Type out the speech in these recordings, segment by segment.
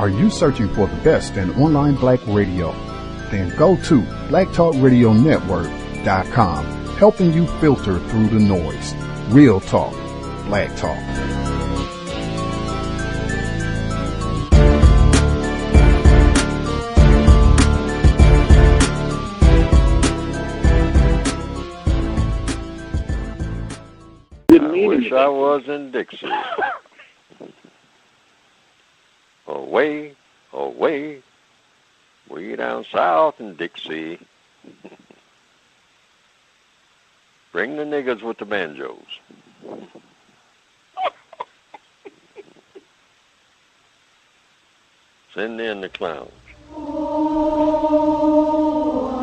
Are you searching for the best in online black radio? Then go to blacktalkradionetwork.com, helping you filter through the noise. Real talk, black talk. I wish I was in Dixie. Away, away, way down south in Dixie. Bring the niggas with the banjos. Send in the clowns. Oh,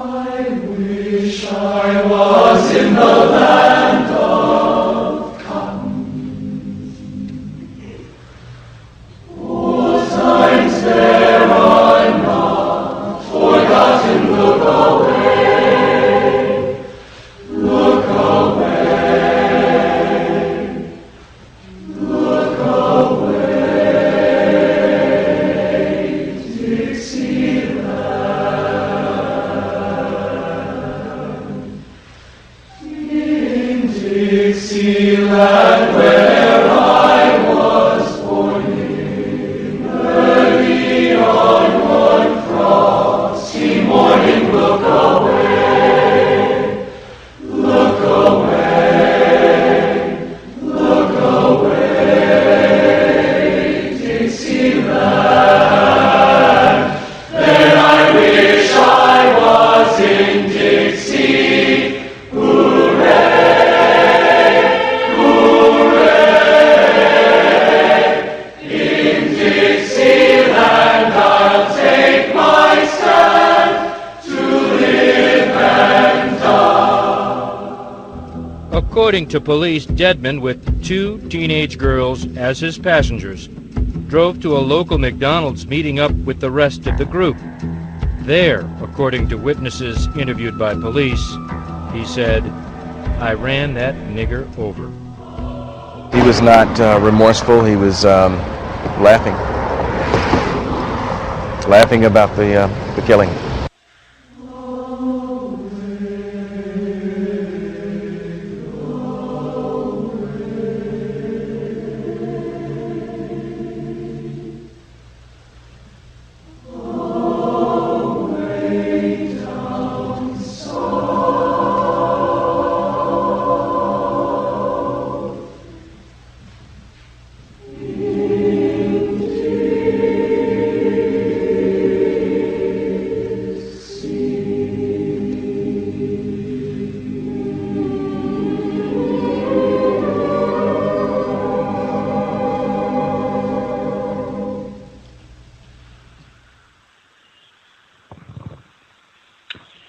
I wish I was in the land of cotton. Oh, times there are not forgotten. Look away, look away, look away, Dixieland. In Dixieland where I was born, early on one frosty morning, look away, look away, look away, Dixieland. Then I wish I was in Dixie. Hooray, hooray. In Dixieland I'll take my stand to live and die. According to police, Dedman, with 2 teenage girls as his passengers, drove to a local McDonald's, meeting up with the rest of the group. There, according to witnesses interviewed by police, he said, "I ran that nigger over." He was not remorseful. He was laughing about the killing.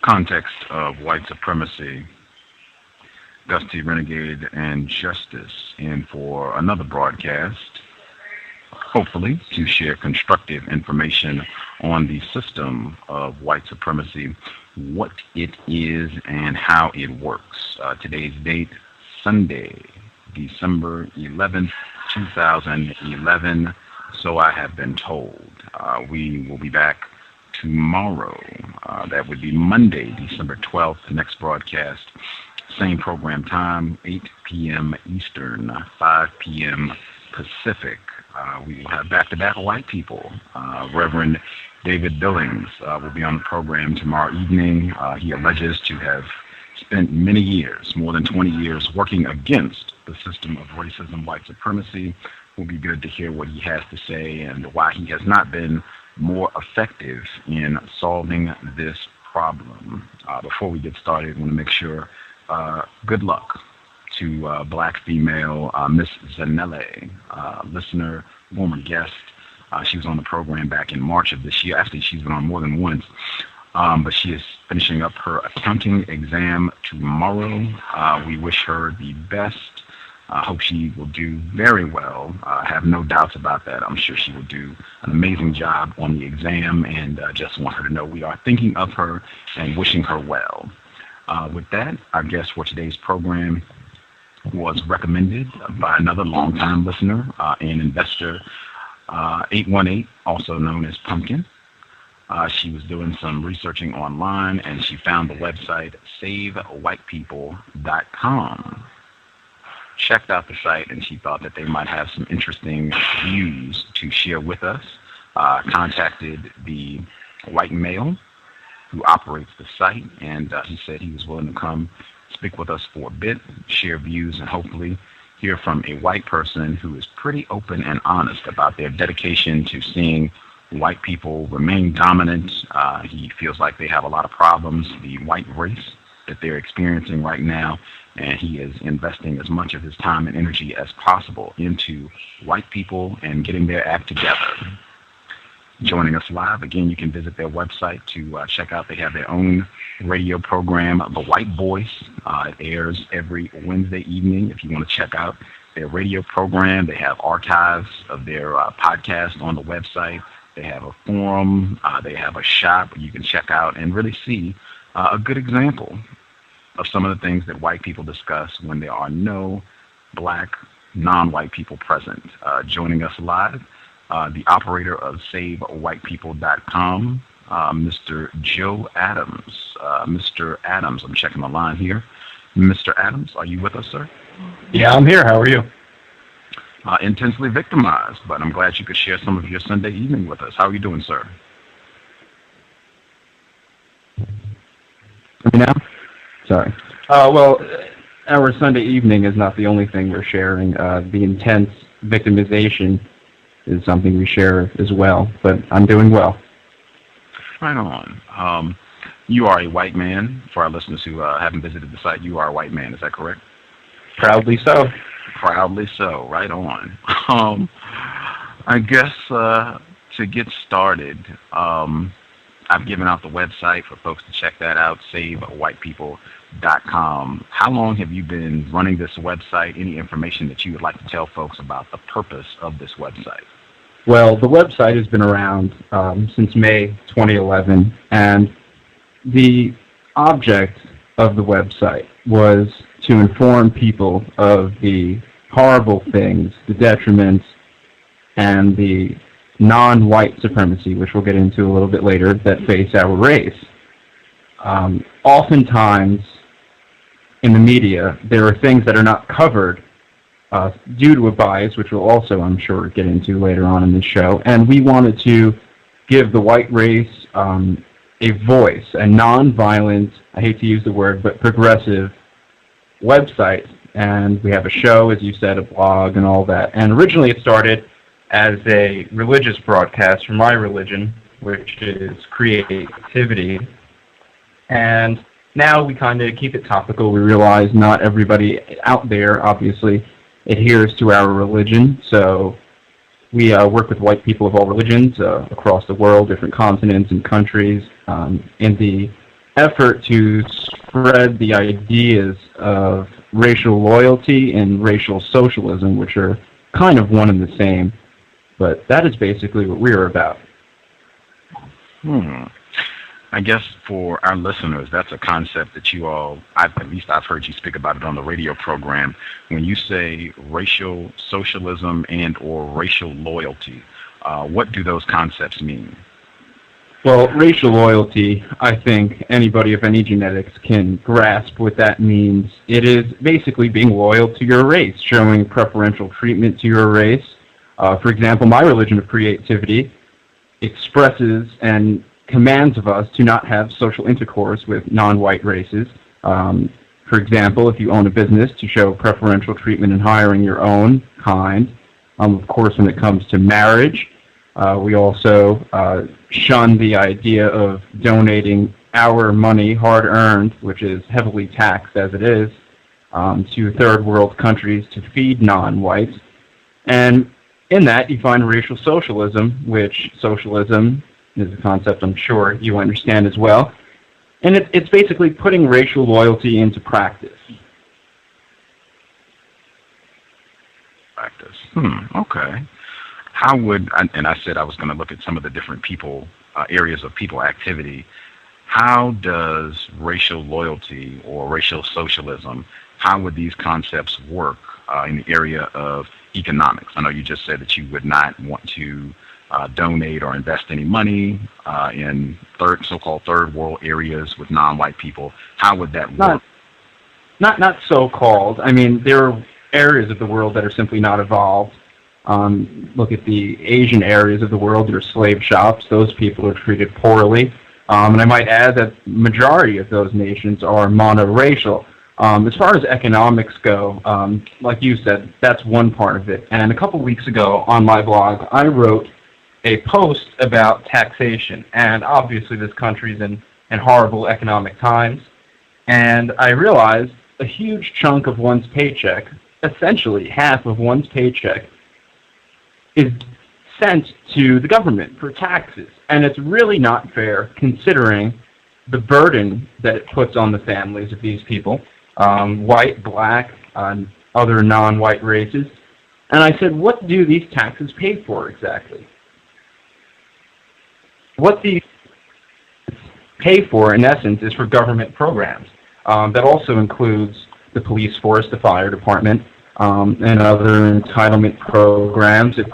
Context of White Supremacy, Gus T Renegade and Justice, in for another broadcast, hopefully to share constructive information on the system of white supremacy, what it is and how it works. Today's date, Sunday, December 11th, 2011, so I have been told. We will be back tomorrow. That would be Monday, December 12th, the next broadcast. Same program time, 8 p.m. Eastern, 5 p.m. Pacific. We will have back-to-back white people. Reverend David Billings will be on the program tomorrow evening. He alleges to have spent many years, more than 20 years, working against the system of racism, white supremacy. It will be good to hear what he has to say and why he has not been more effective in solving this problem. Before we get started, I want to make sure, good luck to black female Miss Zanelle, listener, former guest. She was on the program back in March of this year. Actually, she's been on more than once. But she is finishing up her accounting exam tomorrow. We wish her the best. I hope she will do very well. I have no doubts about that. I'm sure she will do an amazing job on the exam, and just want her to know we are thinking of her and wishing her well. With that, our guest for today's program was recommended by another longtime listener and investor, 818, also known as Pumpkin. She was doing some researching online, and she found the website savewhitepeople.com. Checked out the site, and she thought that they might have some interesting views to share with us. Contacted the white male who operates the site, and he said he was willing to come speak with us for a bit, share views, and hopefully hear from a white person who is pretty open and honest about their dedication to seeing white people remain dominant. He feels like they have a lot of problems, the white race that they're experiencing right now, and he is investing as much of his time and energy as possible into white people and getting their act together. Joining us live, again, you can visit their website to check out. They have their own radio program, The White Voice. It airs every Wednesday evening. If you want to check out their radio program, they have archives of their podcast on the website. They have a forum. They have a shop you can check out and really see a good example of some of the things that white people discuss when there are no black, non-white people present. Joining us live, the operator of SaveWhitePeople.com, Mr. Joe Adams. Mr. Adams, I'm checking the line here. Mr. Adams, are you with us, sir? Yeah, I'm here. How are you? Intensely victimized, but I'm glad you could share some of your Sunday evening with us. How are you doing, sir? Hear me now? Sorry. Well, our Sunday evening is not the only thing we're sharing. The intense victimization is something we share as well, but I'm doing well. Right on. You are a white man. For our listeners who haven't visited the site, you are a white man. Is that correct? Proudly so. Proudly so. Right on. I guess to get started, I've given out the website for folks to check that out, SaveWhitePeople.com. How long have you been running this website? Any information that you would like to tell folks about the purpose of this website? Well, the website has been around since May 2011, and the object of the website was to inform people of the horrible things, the detriments, and the non-white supremacy, which we'll get into a little bit later, that face our race. Oftentimes, in the media, there are things that are not covered due to a bias, which we'll also, I'm sure, get into later on in this show. And we wanted to give the white race a voice, a non-violent, I hate to use the word, but progressive website. And we have a show, as you said, a blog and all that. And originally it started as a religious broadcast for my religion, which is creativity. And now we kind of keep it topical. We realize not everybody out there, obviously, adheres to our religion. So we work with white people of all religions across the world, different continents and countries, in the effort to spread the ideas of racial loyalty and racial socialism, which are kind of one and the same. But that is basically what we're about. I guess for our listeners, that's a concept that you all, at least I've heard you speak about it on the radio program. When you say racial socialism and or racial loyalty, what do those concepts mean? Well, racial loyalty, I think anybody of any genetics can grasp what that means. It is basically being loyal to your race, showing preferential treatment to your race. For example, my religion of creativity expresses and commands of us to not have social intercourse with non-white races. For example, if you own a business, to show preferential treatment in hiring your own kind. Of course, when it comes to marriage, we also shun the idea of donating our money, hard-earned, which is heavily taxed as it is, to third world countries to feed non-whites. And in that, you find racial socialism, which socialism is a concept I'm sure you understand as well. And it's basically putting racial loyalty into practice. Okay. How would, and I said I was going to look at some of the different people, areas of people activity. How does racial loyalty or racial socialism, how would these concepts work in the area of economics? I know you just said that you would not want to donate or invest any money in so-called third world areas with non-white people. How would that work? Not so-called. I mean, there are areas of the world that are simply not evolved. Look at the Asian areas of the world. There are slave shops. Those people are treated poorly. And I might add that the majority of those nations are monoracial. As far as economics go, like you said, that's one part of it. And a couple weeks ago on my blog, I wrote a post about taxation. And obviously this country's in horrible economic times. And I realized a huge chunk of one's paycheck, essentially half of one's paycheck, is sent to the government for taxes. And it's really not fair considering the burden that it puts on the families of these people, white, black, other non-white races. And I said, what do these taxes pay for exactly? What these pay for, in essence, is for government programs. That also includes the police force, the fire department, and other entitlement programs. It's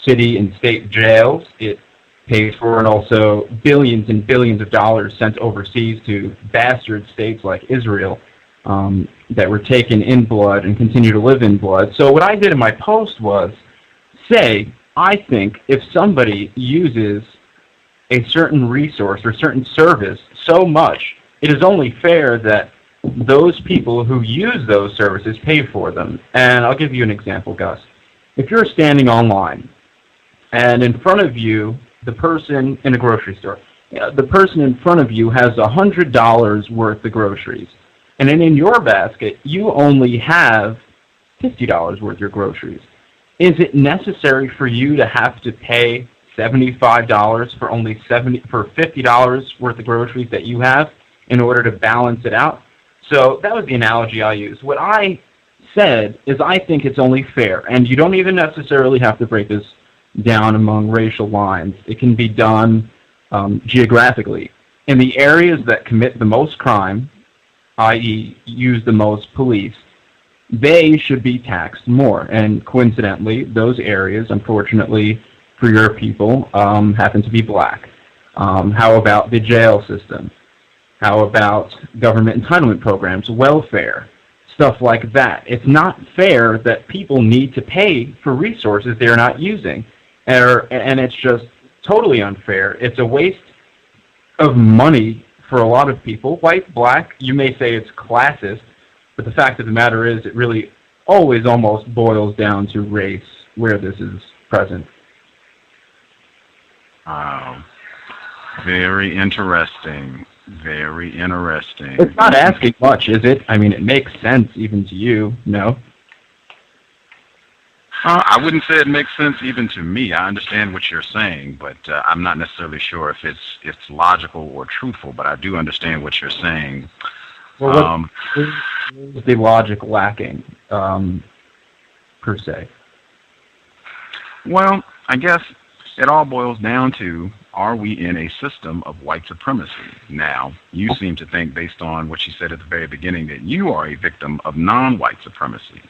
city and state jails. It pays for, and also billions and billions of dollars sent overseas to bastard states like Israel that were taken in blood and continue to live in blood. So what I did in my post was say, I think if somebody uses a certain resource or certain service so much, it is only fair that those people who use those services pay for them. And I'll give you an example, Gus. If you're standing online and in front of you, the person in a grocery store, the person in front of you has $100 worth of groceries, and then in your basket, you only have $50 worth of groceries. Is it necessary for you to have to pay $75 for only $50 worth of groceries that you have in order to balance it out? So that was the analogy I used. What I said is I think it's only fair, and you don't even necessarily have to break this down among racial lines. It can be done geographically. In the areas that commit the most crime, i.e. use the most police, they should be taxed more. And coincidentally, those areas, unfortunately for your people, happen to be black. How about the jail system? How about government entitlement programs, welfare, stuff like that? It's not fair that people need to pay for resources they're not using. And it's just totally unfair. It's a waste of money for a lot of people. White, black, you may say it's classist, but the fact of the matter is it really always almost boils down to race where this is present. Wow. Very interesting. Very interesting. It's not asking much, is it? I mean, it makes sense even to you, no? I wouldn't say it makes sense even to me. I understand what you're saying, but I'm not necessarily sure if it's logical or truthful, but I do understand what you're saying. Well, what's the logic lacking, per se? Well, I guess it all boils down to, are we in a system of white supremacy? Now, you seem to think, based on what you said at the very beginning, that you are a victim of non-white supremacy.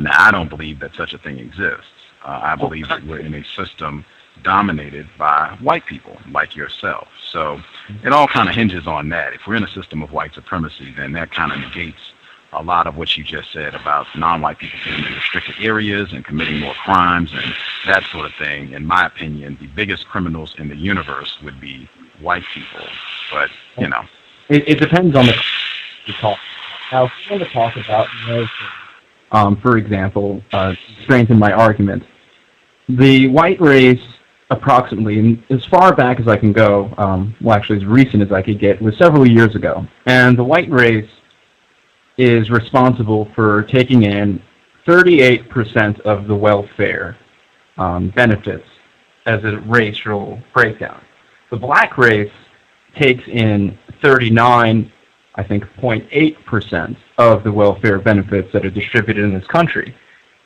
Now, I don't believe that such a thing exists. I believe that we're in a system dominated by white people like yourself. So it all kind of hinges on that. If we're in a system of white supremacy, then that kind of negates a lot of what you just said about non-white people being in restricted areas and committing more crimes and that sort of thing. In my opinion, the biggest criminals in the universe would be white people. But, you know. It depends on the talk. Now, if you want to talk about for example, strengthen my argument, the white race approximately, as far back as I can go, well, actually as recent as I could get, was several years ago. And the white race is responsible for taking in 38% of the welfare benefits as a racial breakdown. The black race takes in 39, I think, 0.8% of the welfare benefits that are distributed in this country.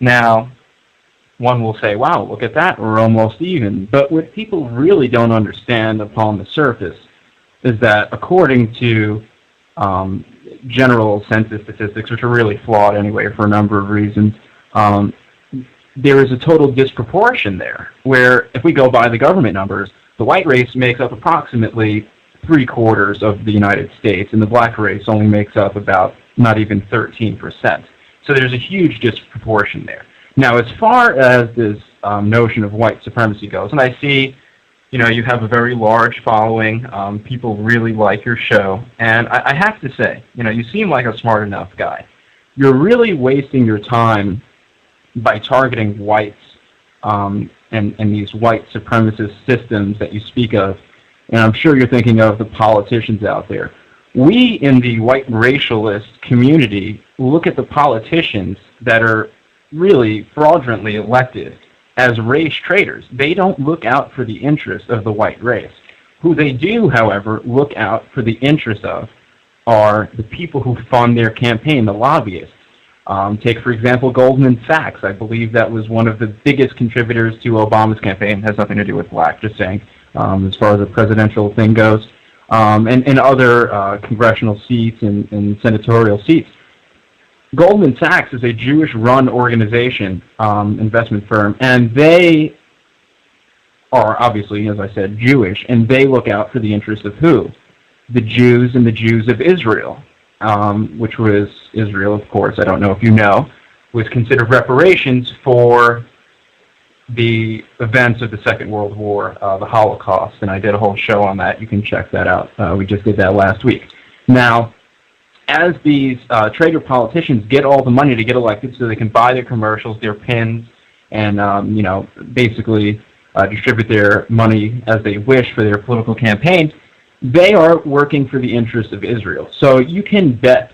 Now, one will say, wow, look at that, we're almost even. But what people really don't understand upon the surface is that according to general census statistics, which are really flawed anyway for a number of reasons, there is a total disproportion there, where if we go by the government numbers, the white race makes up approximately 3/4 of the United States, and the black race only makes up about not even 13%. So there's a huge disproportion there. Now, as far as this notion of white supremacy goes, and I see, you have a very large following. People really like your show, and I have to say, you seem like a smart enough guy. You're really wasting your time by targeting whites and these white supremacist systems that you speak of. And I'm sure you're thinking of the politicians out there. We in the white racialist community look at the politicians that are really fraudulently elected as race traitors. They don't look out for the interests of the white race. Who they do, however, look out for the interests of are the people who fund their campaign, the lobbyists. Take, for example, Goldman Sachs. I believe that was one of the biggest contributors to Obama's campaign. It has nothing to do with black, just saying, as far as the presidential thing goes, and other congressional seats and senatorial seats. Goldman Sachs is a Jewish-run organization, investment firm, and they are obviously, as I said, Jewish, and they look out for the interests of who? The Jews and the Jews of Israel, which was Israel, of course, I don't know if you know, was considered reparations for the events of the Second World War, the Holocaust, and I did a whole show on that. You can check that out. We just did that last week. Now, as these traitor politicians get all the money to get elected so they can buy their commercials, their pins, and basically distribute their money as they wish for their political campaigns, they are working for the interests of Israel. So you can bet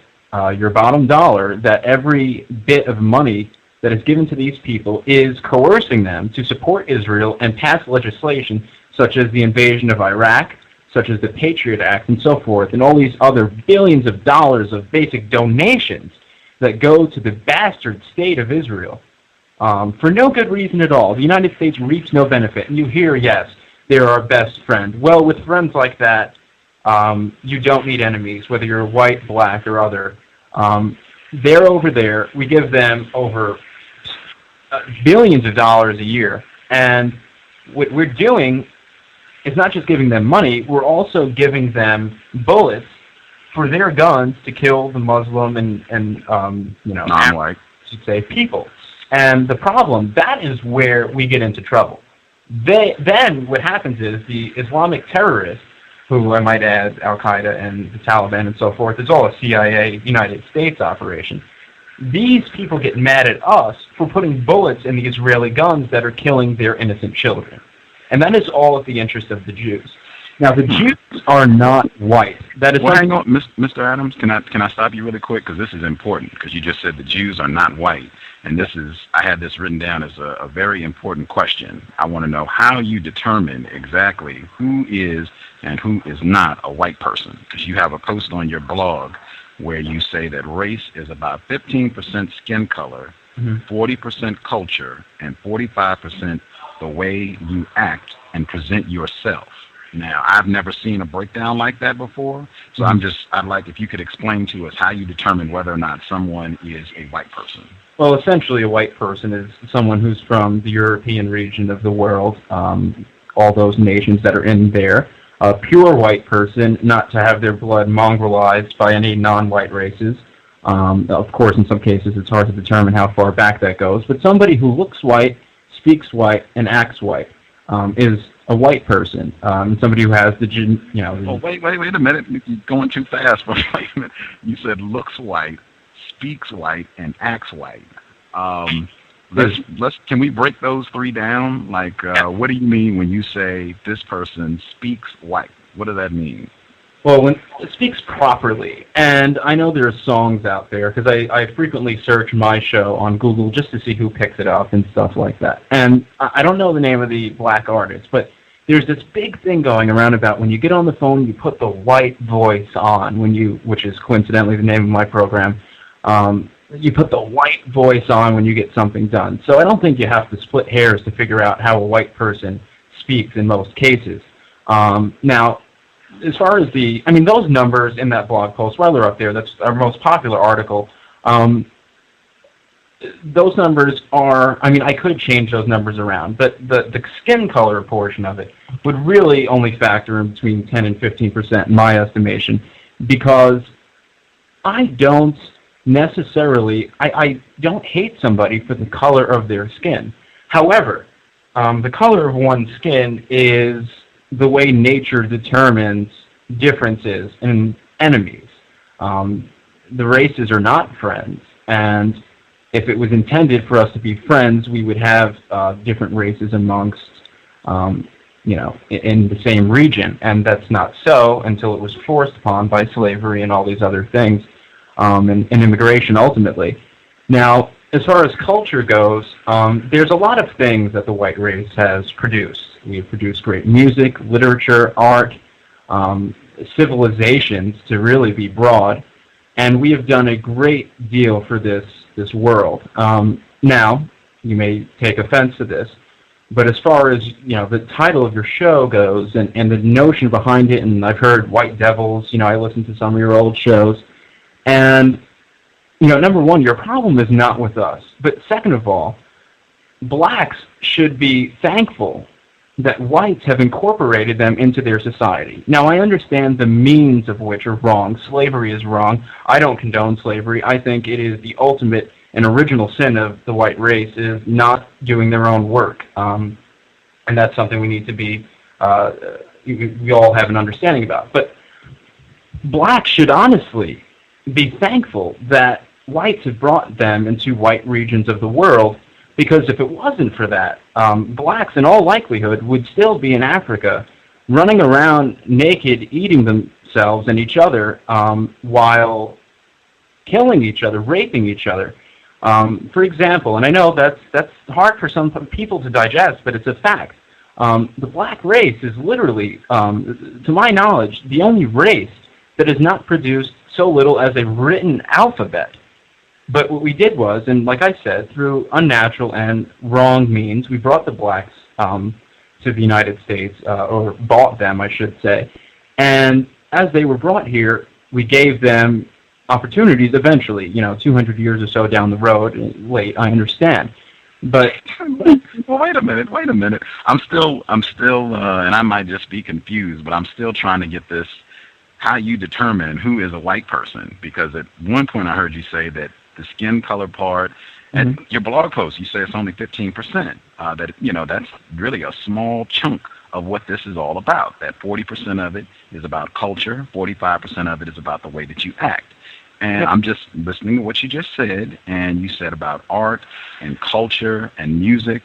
your bottom dollar that every bit of money that is given to these people is coercing them to support Israel and pass legislation such as the invasion of Iraq, such as the Patriot Act, and so forth, and all these other billions of dollars of basic donations that go to the bastard state of Israel for no good reason at all. The United States reaps no benefit. And you hear, yes, they're our best friend. Well, with friends like that, you don't need enemies, whether you're white, black, or other. They're over there. We give them over billions of dollars a year. And what we're doing is not just giving them money, we're also giving them bullets for their guns to kill the Muslim and non-white, should say, people. And the problem, that is where we get into trouble. Then what happens is the Islamic terrorists, who I might add, Al-Qaeda and the Taliban and so forth, it's all a CIA United States operation. These people get mad at us for putting bullets in the Israeli guns that are killing their innocent children. And that is all at the interest of the Jews. Now, the Jews are not white. That is hang on, Mr. Adams, can I stop you really quick? Because this is important, because you just said the Jews are not white. And I had this written down as a very important question. I want to know how you determine exactly who is and who is not a white person. Because you have a post on your blog where you say that race is about 15% skin color, 40% culture, and 45% the way you act and present yourself. Now, I've never seen a breakdown like that before, so I'd like if you could explain to us how you determine whether or not someone is a white person. Well, essentially a white person is someone who's from the European region of the world, all those nations that are in there. A pure white person, not to have their blood mongrelized by any non-white races. Of course, in some cases, it's hard to determine how far back that goes, but somebody who looks white, speaks white, and acts white is a white person. Somebody who has the, Oh, wait a minute. You're going too fast. Wait a minute. You said looks white, speaks white, and acts white. Can we break those three down? Like, what do you mean when you say this person speaks white? What does that mean? Well, when it speaks properly, and I know there are songs out there, because I frequently search my show on Google just to see who picks it up and stuff like that. And I don't know the name of the black artist, but there's this big thing going around about when you get on the phone, you put the white voice on, which is coincidentally the name of my program. You put the white voice on when you get something done. So I don't think you have to split hairs to figure out how a white person speaks in most cases. Now, as far as those numbers in that blog post, while they're up there, that's our most popular article. Those numbers are, I could change those numbers around, but the skin color portion of it would really only factor in between 10 and 15% in my estimation, because I don't necessarily, I don't hate somebody for the color of their skin. However, the color of one's skin is the way nature determines differences and enemies. The races are not friends, and if it was intended for us to be friends, we would have different races amongst, in the same region, and that's not so until it was forced upon by slavery and all these other things, and immigration ultimately. Now, as far as culture goes, there's a lot of things that the white race has produced. We have produced great music, literature, art, civilizations, to really be broad, and we have done a great deal for this world. Now, you may take offense to this, but as far as the title of your show goes, and the notion behind it, and I've heard White Devils, I listened to some of your old shows, and number one, your problem is not with us, but second of all, blacks should be thankful that whites have incorporated them into their society. Now, I understand the means of which are wrong. Slavery is wrong. I don't condone slavery. I think it is the ultimate and original sin of the white race, is not doing their own work. And that's something we need to be, we all have an understanding about. But blacks should honestly be thankful that whites have brought them into white regions of the world, because if it wasn't for that, blacks in all likelihood would still be in Africa, running around naked, eating themselves and each other, while killing each other, raping each other. For example, and I know that's hard for some people to digest, but it's a fact. The black race is literally, to my knowledge, the only race that has not produced so little as a written alphabet. But what we did was, and like I said, through unnatural and wrong means, we brought the blacks to the United States, or bought them, I should say. And as they were brought here, we gave them opportunities eventually, 200 years or so down the road. Late, I understand. But well, wait a minute. I'm still, and I might just be confused, but I'm still trying to get this, how you determine who is a white person. Because at one point I heard you say that the skin color part, and your blog post, you say it's only 15%. That's really a small chunk of what this is all about. That 40% of it is about culture, 45% of it is about the way that you act. And I'm just listening to what you just said, and you said about art and culture and music,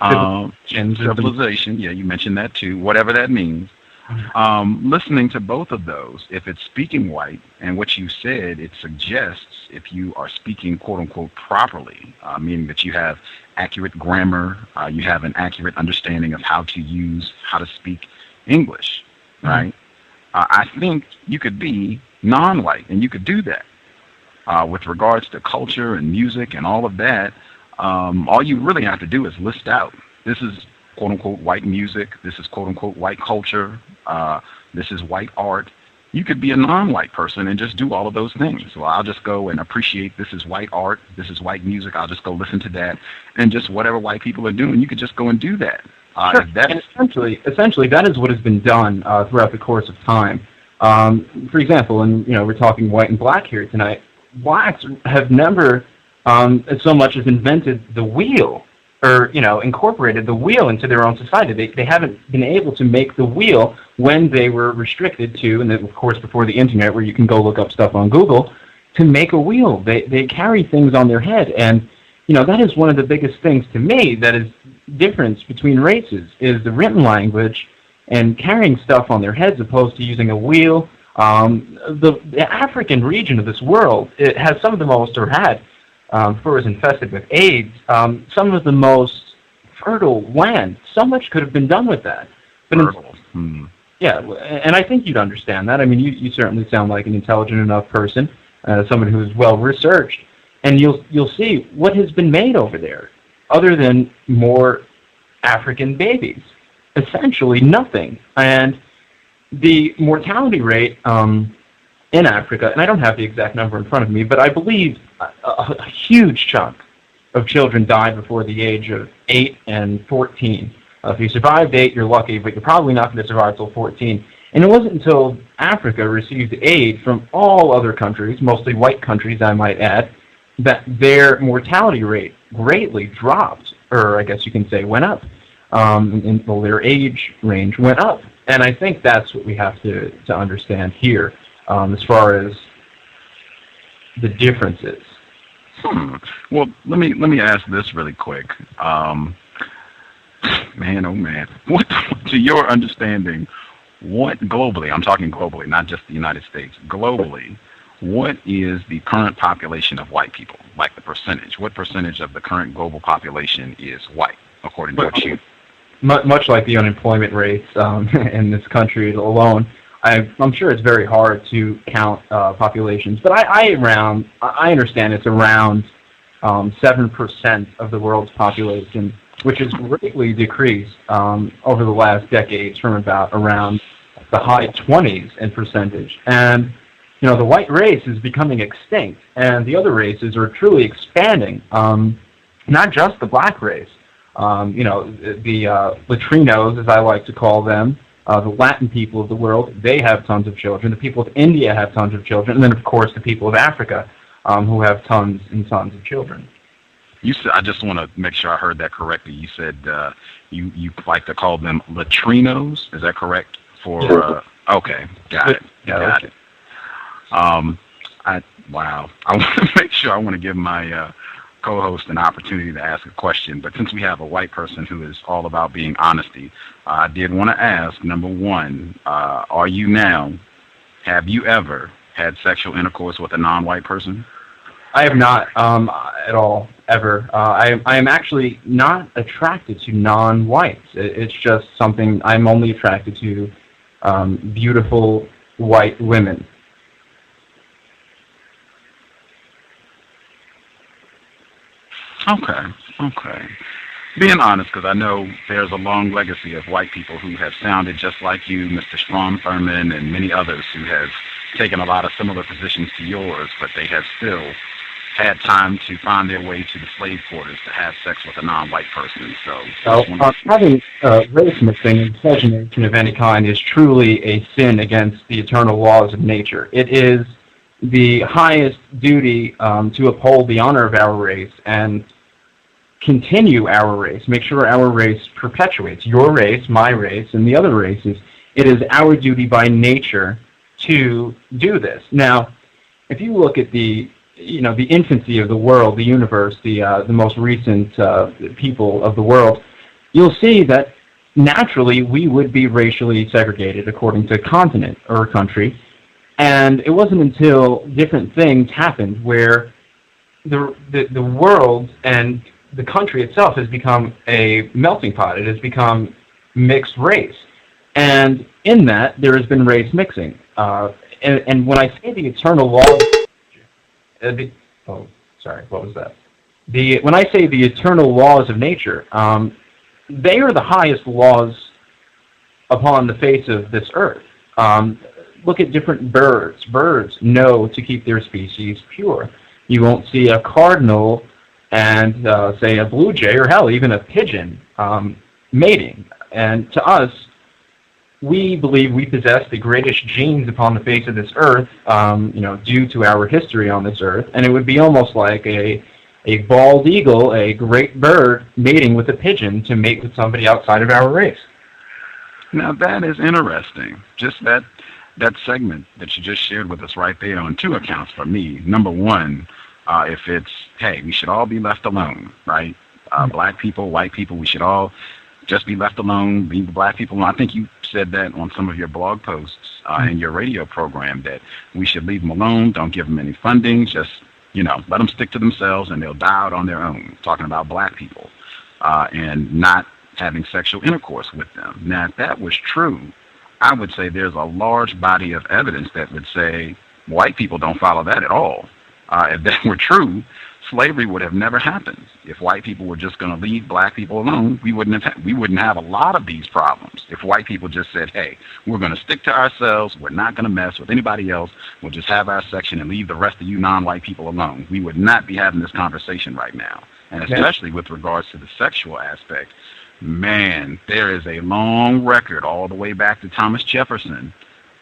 and civilization. Yeah, you mentioned that too, whatever that means. Listening to both of those, if it's speaking white, and what you said, it suggests if you are speaking quote-unquote properly, meaning that you have accurate grammar, you have an accurate understanding of how to speak English, right? I think you could be non-white, and you could do that. With regards to culture and music and all of that, all you really have to do is list out, this is quote-unquote white music, this is quote-unquote white culture, this is white art. You could be a non-white person and just do all of those things. So I'll just go and appreciate, this is white art, this is white music, I'll just go listen to that, and just whatever white people are doing, you could just go and do that. Sure. And essentially, that is what has been done throughout the course of time. For example, and we're talking white and black here tonight, blacks have never so much as invented the wheel, or incorporated the wheel into their own society. They haven't been able to make the wheel when they were restricted to, and of course before the internet, where you can go look up stuff on Google, to make a wheel. They carry things on their head, and that is one of the biggest things to me that is difference between races, is the written language and carrying stuff on their heads opposed to using a wheel. The African region of this world, it has some of the most, or had, before it was infested with AIDS, some of the most fertile land. So much could have been done with that. But yeah, and I think you'd understand that. I mean, you certainly sound like an intelligent enough person, someone who's well researched, and you'll see what has been made over there, other than more African babies. Essentially nothing. And the mortality rate in Africa, and I don't have the exact number in front of me, but I believe a huge chunk of children died before the age of 8 and 14. If you survived 8, you're lucky, but you're probably not going to survive till 14. And it wasn't until Africa received aid from all other countries, mostly white countries, I might add, that their mortality rate greatly dropped, or I guess you can say went up. Their age range went up. And I think that's what we have to understand here as far as the differences. Well, let me ask this really quick. Man, oh man. What, to your understanding, what globally, I'm talking globally, not just the United States, globally, what is the current population of white people? Like the percentage. What percentage of the current global population is white, according to what you... Much like the unemployment rates in this country alone, I'm sure it's very hard to count populations, but I understand it's around 7% of the world's population, which has greatly decreased over the last decades from around the high 20s in percentage. And the white race is becoming extinct, and the other races are truly expanding. Not just the black race. The Latrinos, as I like to call them, the Latin people of the world, they have tons of children. The people of India have tons of children, and then of course the people of Africa, who have tons and tons of children. You said, I just want to make sure I heard that correctly. You said you like to call them Latrinos. Is that correct? Okay, got it. Got it. Wow. I want to make sure. I want to give my co-host an opportunity to ask a question, but since we have a white person who is all about being honesty, I did want to ask, number one, have you ever had sexual intercourse with a non-white person? I have not at all, ever. I am actually not attracted to non-whites. It's just something, I'm only attracted to beautiful white women. Okay. Being honest, because I know there's a long legacy of white people who have sounded just like you, Mr. Strom Thurmond, and many others who have taken a lot of similar positions to yours, but they have still had time to find their way to the slave quarters to have sex with a non-white person. Having race mixing and miscegenation of any kind is truly a sin against the eternal laws of nature. It is the highest duty to uphold the honor of our race and continue our race, make sure our race perpetuates. Your race, my race, and the other races. It is our duty by nature to do this. Now, if you look at the infancy of the world, the universe, the most recent people of the world, you'll see that naturally we would be racially segregated according to continent or country. And it wasn't until different things happened where the world and the country itself has become a melting pot. It has become mixed race. And in that, there has been race mixing. And when I say the eternal laws... what was that? When I say the eternal laws of nature, they are the highest laws upon the face of this earth. Look at different birds. Birds know to keep their species pure. You won't see a cardinal and, say, a blue jay, or hell, even a pigeon mating. And to us, we believe we possess the greatest genes upon the face of this earth, due to our history on this earth. And it would be almost like a bald eagle, a great bird, mating with a pigeon to mate with somebody outside of our race. Now that is interesting. Just that segment that you just shared with us right there on two accounts for me. Number one, if it's, hey, we should all be left alone, right? Black people, white people, we should all just be left alone, leave the black people alone. I think you said that on some of your blog posts in your radio program, that we should leave them alone, don't give them any funding, just, let them stick to themselves and they'll die out on their own, talking about black people, and not having sexual intercourse with them. Now, if that was true, I would say there's a large body of evidence that would say white people don't follow that at all. If that were true, slavery would have never happened. If white people were just going to leave black people alone, we wouldn't have a lot of these problems. If white people just said, hey, we're going to stick to ourselves, we're not going to mess with anybody else, we'll just have our section and leave the rest of you non-white people alone, we would not be having this conversation right now. And especially with regards to the sexual aspect, man, there is a long record all the way back to Thomas Jefferson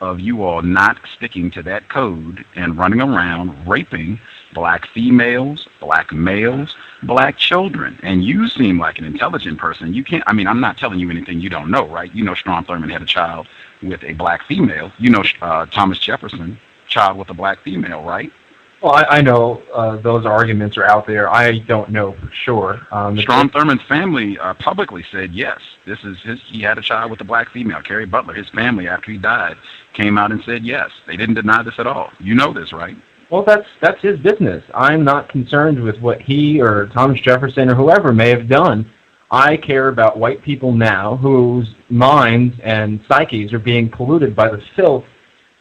of you all not sticking to that code and running around raping black females, black males, black children. And you seem like an intelligent person. You can't, I mean, I'm not telling you anything you don't know, right? You know Strom Thurmond had a child with a black female. You know Thomas Jefferson, child with a black female, right? Well, I know those arguments are out there. I don't know for sure. Strom Thurmond's family publicly said yes. This is he had a child with a black female. Carrie Butler, his family, after he died, came out and said yes. They didn't deny this at all. You know this, right? Well, that's his business. I'm not concerned with what he or Thomas Jefferson or whoever may have done. I care about white people now whose minds and psyches are being polluted by the filth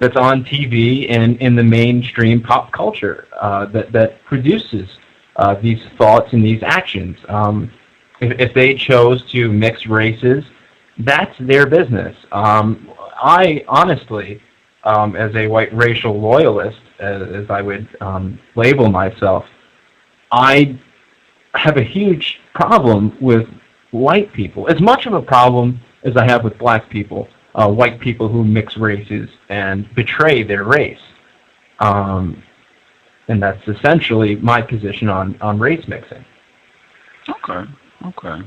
that's on TV and in the mainstream pop culture that produces these thoughts and these actions. If they chose to mix races, that's their business. I honestly, as a white racial loyalist, as I would label myself, I have a huge problem with white people, as much of a problem as I have with black people. White people who mix races and betray their race. And that's essentially my position on race mixing. Okay.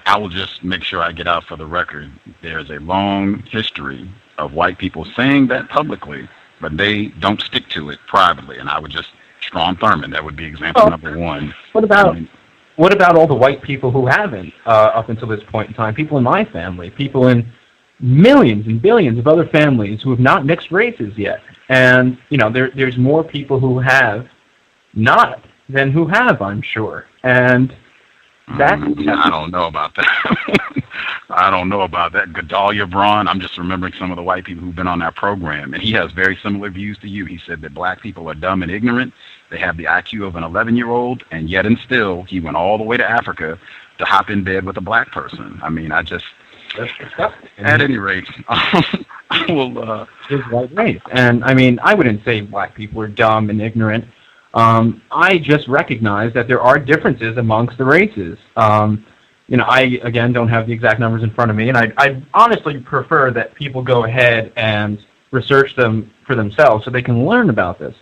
I will just make sure I get out for the record. There's a long history of white people saying that publicly, but they don't stick to it privately. And I would just, Strom Thurmond, that would be example number one. What about all the white people who haven't up until this point in time? People in my family, people in millions and billions of other families who have not mixed races yet. And, you know, there's more people who have not than who have, I'm sure. And that's... I don't know about that. I don't know about that. Gedalia Braun, I'm just remembering some of the white people who've been on that program, and he has very similar views to you. He said that black people are dumb and ignorant. They have the IQ of an 11-year-old, and yet and still, he went all the way to Africa to hop in bed with a black person. I mean, that's disgusting. At any rate, I will... His white race. And, I mean, I wouldn't say black people are dumb and ignorant. I just recognize that there are differences amongst the races. You know, I, again, don't have the exact numbers in front of me, and I honestly prefer that people go ahead and research them for themselves so they can learn about this.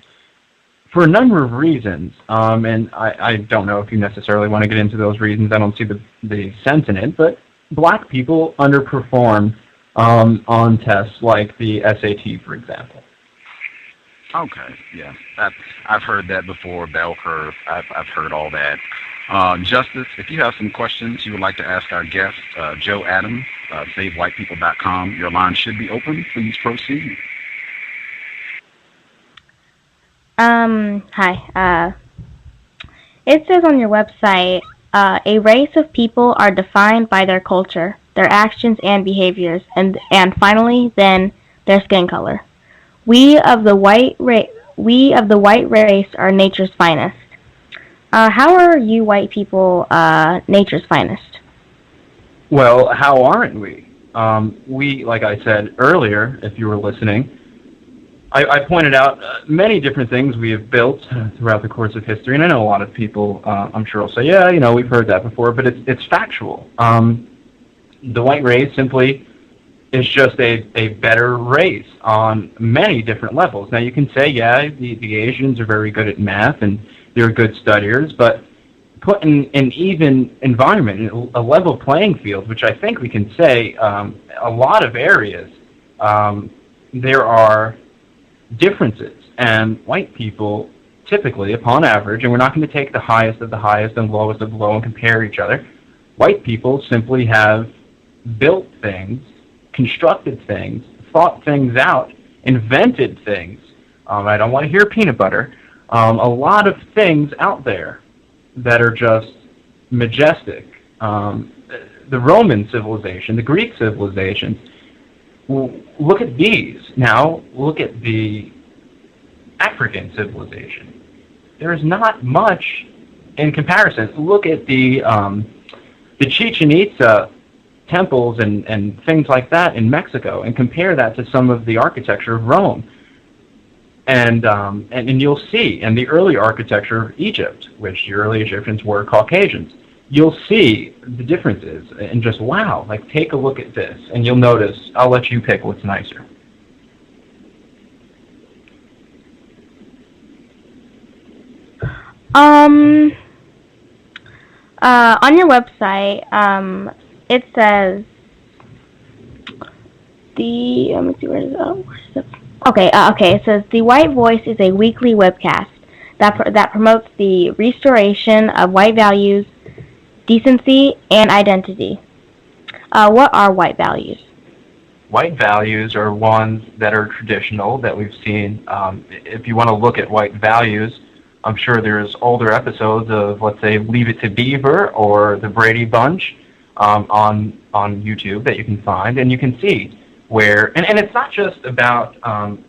For a number of reasons, and I don't know if you necessarily want to get into those reasons. I don't see the sense in it, but black people underperform on tests like the SAT, for example. Okay, yeah, I've heard that before. Bell curve, I've heard all that. Justice, if you have some questions you would like to ask our guest, Joe Adams, SaveWhitePeople.com, your line should be open. Please proceed. Hi. It says on your website, a race of people are defined by their culture, their actions and behaviors, and finally, then, their skin color. We of the white race are nature's finest. How are you white people nature's finest? Well, how aren't we? We, like I said earlier, if you were listening, I pointed out many different things we have built throughout the course of history, and I know a lot of people, I'm sure, will say, yeah, you know, we've heard that before, but it's factual. The white race simply is just a better race on many different levels. Now, you can say, yeah, the Asians are very good at math, and they're good studiers, but put in an even environment, a level playing field, which I think we can say a lot of areas, there are differences, and white people typically, upon average, and we're not going to take the highest of the highest and lowest of the low and compare each other, white people simply have built things, constructed things, thought things out, invented things. I don't want to hear peanut butter. A lot of things out there that are just majestic. The Roman civilization, the Greek civilization, look at these. Now, look at the African civilization. There is not much in comparison. Look at the Chichen Itza temples and things like that in Mexico, and compare that to some of the architecture of Rome. And you'll see in the early architecture of Egypt, which the early Egyptians were Caucasians, you'll see the differences, and just wow, like take a look at this, and you'll notice. I'll let you pick what's nicer. On your website, it says let me see, where is it? Okay, it says The White Voice is a weekly webcast that promotes the restoration of white values, decency, and identity. What are white values? White values are ones that are traditional, that we've seen. If you want to look at white values, I'm sure there's older episodes of, let's say, Leave It to Beaver or The Brady Bunch on YouTube that you can find, and you can see where, and it's not just about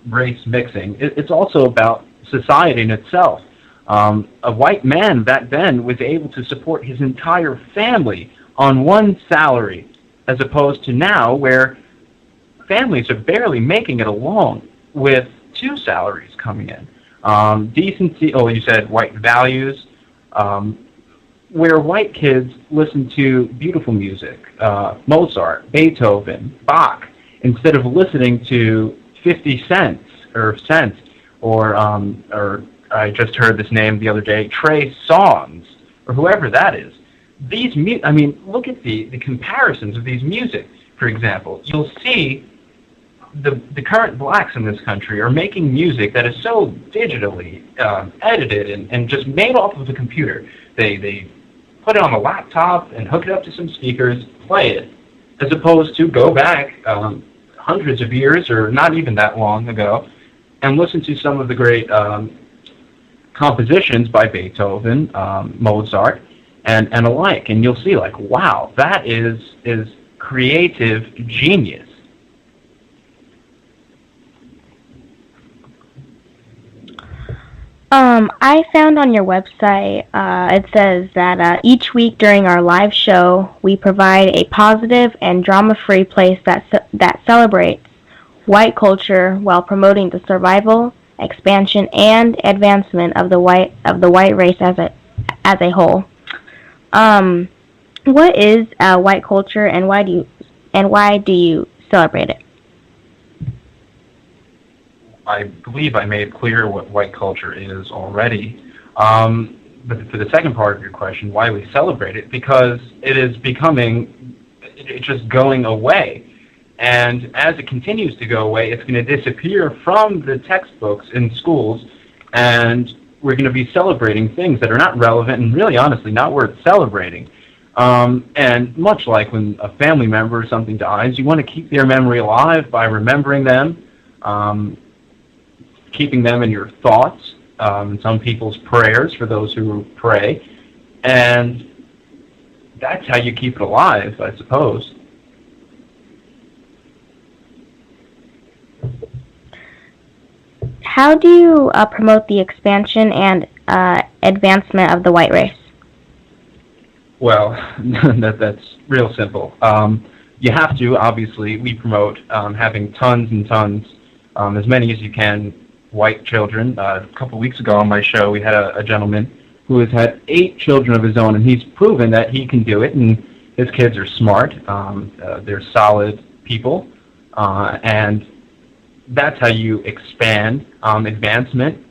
race mixing, it's also about society in itself. A white man back then was able to support his entire family on one salary, as opposed to now where families are barely making it along with two salaries coming in. Decency, you said white values, where white kids listen to beautiful music, Mozart, Beethoven, Bach, instead of listening to 50 cents, or I just heard this name the other day, Trey Songz, or whoever that is. Look at the comparisons of these music, for example. You'll see the current blacks in this country are making music that is so digitally edited and just made off of the computer. They put it on a laptop and hook it up to some speakers, play it, as opposed to go back hundreds of years, or not even that long ago, and listen to some of the great compositions by Beethoven, Mozart, and alike. And you'll see, like, wow, that is creative genius. I found on your website, it says that each week during our live show, we provide a positive and drama-free place that celebrates white culture while promoting the survival, expansion, and advancement of the white race as a whole. What is white culture, and why do you celebrate it? I believe I made clear what white culture is already. But for the second part of your question, why we celebrate it, because it's just going away. And as it continues to go away, it's going to disappear from the textbooks in schools, and we're going to be celebrating things that are not relevant and really, honestly, not worth celebrating. And much like when a family member or something dies, you want to keep their memory alive by remembering them, keeping them in your thoughts, in some people's prayers for those who pray, and that's how you keep it alive, I suppose. How do you promote the expansion and advancement of the white race? Well, that's real simple. You have to, obviously, we promote having tons and tons, as many as you can, white children. A couple weeks ago on my show, we had a gentleman who has had 8 children of his own, and he's proven that he can do it, and his kids are smart, they're solid people, and that's how you expand advancement.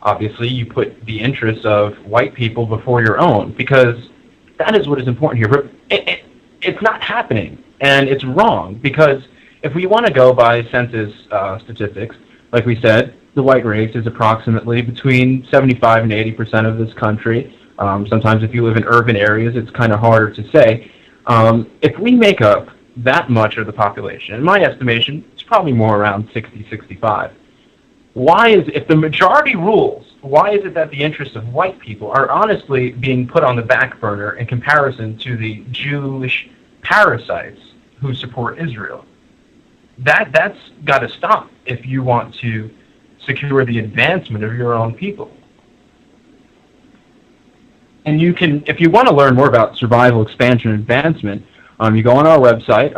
Obviously, you put the interests of white people before your own, because that is what is important here. It's not happening, and it's wrong, because if we want to go by census statistics, like we said, the white race is approximately between 75 and 80% of this country. Sometimes if you live in urban areas, it's kind of harder to say. If we make up that much of the population, in my estimation, it's probably more around 60, 65. If the majority rules, why is it that the interests of white people are honestly being put on the back burner in comparison to the Jewish parasites who support Israel? That's got to stop if you want to secure the advancement of your own people. And you can, if you want to learn more about survival, expansion, and advancement, You go on our website.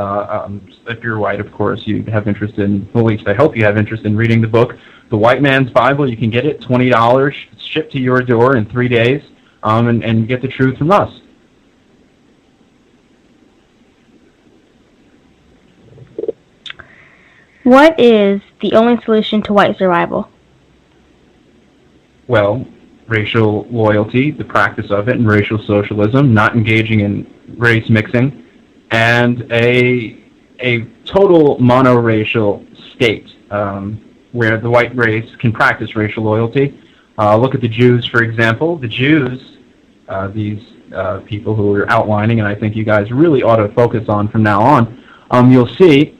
If you're white, of course, you have interest in, at least I hope you have interest in reading the book, The White Man's Bible. You can get it, $20, shipped to your door in 3 days, and get the truth from us. What is the only solution to white survival? Well, racial loyalty, the practice of it, and racial socialism, not engaging in race mixing, and a total monoracial state where the white race can practice racial loyalty. Look at the Jews, for example. The Jews, these people who we're outlining, and I think you guys really ought to focus on from now on, you'll see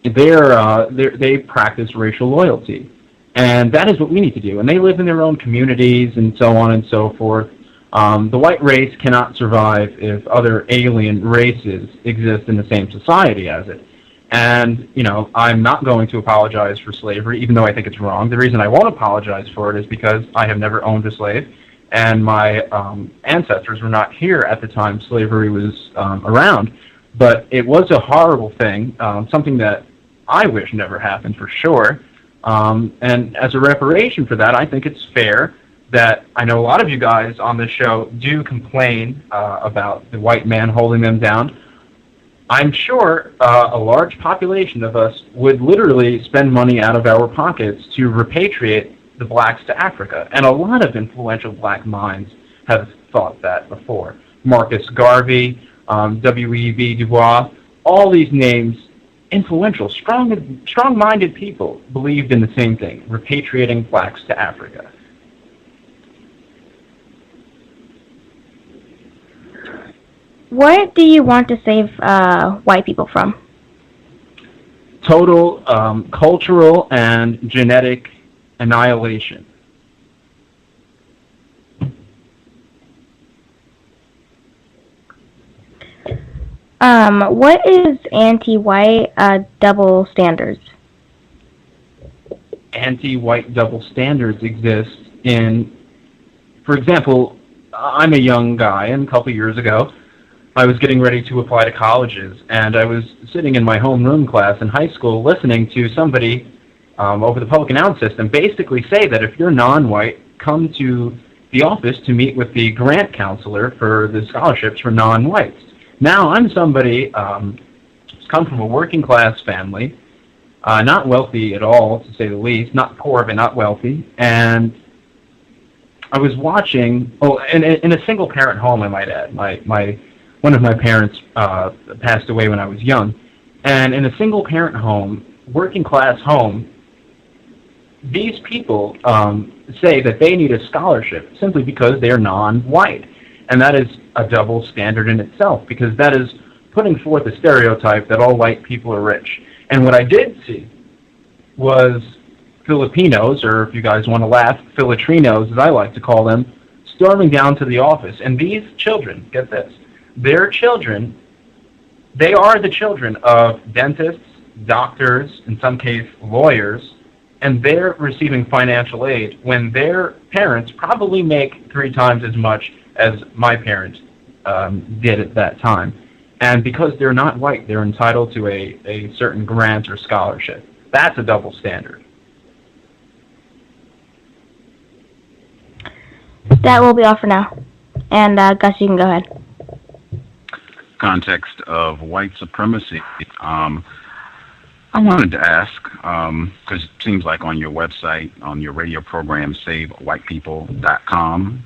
they practice racial loyalty. And that is what we need to do. And they live in their own communities and so on and so forth. The white race cannot survive if other alien races exist in the same society as it. And, I'm not going to apologize for slavery, even though I think it's wrong. The reason I won't apologize for it is because I have never owned a slave, and my ancestors were not here at the time slavery was around. But it was a horrible thing, something that I wish never happened for sure. And as a reparation for that, I think it's fair that I know a lot of you guys on this show do complain about the white man holding them down. I'm sure a large population of us would literally spend money out of our pockets to repatriate the blacks to Africa. And a lot of influential black minds have thought that before. Marcus Garvey, W.E.B. Du Bois, all these names, influential, strong-minded people believed in the same thing, repatriating blacks to Africa. What do you want to save white people from? Total cultural and genetic annihilation. What is anti-white double standards? Anti-white double standards exist in, for example, I'm a young guy, and a couple years ago, I was getting ready to apply to colleges, and I was sitting in my homeroom class in high school listening to somebody over the public announce system basically say that if you're non-white, come to the office to meet with the grant counselor for the scholarships for non-whites. Now, I'm somebody who's come from a working class family, not wealthy at all, to say the least, not poor, but not wealthy, and I was watching, in a single parent home, I might add. One of my parents passed away when I was young, and in a single parent home, working class home, these people say that they need a scholarship simply because they're non-white. And that is a double standard in itself, because that is putting forth a stereotype that all white people are rich. And what I did see was Filipinos, or if you guys want to laugh, Filitrinos, as I like to call them, storming down to the office. And these children, get this, their children, they are the children of dentists, doctors, in some cases lawyers, and they're receiving financial aid when their parents probably make 3 times as much as my parents did at that time. And because they're not white, they're entitled to a certain grant or scholarship. That's a double standard. That will be all for now. And Gus, you can go ahead. Context of white supremacy. I wanted to ask, because it seems like on your website, on your radio program, SaveWhitePeople.com,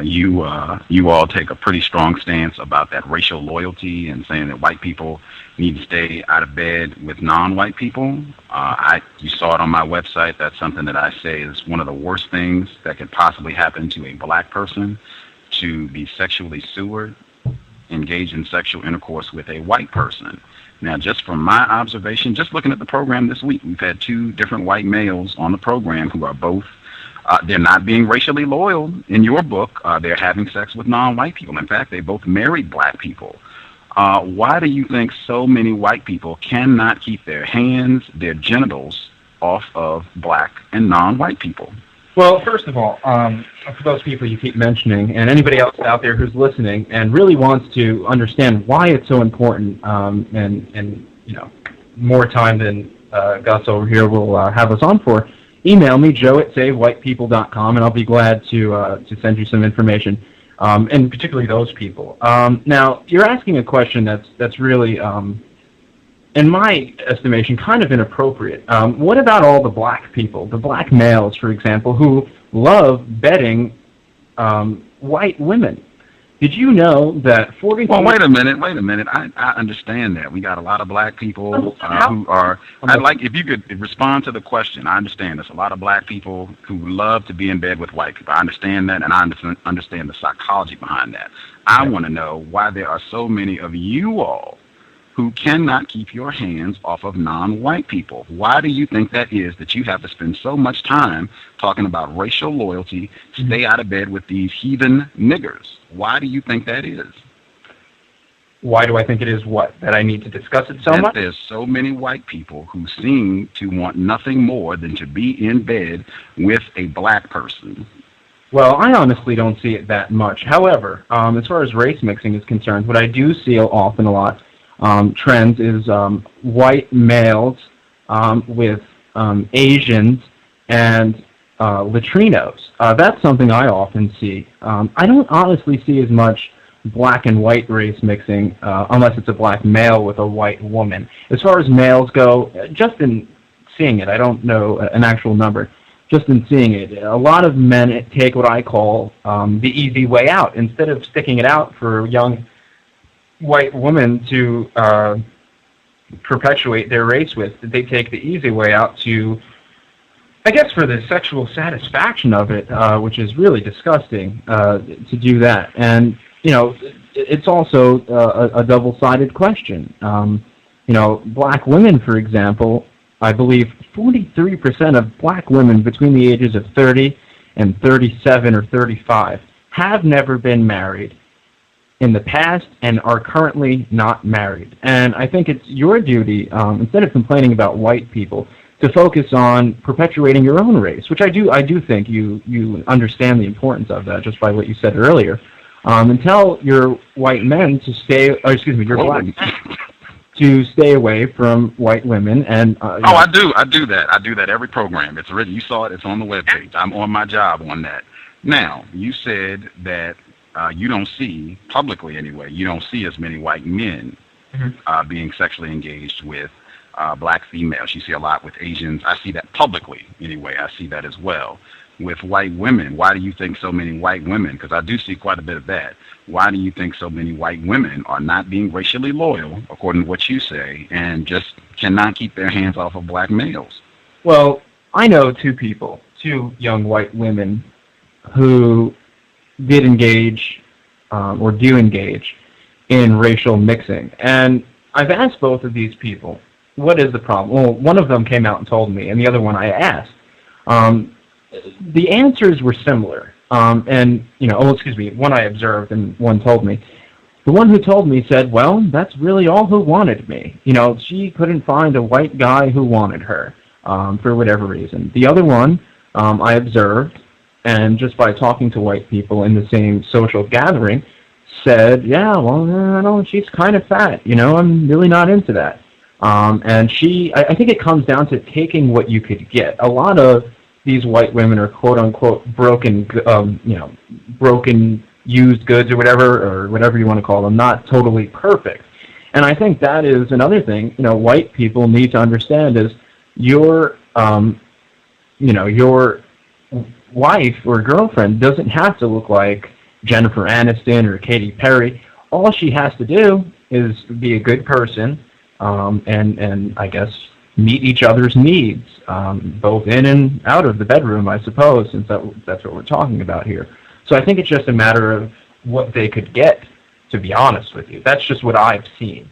you all take a pretty strong stance about that racial loyalty and saying that white people need to stay out of bed with non-white people. You saw it on my website. That's something that I say is one of the worst things that could possibly happen to a black person, to be sexually sewered, engage in sexual intercourse with a white person. Now, just from my observation, just looking at the program this week, we've had 2 different white males on the program who are both, they're not being racially loyal in your book. They're having sex with non-white people. In fact, they both married black people. Why do you think so many white people cannot keep their hands, their genitals, off of black and non-white people? Well, first of all, for those people you keep mentioning, and anybody else out there who's listening and really wants to understand why it's so important, and more time than Gus over here will have us on for, email me, joe@savewhitepeople.com, and I'll be glad to send you some information, and particularly those people. Now, you're asking a question that's really, in my estimation, kind of inappropriate. What about all the black people, the black males, for example, who love bedding white women? Did you know that 40? Well, wait a minute. I understand that. We got a lot of black people who are... I'd like, if you could respond to the question. I understand there's a lot of black people who love to be in bed with white people. I understand that, and I understand the psychology behind that. I want to know why there are so many of you all who cannot keep your hands off of non-white people. Why do you think that is, that you have to spend so much time talking about racial loyalty, stay out of bed with these heathen niggers? Why do you think that is? Why do I think it is what? That I need to discuss it so much? There's so many white people who seem to want nothing more than to be in bed with a black person. Well, I honestly don't see it that much. However, as far as race mixing is concerned, what I do see often a lot, trends is white males with Asians and Latrinos. That's something I often see. I don't honestly see as much black and white race mixing unless it's a black male with a white woman. As far as males go, just in seeing it, I don't know an actual number, just in seeing it, a lot of men take what I call the easy way out. Instead of sticking it out for young white women to perpetuate their race with, they take the easy way out to, I guess, for the sexual satisfaction of it, which is really disgusting to do that. And, it's also a double-sided question. Black women, for example, I believe 43% of black women between the ages of 30 and 37 or 35 have never been married in the past and are currently not married. And I think it's your duty, instead of complaining about white people, to focus on perpetuating your own race, which I do think you understand the importance of that just by what you said earlier. And tell your white men to your black men to stay away from white women. And I do that every program. It's written. You saw it. It's on the webpage. I'm on my job on that. Now, you said that you don't see, publicly anyway, you don't see as many white men being sexually engaged with black females. You see a lot with Asians. I see that publicly anyway. I see that as well. With white women, why do you think so many white women, because I do see quite a bit of that, why do you think so many white women are not being racially loyal, according to what you say, and just cannot keep their hands off of black males? Well, I know two young white women who did engage or do engage in racial mixing. And I've asked both of these people, what is the problem? Well, one of them came out and told me, and the other one I asked. The answers were similar. One I observed and one told me. The one who told me said, well, that's really all who wanted me. She couldn't find a white guy who wanted her for whatever reason. The other one I observed, and just by talking to white people in the same social gathering, said, yeah, well, she's kind of fat. I'm really not into that. And I think it comes down to taking what you could get. A lot of these white women are quote-unquote broken used goods or whatever you want to call them, not totally perfect. And I think that is another thing, white people need to understand is your wife or girlfriend doesn't have to look like Jennifer Aniston or Katy Perry. All she has to do is be a good person, and I guess meet each other's needs, both in and out of the bedroom, I suppose, since that's what we're talking about here. So I think it's just a matter of what they could get, to be honest with you. That's just what I've seen.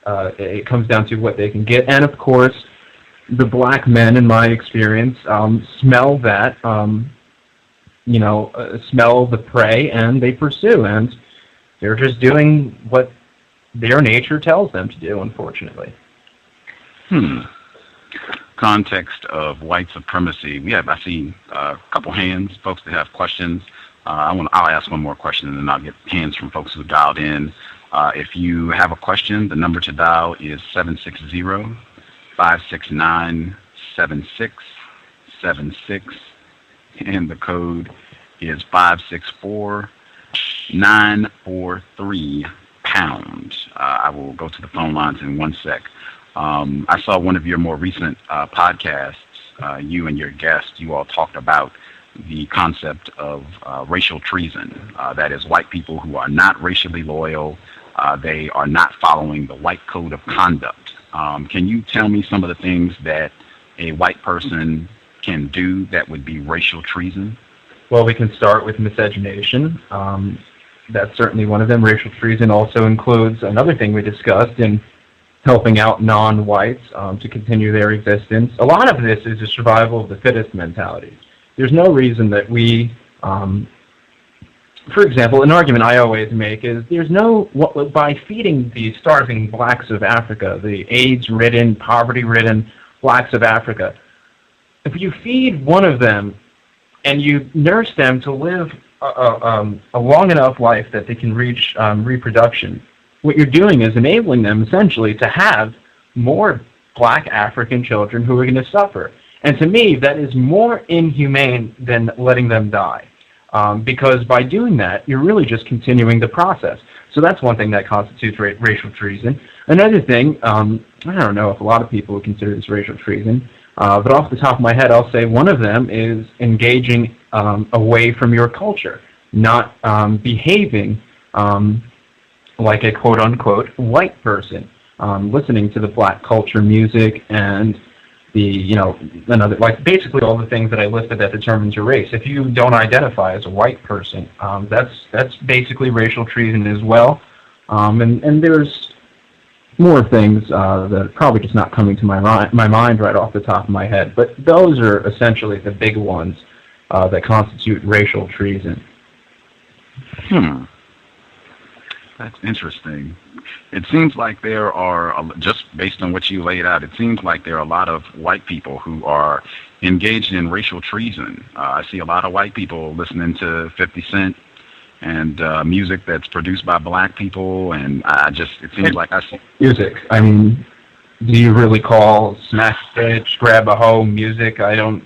It comes down to what they can get. And, of course, the black men, in my experience, smell that, smell the prey, and they pursue. And they're just doing what their nature tells them to do, unfortunately. context of white supremacy, I see a couple hands, folks that have questions. I'll ask one more question, and then I'll get hands from folks who dialed in. If you have a question, the number to dial is 760-569-7676, and the code is 564-943#. I will go to the phone lines in one sec. I saw one of your more recent podcasts, you and your guest, you all talked about the concept of racial treason. That is, white people who are not racially loyal, they are not following the white code of conduct. Can you tell me some of the things that a white person can do that would be racial treason? Well, we can start with miscegenation. That's certainly one of them. Racial treason also includes another thing we discussed in helping out non-whites to continue their existence. A lot of this is a survival of the fittest mentality. There's no reason that we, for example, an argument I always make is by feeding the starving blacks of Africa, the AIDS-ridden, poverty-ridden blacks of Africa, if you feed one of them and you nurse them to live a long enough life that they can reach reproduction, what you're doing is enabling them essentially to have more black African children who are going to suffer. And to me, that is more inhumane than letting them die. Because by doing that, you're really just continuing the process. So that's one thing that constitutes racial treason. Another thing, I don't know if a lot of people would consider this racial treason, but off the top of my head, I'll say one of them is engaging away from your culture, not behaving like a quote-unquote white person, listening to the black culture music and basically all the things that I listed that determines your race. If you don't identify as a white person, that's basically racial treason as well. And there's more things that are probably just not coming to my mind right off the top of my head, but those are essentially the big ones that constitute racial treason. That's interesting. It seems like there are, just based on what you laid out, it seems like there are a lot of white people who are engaged in racial treason. I see a lot of white people listening to 50 Cent and music that's produced by black people, and it seems like I see... Music. I mean, do you really call Smash Bitch, Grab a Hoe music? I don't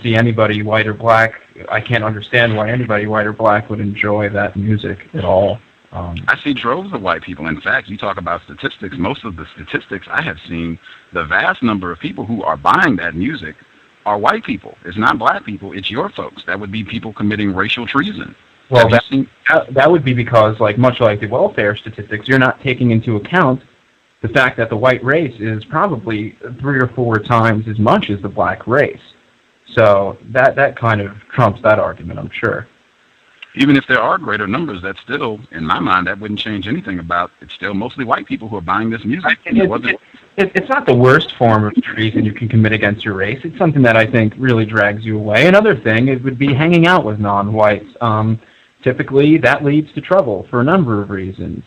see anybody white or black. I can't understand why anybody white or black would enjoy that music at all. I see droves of white people. In fact, you talk about statistics. Most of the statistics I have seen, the vast number of people who are buying that music are white people. It's not black people. It's your folks. That would be people committing racial treason. Well, that would be because, much like the welfare statistics, you're not taking into account the fact that the white race is probably 3 or 4 times as much as the black race. So that kind of trumps that argument, I'm sure. Even if there are greater numbers, that still, in my mind, that wouldn't change anything about it's still mostly white people who are buying this music. It's not the worst form of treason you can commit against your race. It's something that I think really drags you away. Another thing, it would be hanging out with non-whites. Typically, that leads to trouble for a number of reasons.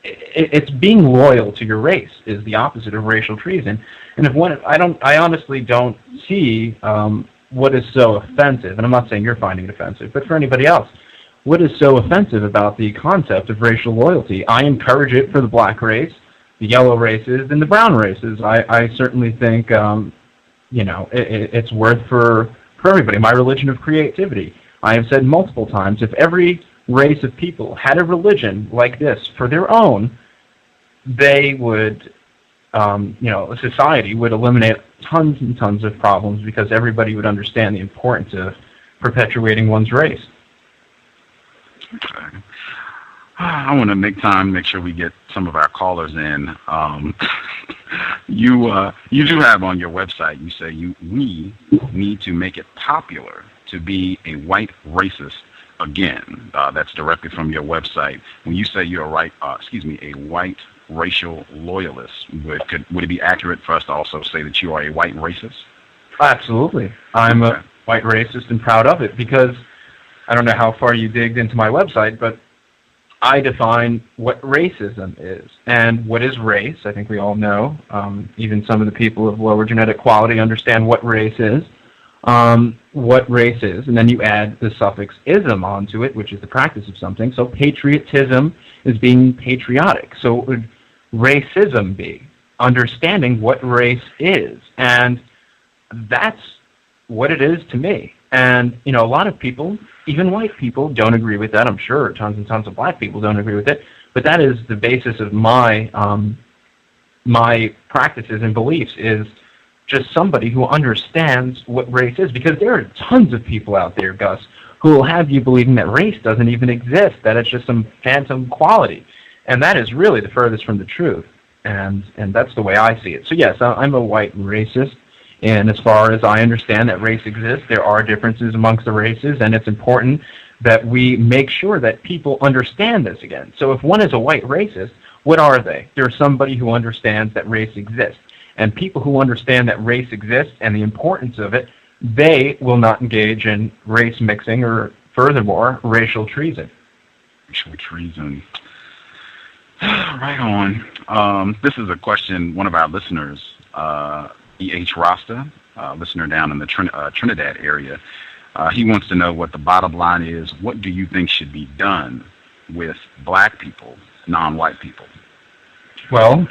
It's being loyal to your race is the opposite of racial treason. And I honestly don't see what is so offensive, and I'm not saying you're finding it offensive, but for anybody else, what is so offensive about the concept of racial loyalty? I encourage it for the black race, the yellow races, and the brown races. I certainly think, it's worth for everybody. My religion of creativity. I have said multiple times, if every race of people had a religion like this for their own, they would, society would eliminate tons and tons of problems because everybody would understand the importance of perpetuating one's race. Okay. I want to make sure we get some of our callers in. You do have on your website, you say we need to make it popular to be a white racist again. That's directly from your website. When you say you're a white racial loyalist, would it be accurate for us to also say that you are a white racist? Absolutely. I'm a white racist and proud of it because I don't know how far you digged into my website, but I define what racism is. And what is race? I think we all know. Even some of the people of lower genetic quality understand what race is. What race is. And then you add the suffix ism onto it, which is the practice of something. So patriotism is being patriotic. So what would racism be? Understanding what race is. And that's what it is to me. And, you know, a lot of people, even white people, don't agree with that. I'm sure tons and tons of black people don't agree with it. But that is the basis of my my practices and beliefs, is just somebody who understands what race is. Because there are tons of people out there, Gus, who will have you believing that race doesn't even exist, that it's just some phantom quality. And that is really the furthest from the truth. And that's the way I see it. So yes, I'm a white racist. And as far as I understand that race exists, there are differences amongst the races, and it's important that we make sure that people understand this again. So if one is a white racist, what are they? They're somebody who understands that race exists. And people who understand that race exists and the importance of it, they will not engage in race mixing or, furthermore, racial treason. Racial treason. Right on. This is a question one of our listeners, E.H. Rasta, listener down in the Trinidad area. He wants to know what the bottom line is. What do you think should be done with black people, non-white people? Well,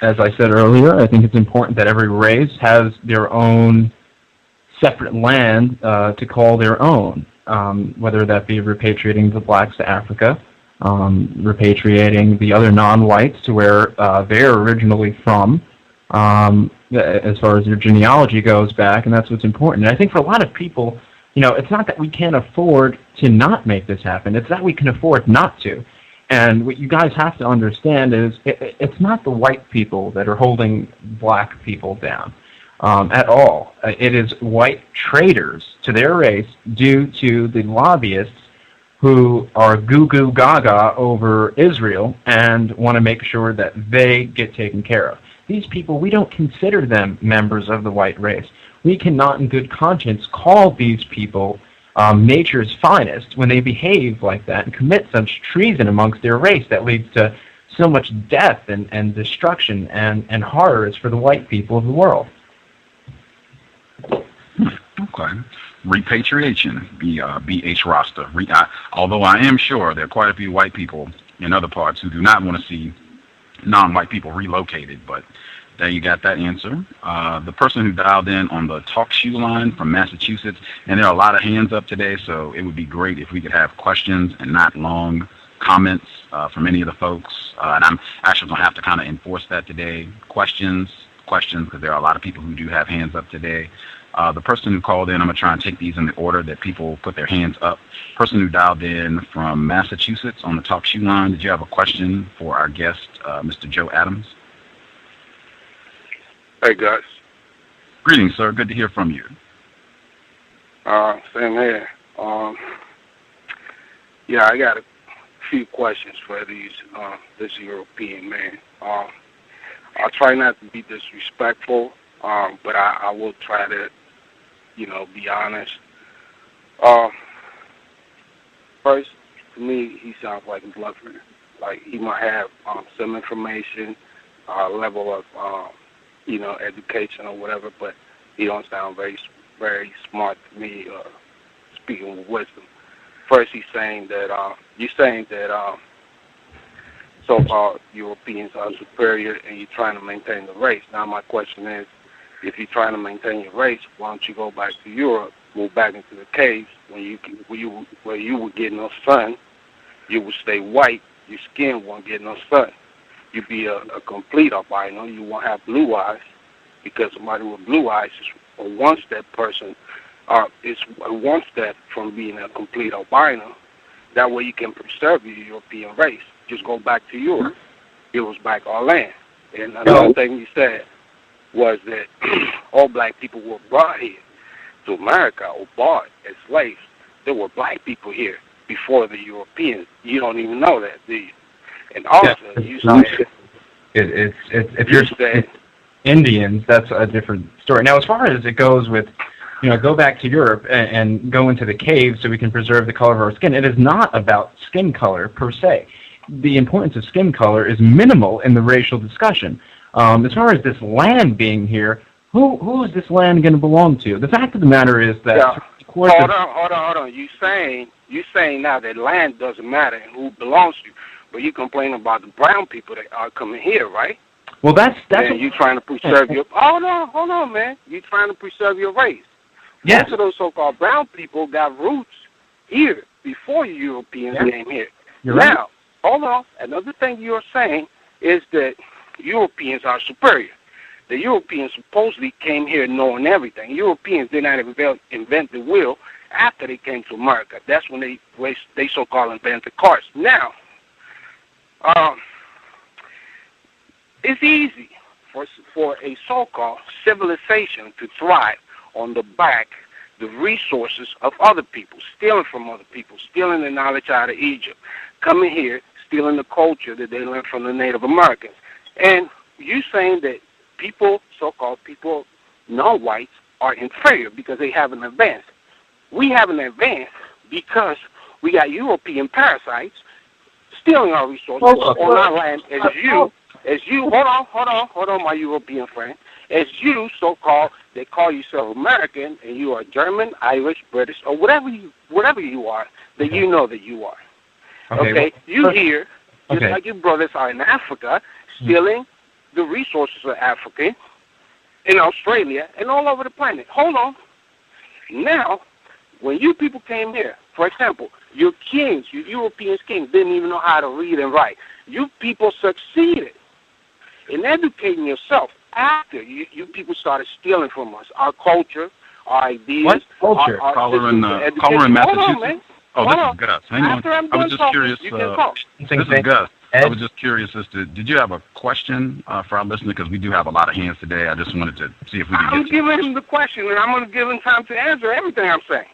as I said earlier, I think it's important that every race has their own separate land to call their own, whether that be repatriating the blacks to Africa, repatriating the other non-whites to where they're originally from, as far as their genealogy goes back, and that's what's important. And I think for a lot of people, you know, it's not that we can't afford to not make this happen, it's that we can afford not to. And what you guys have to understand is it's not the white people that are holding black people down at all. It is white traitors to their race due to the lobbyists who are goo-goo gaga over Israel and want to make sure that they get taken care of. These people, we don't consider them members of the white race. We cannot in good conscience call these people nature's finest when they behave like that and commit such treason amongst their race that leads to so much death and destruction and horrors for the white people of the world. Okay. Repatriation, B.H. Rasta. Although I am sure there are quite a few white people in other parts who do not want to see non-white people relocated, but there you got that answer. The person who dialed in on the talk shoe line from Massachusetts, and there are a lot of hands up today, so it would be great if we could have questions and not long comments from any of the folks. And I'm actually going to have to kind of enforce that today. Questions, because there are a lot of people who do have hands up today. The person who called in, I'm going to try and take these in the order that people put their hands up. Person who dialed in from Massachusetts on the talk shoe line, did you have a question for our guest, Mr. Joe Adams? Hey, Gus. Greetings, sir. Good to hear from you. Same here. Yeah, I got a few questions for this European man. I'll try not to be disrespectful, but I will try to, be honest. First, to me, he sounds like a bluffer. Like, he might have some information, level of, education or whatever, but he don't sound very, very smart to me, speaking with wisdom. First, he's saying that, so-called Europeans are superior and you're trying to maintain the race. Now, my question is, if you're trying to maintain your race, why don't you go back to Europe, move back into the caves where you would get no sun, you would stay white, your skin won't get no sun. You'd be a complete albino. You won't have blue eyes because somebody with blue eyes is one step person, is one step from being a complete albino. That way you can preserve your European race. Just go back to Europe. It was back our land. And another thing you said was that all black people were brought here to America or bought as slaves. There were black people here before the Europeans. You don't even know that, do you? And also, you said... If you're saying Indians, that's a different story. Now, as far as it goes with, go back to Europe and go into the caves so we can preserve the color of our skin. It is not about skin color per se. The importance of skin color is minimal in the racial discussion. As far as this land being here, who is this land going to belong to? The fact of the matter is that... Hold on. You saying now that land doesn't matter and who belongs to you, but you complain about the brown people that are coming here, right? Well, that's and you trying to preserve your... Hold on, man. You trying to preserve your race. Yes. Most of those so-called brown people got roots here before Europeans came here. You're right. Now, hold on. Another thing you're saying is that Europeans are superior. The Europeans supposedly came here knowing everything. Europeans did not invent the wheel after they came to America. That's when they so-called invented cars. Now, it's easy for a so-called civilization to thrive on the back, the resources of other people, stealing from other people, stealing the knowledge out of Egypt, coming here, stealing the culture that they learned from the Native Americans. And you saying that people, so-called people, non-whites, are inferior because they haven't advanced. We haven't advanced because we got European parasites stealing our resources on our land as you, hold on, my European friend, as you, so-called, they call yourself American, and you are German, Irish, British, or whatever you are, that you know that you are. Okay? You here, just like your brothers are in Africa, stealing the resources of Africa, in Australia, and all over the planet. Hold on. Now, when you people came here, for example, your kings, your European kings, didn't even know how to read and write. You people succeeded in educating yourself after you people started stealing from us, our culture, our ideas. What culture? Our caller in Massachusetts. Hold on, man. Oh, this is Gus. Hang on. I was just curious. This is Gus. I was just curious as to, did you have a question for our listener? Because we do have a lot of hands today. I just wanted to see if we could get I'm giving him the question, and I'm going to give him time to answer everything I'm saying.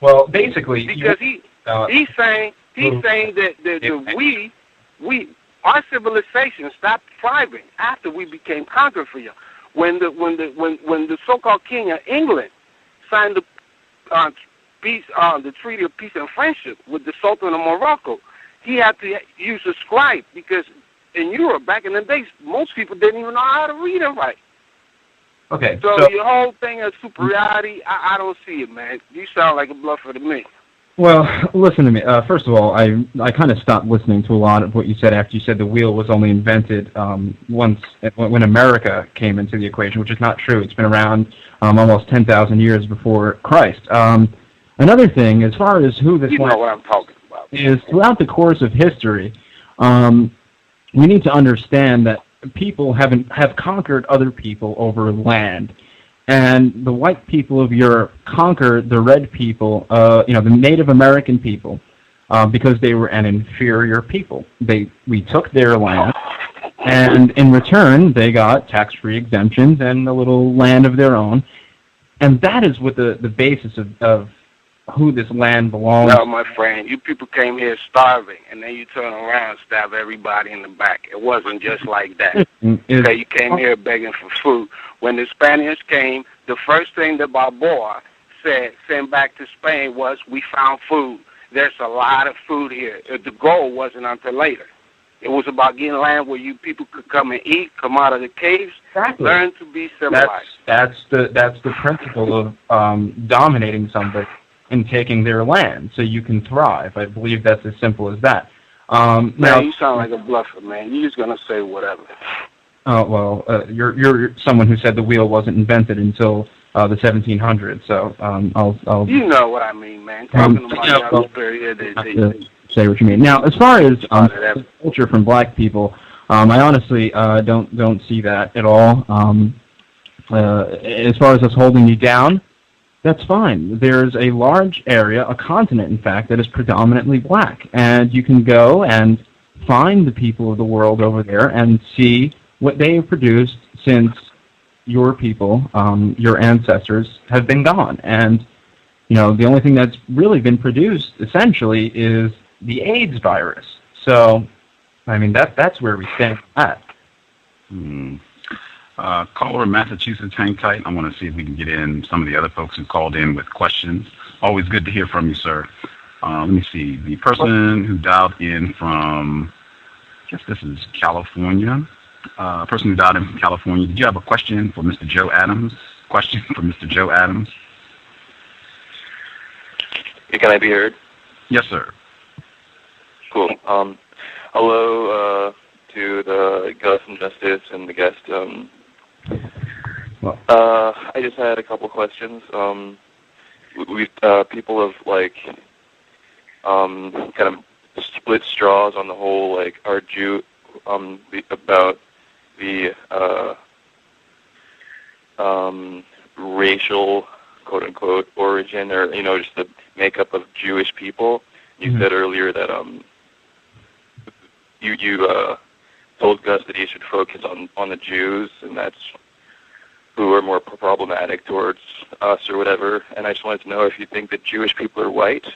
Well, basically... Because he's saying that we our civilization stopped thriving after we became conquered for you. When the so-called King of England signed the Treaty of Peace and Friendship with the Sultan of Morocco, he had to use a scribe because in Europe back in the days, most people didn't even know how to read and write. Okay. So your whole thing of superiority, I don't see it, man. You sound like a bluffer to me. Well, listen to me. First of all, I kind of stopped listening to a lot of what you said after you said the wheel was only invented once when America came into the equation, which is not true. It's been around almost 10,000 years before Christ. Another thing, as far as who this know what I'm talking about, is throughout the course of history, we need to understand that people have conquered other people over land. And the white people of Europe conquered the red people, the Native American people, because they were an inferior people. We took their land, and in return, they got tax-free exemptions and a little land of their own. And that is what the basis of who this land belongs. No, my friend, you people came here starving, and then you turn around and stab everybody in the back. It wasn't just like that. Okay, you came here begging for food. When the Spaniards came, the first thing that Balboa sent back to Spain was, we found food. There's a lot of food here. The goal wasn't until later. It was about getting land where you people could come and eat, come out of the caves, learn to be civilized. That's the principle of dominating somebody and taking their land so you can thrive. I believe that's as simple as that. Now, you sound like a bluffer, man. You're just going to say whatever. Oh, well, you're someone who said the wheel wasn't invented until the 1700s, so I'll... You know what I mean, man. Talking about your superiority. Say what you mean. Now, as far as culture from black people, I honestly don't see that at all. As far as us holding you down, that's fine. There's a large area, a continent, in fact, that is predominantly black, and you can go and find the people of the world over there and see what they have produced since your people, your ancestors, have been gone. And, the only thing that's really been produced, essentially, is the AIDS virus. So, I mean, that's where we stand at. Caller in Massachusetts, hang tight. I want to see if we can get in some of the other folks who called in with questions. Always good to hear from you, sir. Let me see. The person who dialed in from, I guess this is California. Person who dialed in from California. Did you have a question for Mr. Joe Adams? Question for Mr. Joe Adams? Can I be heard? Yes, sir. Cool. Hello to the Gus and Justice and the guest. I just had a couple questions. We people have kind of split straws on the whole our Jew about the racial quote unquote origin or just the makeup of Jewish people. You said earlier that you told Gus that he should focus on the Jews, and that's who are more problematic towards us or whatever. And I just wanted to know if you think that Jewish people are white.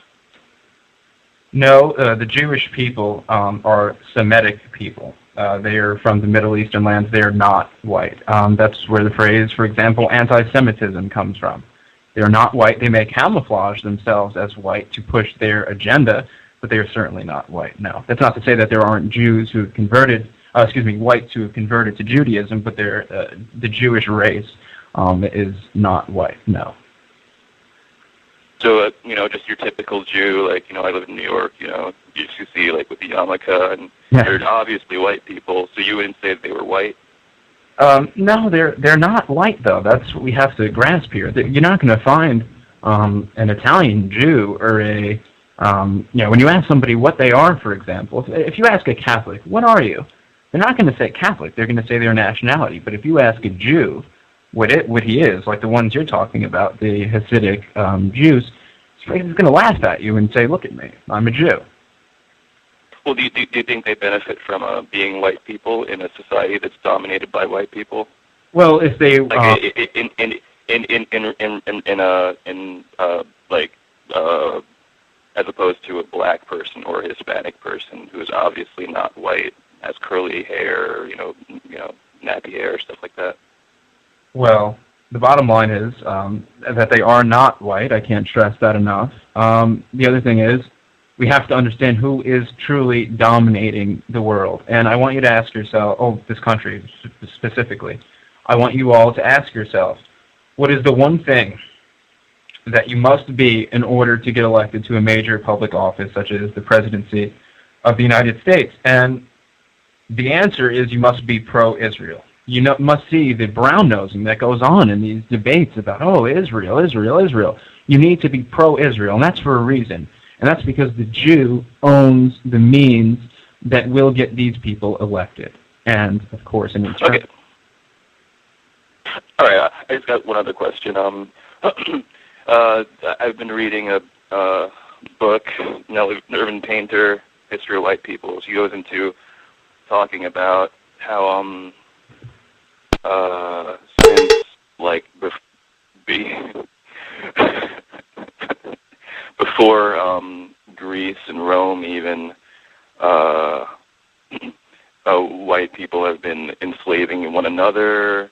No, the Jewish people are Semitic people. They are from the Middle Eastern lands. They are not white. That's where the phrase, for example, anti-Semitism comes from. They're not white. They may camouflage themselves as white to push their agenda, but they are certainly not white. No, that's not to say that there aren't Jews who have converted, whites who have converted to Judaism, but they're, the Jewish race is not white. No. So, just your typical Jew, I live in New York, you see, with the yarmulke, and they're obviously white people, so you wouldn't say that they were white? No, they're not white, though. That's what we have to grasp here. You're not going to find an Italian Jew or when you ask somebody what they are, for example, if you ask a Catholic, what are you? They're not going to say Catholic. They're going to say their nationality. But if you ask a Jew what he is, like the ones you're talking about, the Hasidic Jews, he's going to laugh at you and say, look at me, I'm a Jew. Well, do you think they benefit from being white people in a society that's dominated by white people? Well, if they as opposed to a black person or a Hispanic person who is obviously not white, has curly hair, nappy hair, stuff like that. Well, the bottom line is that they are not white. I can't stress that enough. The other thing is, we have to understand who is truly dominating the world. And I want you to ask yourself, this country specifically, I want you all to ask yourself, what is the one thing that you must be in order to get elected to a major public office, such as the presidency of the United States? And the answer is you must be pro-Israel. You must see the brown-nosing that goes on in these debates about, Israel, Israel, Israel. You need to be pro-Israel, and that's for a reason. And that's because the Jew owns the means that will get these people elected. And, of course, in return... Okay. All right, I just got one other question. I've been reading a book, Urban Painter, History of White People. She goes into talking about how since before Greece and Rome even, white people have been enslaving one another.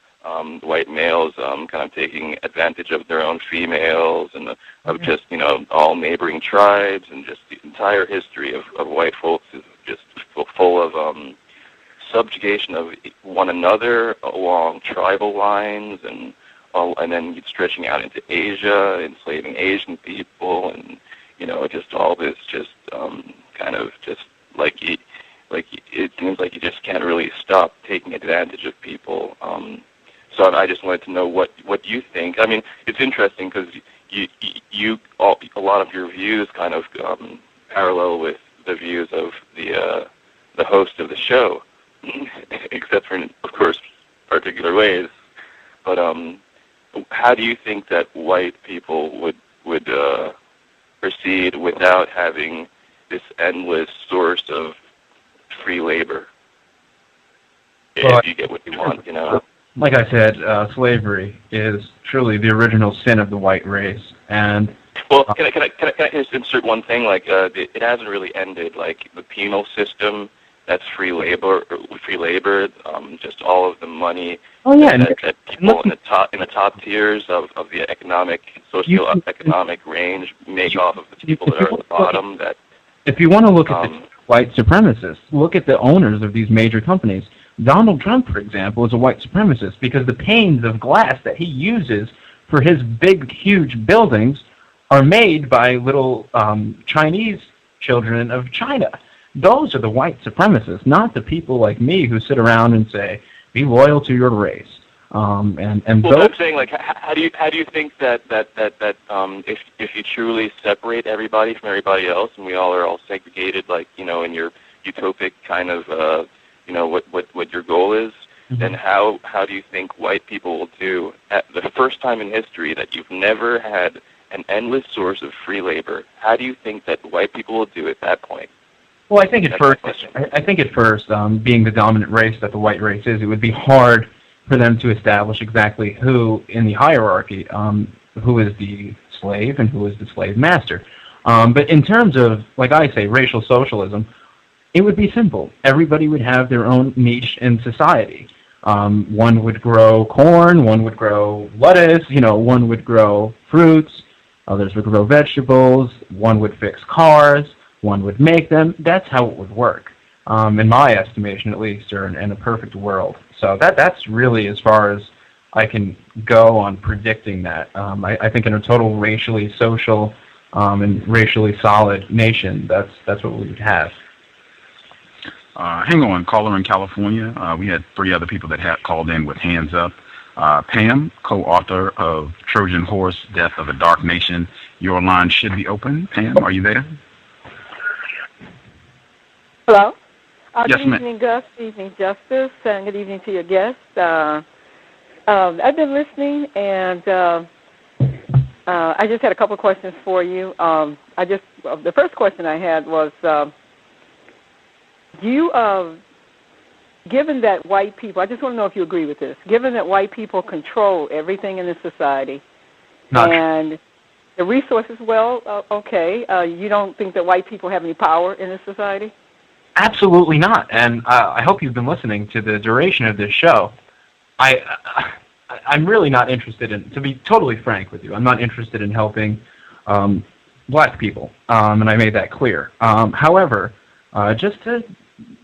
White males kind of taking advantage of their own females and of just, all neighboring tribes, and just the entire history of white folks is just full of subjugation of one another along tribal lines, and then stretching out into Asia, enslaving Asian people, and, just all this just kind of just it seems like you just can't really stop taking advantage of people. So I just wanted to know what you think. I mean, it's interesting because a lot of your views kind of parallel with the views of the host of the show, except for, of course, particular ways. But how do you think that white people would proceed without having this endless source of free labor? If you get what you want, Like I said, slavery is truly the original sin of the white race, and well, can I just insert one thing? It hasn't really ended. The penal system that's free labor, just all of the money that people in the top tiers of the socioeconomic range make off of the people that are at the bottom. That if you want to look at the white supremacists, look at the owners of these major companies. Donald Trump, for example, is a white supremacist because the panes of glass that he uses for his big, huge buildings are made by little Chinese children of China. Those are the white supremacists, not the people like me who sit around and say, "Be loyal to your race." Well, I'm saying, like, how do you think that if you truly separate everybody from everybody else, and we all are all segregated, like, in your utopic kind of what your goal is, then how do you think white people will do at the first time in history that you've never had an endless source of free labor? How do you think that white people will do at that point? Well, I think at first, being the dominant race that the white race is, it would be hard for them to establish exactly who in the hierarchy, who is the slave and who is the slave master. But in terms of, like I say, racial socialism, it would be simple. Everybody would have their own niche in society. One would grow corn, one would grow lettuce, one would grow fruits, others would grow vegetables, one would fix cars, one would make them. That's how it would work, in my estimation at least, or in a perfect world. So that's really as far as I can go on predicting that. I think in a total racially social and racially solid nation, that's what we would have. Hang on, caller in California. We had 3 other people that had called in with hands up. Pam, co-author of Trojan Horse, Death of a Dark Nation. Your line should be open. Pam, are you there? Hello. Yes, good evening, Gus. Good evening, Justice. And good evening to your guest. I've been listening, and I just had a couple of questions for you. The first question I had was, given that white people, I just want to know if you agree with this, given that white people control everything in this society, and the resources, you don't think that white people have any power in this society? Absolutely not. And I hope you've been listening to the duration of this show. I'm really not interested in, to be totally frank with you, I'm not interested in helping black people, and I made that clear. However, just to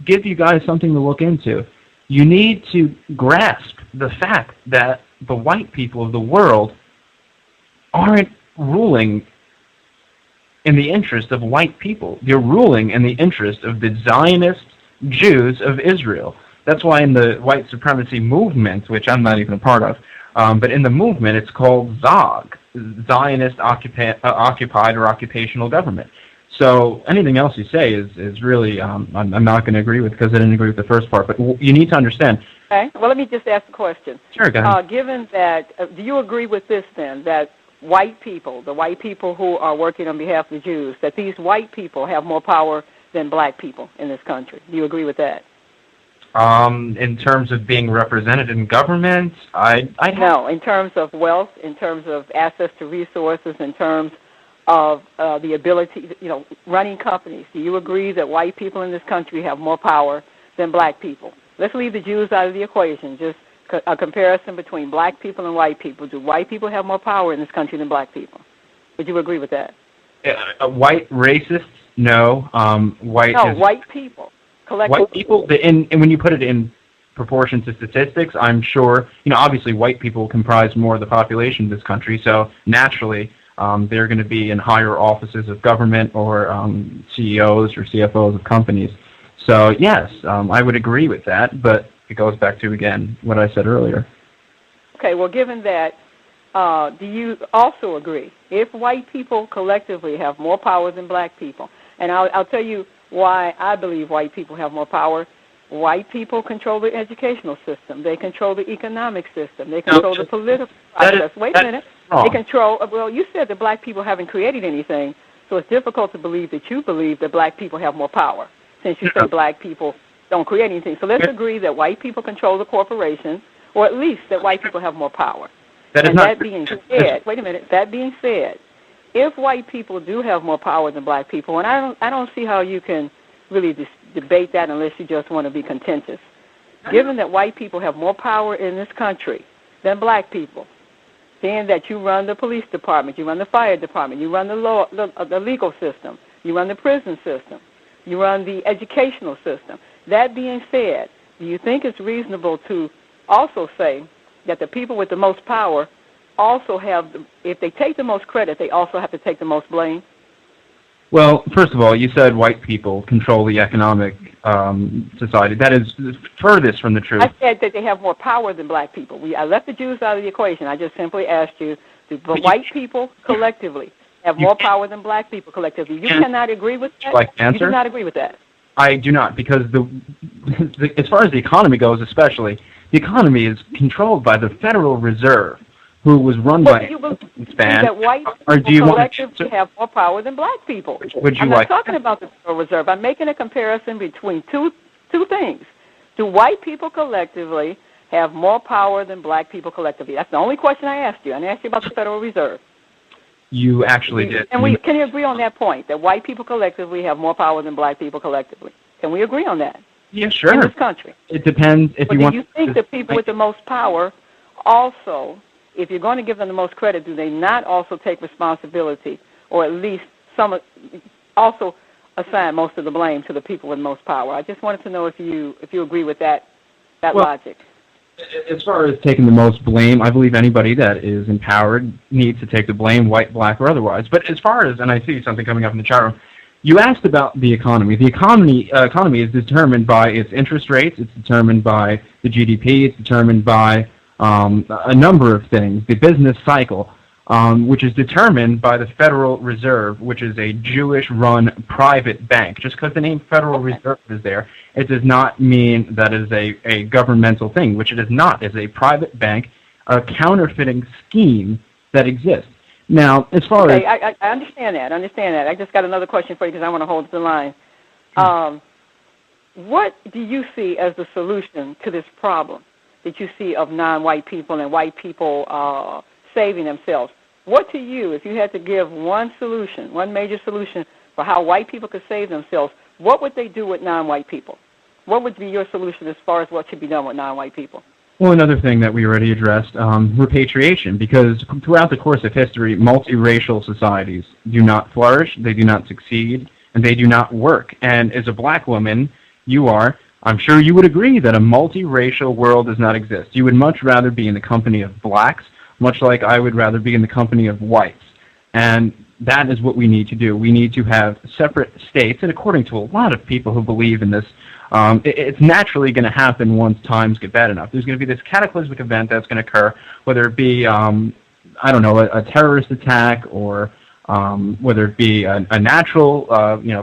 give you guys something to look into, you need to grasp the fact that the white people of the world aren't ruling in the interest of white people. They're ruling in the interest of the Zionist Jews of Israel. That's why in the white supremacy movement, which I'm not even a part of, but in the movement it's called ZOG, Zionist Occupied or Occupational Government. So anything else you say is really, I'm not going to agree with, because I didn't agree with the first part. But you need to understand. Okay. Well, let me just ask a question. Sure, go ahead. Given that, do you agree with this then, that white people, the white people who are working on behalf of the Jews, that these white people have more power than black people in this country? Do you agree with that? In terms of being represented in government, No, in terms of wealth, in terms of access to resources, in terms of the ability, running companies. Do you agree that white people in this country have more power than black people? Let's leave the Jews out of the equation. Just a comparison between black people and white people. Do white people have more power in this country than black people? Would you agree with that? White racists? No. White people. Collectively. White people, and when you put it in proportion to statistics, I'm sure, obviously white people comprise more of the population of this country, so naturally they're going to be in higher offices of government or CEOs or CFOs of companies. So yes, I would agree with that, but it goes back to, again, what I said earlier. Okay, well, given that, do you also agree, if white people collectively have more power than black people, and I'll tell you why I believe white people have more power. White people control the educational system. They control the economic system. They control the political process. Wait a minute. They control, well, you said that black people haven't created anything, so it's difficult to believe that you believe that black people have more power, since you say black people don't create anything. So let's agree that white people control the corporations, or at least that white people have more power. That being said, if white people do have more power than black people, and I don't see how you can really debate that unless you just want to be contentious. Given that white people have more power in this country than black people, seeing that you run the police department, you run the fire department, you run the legal system, you run the prison system, you run the educational system. That being said, do you think it's reasonable to also say that the people with the most power also have, if they take the most credit, they also have to take the most blame? Well, first of all, you said white people control the economic society. That is furthest from the truth. I said that they have more power than black people. I left the Jews out of the equation. I just simply asked you, do the white people collectively have more power than black people collectively? You cannot agree with that? You do not agree with that? I do not, because as far as the economy goes especially, the economy is controlled by the Federal Reserve, who was run by Span. That white people collectively have more power than black people. I'm not talking about the Federal Reserve. I'm making a comparison between two things. Do white people collectively have more power than black people collectively? That's the only question I asked you. I didn't ask you about the Federal Reserve. You actually did. And can you agree on that point, that white people collectively have more power than black people collectively? Can we agree on that? Yeah, sure. In this country. It depends if but you want. Do you think the people with the most power also, if you're going to give them the most credit, do they not also take responsibility, or at least also assign most of the blame to the people with most power? I just wanted to know if you agree with that logic. As far as taking the most blame, I believe anybody that is empowered needs to take the blame, white, black, or otherwise. But as far as, and I see something coming up in the chat room, you asked about the economy. The economy is determined by its interest rates. It's determined by the GDP. It's determined by a number of things. The business cycle, which is determined by the Federal Reserve, which is a Jewish-run private bank. Just because the name Federal Reserve is there, it does not mean that it is a governmental thing, which it is not. It's a private bank, a counterfeiting scheme that exists. Now, as far as... I understand that. I just got another question for you because I want to hold the line. What do you see as the solution to this problem that you see of non-white people and white people saving themselves? What to you, if you had to give one solution, one major solution for how white people could save themselves, what would they do with non-white people? What would be your solution as far as what should be done with non-white people? Well, another thing that we already addressed, repatriation, because throughout the course of history, multiracial societies do not flourish, they do not succeed, and they do not work. And as a black woman, I'm sure you would agree that a multiracial world does not exist. You would much rather be in the company of blacks, much like I would rather be in the company of whites. And that is what we need to do. We need to have separate states, and according to a lot of people who believe in this, it's naturally going to happen once times get bad enough. There's going to be this cataclysmic event that's going to occur, whether it be, a terrorist attack, or whether it be a natural,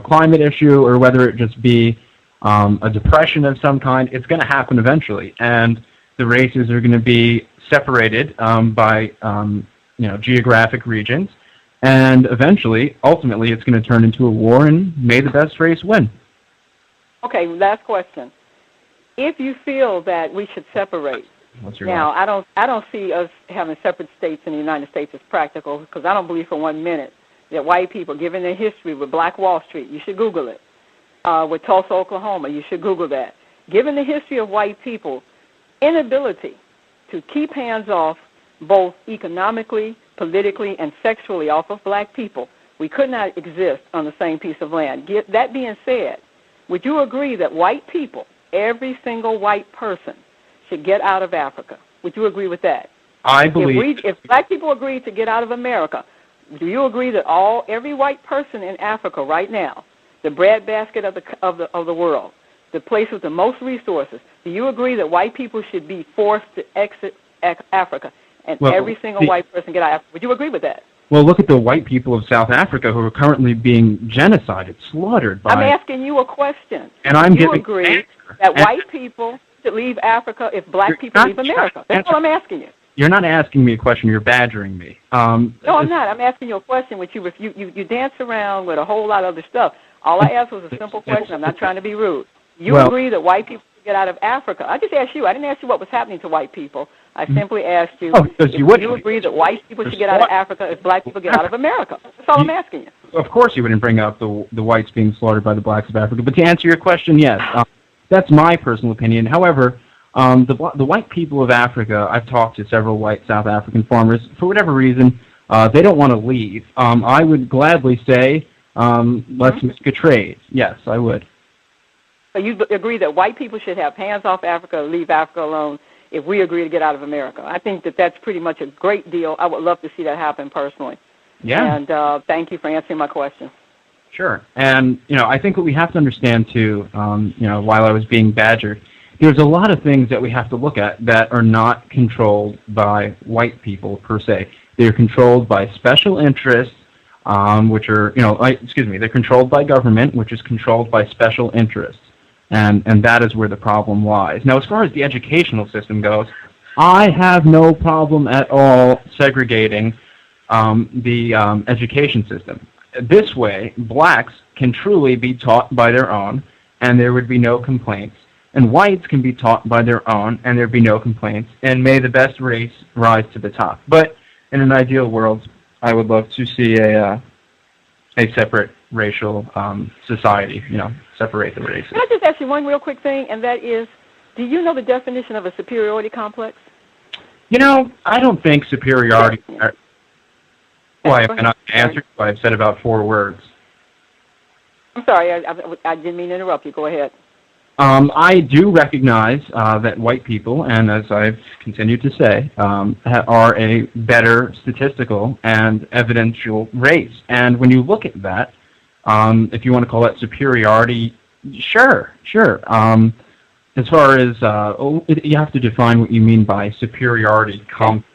climate issue, or whether it just be a depression of some kind. It's going to happen eventually, and the races are going to be separated by, geographic regions, and eventually, ultimately, it's going to turn into a war, and may the best race win. Okay, last question. If you feel that we should separate, I don't see us having separate states in the United States as practical, because I don't believe for 1 minute that white people, given their history with Black Wall Street, you should Google it, with Tulsa, Oklahoma, you should Google that. Given the history of white people, inability to keep hands off both economically, politically, and sexually off of black people, we could not exist on the same piece of land. That being said, would you agree that white people, every single white person, should get out of Africa? Would you agree with that? I believe... If black people agree to get out of America, do you agree that every white person in Africa right now, the breadbasket of the world, the place with the most resources, do you agree that white people should be forced to exit Africa and every single white person get out of Africa? Would you agree with that? Well, look at the white people of South Africa who are currently being genocided, slaughtered by... I'm asking you a question. And I'm giving... You agree that white people should leave Africa if black people leave America? That's what I'm asking you. You're not asking me a question. You're badgering me. No, I'm not. I'm asking you a question which you dance around with a whole lot of other stuff. All I asked was a simple question. I'm not trying to be rude. You agree that white people should get out of Africa? I just asked you. I didn't ask you what was happening to white people. I simply asked you, if you agree that white people should get out of Africa if black people get out of America. That's all I'm asking you. of course you wouldn't bring up the whites being slaughtered by the blacks of Africa. But to answer your question, yes, that's my personal opinion. However, the white people of Africa, I've talked to several white South African farmers. For whatever reason, they don't want to leave. I would gladly say, let's make a trade. Yes, I would. So you agree that white people should have hands off Africa, leave Africa alone, if we agree to get out of America. I think that that's pretty much a great deal. I would love to see that happen personally. Yeah. And thank you for answering my question. Sure. And, I think what we have to understand, too, while I was being badgered, there's a lot of things that we have to look at that are not controlled by white people, per se. They're controlled by special interests, which are, they're controlled by government, which is controlled by special interests. And that is where the problem lies. Now, as far as the educational system goes, I have no problem at all segregating the education system. This way, blacks can truly be taught by their own, and there would be no complaints. And whites can be taught by their own, and there'd be no complaints. And may the best race rise to the top. But in an ideal world, I would love to see a separate racial society, separate the races. Can I just ask you one real quick thing, and that is, do you know the definition of a superiority complex? I don't think superiority... Why, I'm not answering what I've said about 4 words. I'm sorry, I didn't mean to interrupt you. Go ahead. I do recognize that white people, and as I've continued to say, are a better statistical and evidential race. And when you look at that, if you want to call that superiority, sure. As far as, you have to define what you mean by superiority complex.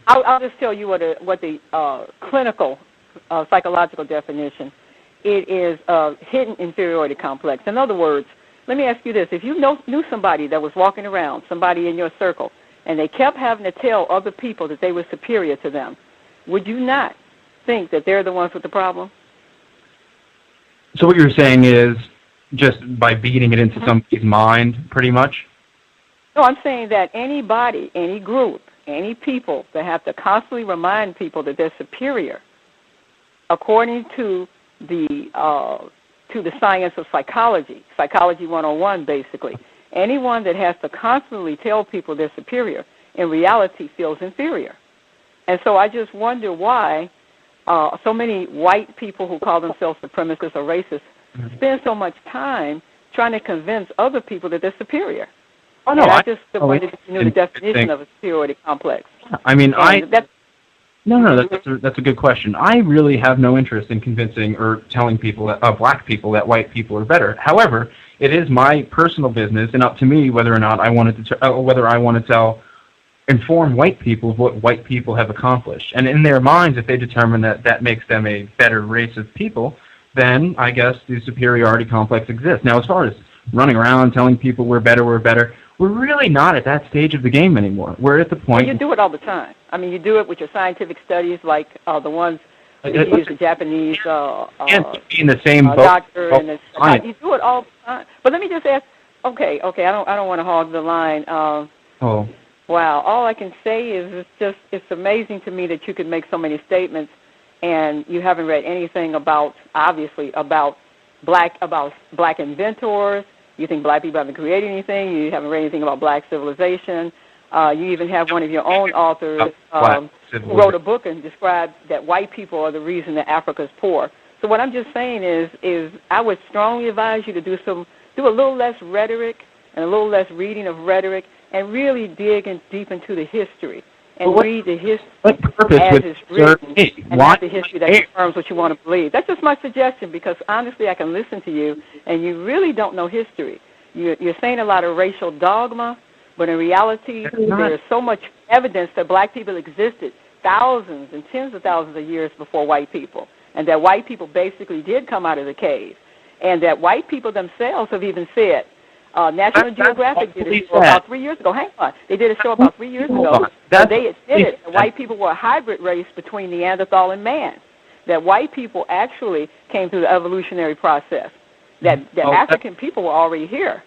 I'll just tell you what the clinical psychological definition. It is a hidden inferiority complex. In other words, let me ask you this. If you knew somebody that was walking around, somebody in your circle, and they kept having to tell other people that they were superior to them, would you not think that they're the ones with the problem? So what you're saying is just by beating it into somebody's mind, pretty much? No, I'm saying that anybody, any group, any people that have to constantly remind people that they're superior, according to the science of psychology 101 basically, anyone that has to constantly tell people they're superior, in reality feels inferior. And so I just wonder why so many white people who call themselves supremacists or racists spend so much time trying to convince other people that they're superior. Oh, no, and I just wanted to know the definition of a superiority complex. I mean, that's a good question. I really have no interest in convincing or telling people, black people, that white people are better. However, it is my personal business and up to me whether or not I wanted to inform white people of what white people have accomplished. And in their minds, if they determine that that makes them a better race of people, then I guess the superiority complex exists. Now, as far as running around telling people we're better, we're really not at that stage of the game anymore. We're at the point... Well, you do it all the time. I mean, you do it with your scientific studies, like the ones that you use the Japanese in the same doctor. You do it all the time. But let me just ask, okay, I don't want to hog the line. Wow, all I can say is it's amazing to me that you could make so many statements and you haven't read anything about black inventors. You think black people haven't created anything. You haven't read anything about black civilization. You even have one of your own authors who wrote a book and described that white people are the reason that Africa is poor. So what I'm just saying is I would strongly advise you to do a little less rhetoric and a little less reading of rhetoric and really dig deep into the history and read the history as it's written and not the history that confirms what you want to believe. That's just my suggestion because, honestly, I can listen to you, and you really don't know history. You're saying a lot of racial dogma, but in reality, there is so much evidence that black people existed thousands and tens of thousands of years before white people, and that white people basically did come out of the cave, and that white people themselves have even said, National Geographic did a show about 3 years ago. Hang on. They did a show about 3 years ago. They admitted that white people were a hybrid race between Neanderthal and man, that white people actually came through the evolutionary process, that African people were already here.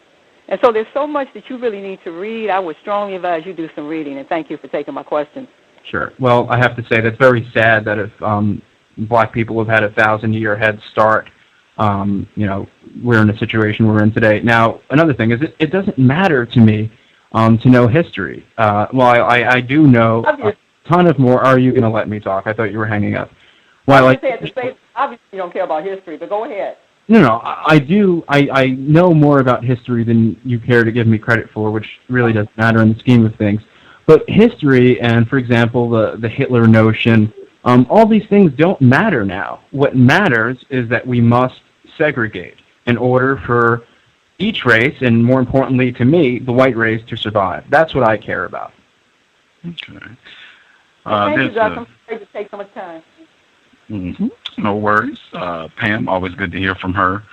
And so there's so much that you really need to read. I would strongly advise you do some reading, and thank you for taking my question. Sure. Well, I have to say that's very sad that if black people have had a 1,000-year head start. We're in a situation we're in today. Now, another thing is it doesn't matter to me to know history. I do know a ton of more. Are you going to let me talk? I thought you were hanging up. Obviously, you don't care about history, but go ahead. No, I do. I know more about history than you care to give me credit for, which really doesn't matter in the scheme of things. But history and, for example, the Hitler notion, all these things don't matter now. What matters is that we must segregate in order for each race, and more importantly to me, the white race, to survive. That's what I care about. Okay. Thank you, Gus. I'm sorry to take so much time. Mm-hmm. No worries. Pam, always good to hear from her.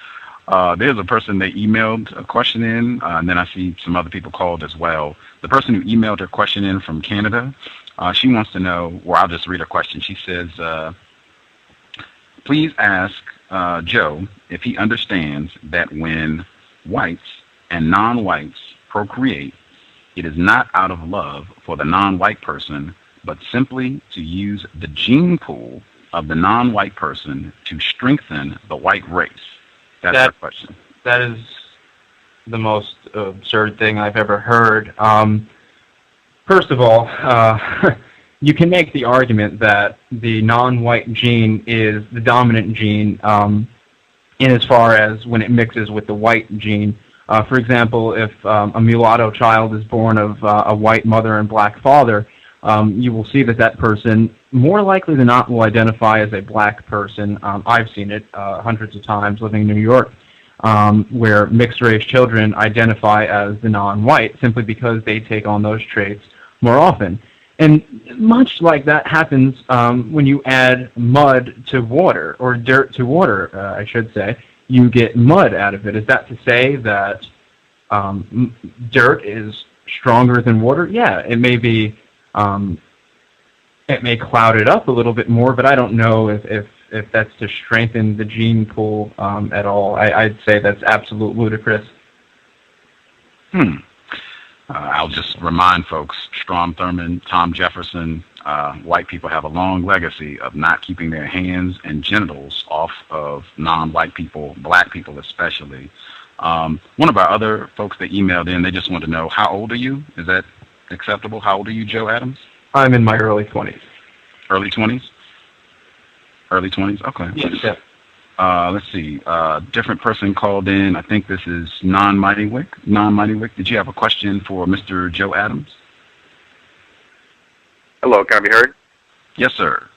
There's a person that emailed a question in, and then I see some other people called as well. The person who emailed her question in from Canada, she wants to know, or I'll just read her question. She says, please ask Joe if he understands that when whites and non-whites procreate, it is not out of love for the non-white person, but simply to use the gene pool of the non-white person to strengthen the white race. That's her question. That is the most absurd thing I've ever heard. First of all, you can make the argument that the non-white gene is the dominant gene in as far as when it mixes with the white gene. For example, if a mulatto child is born of a white mother and black father, you will see that person, more likely than not, will identify as a black person. I've seen it hundreds of times living in New York, where mixed-race children identify as the non-white simply because they take on those traits more often. And much like that happens when you add mud to water, or dirt to water, I should say. You get mud out of it. Is that to say that dirt is stronger than water? Yeah, it may be. It may cloud it up a little bit more, but I don't know if that's to strengthen the gene pool at all. I'd say that's absolute ludicrous. I'll just remind folks, Strom Thurmond, Tom Jefferson, white people have a long legacy of not keeping their hands and genitals off of non-white people, black people especially. One of our other folks that emailed in, they just want to know, how old are you? Is that acceptable? How old are you, Joe Adams? I'm in my early 20s. Early 20s? Early 20s? Okay. Yes. Let's see. Different person called in. I think this is Non-Mighty Wick. Non-Mighty Wick, did you have a question for Mr. Joe Adams? Hello, can I be heard? Yes, sir.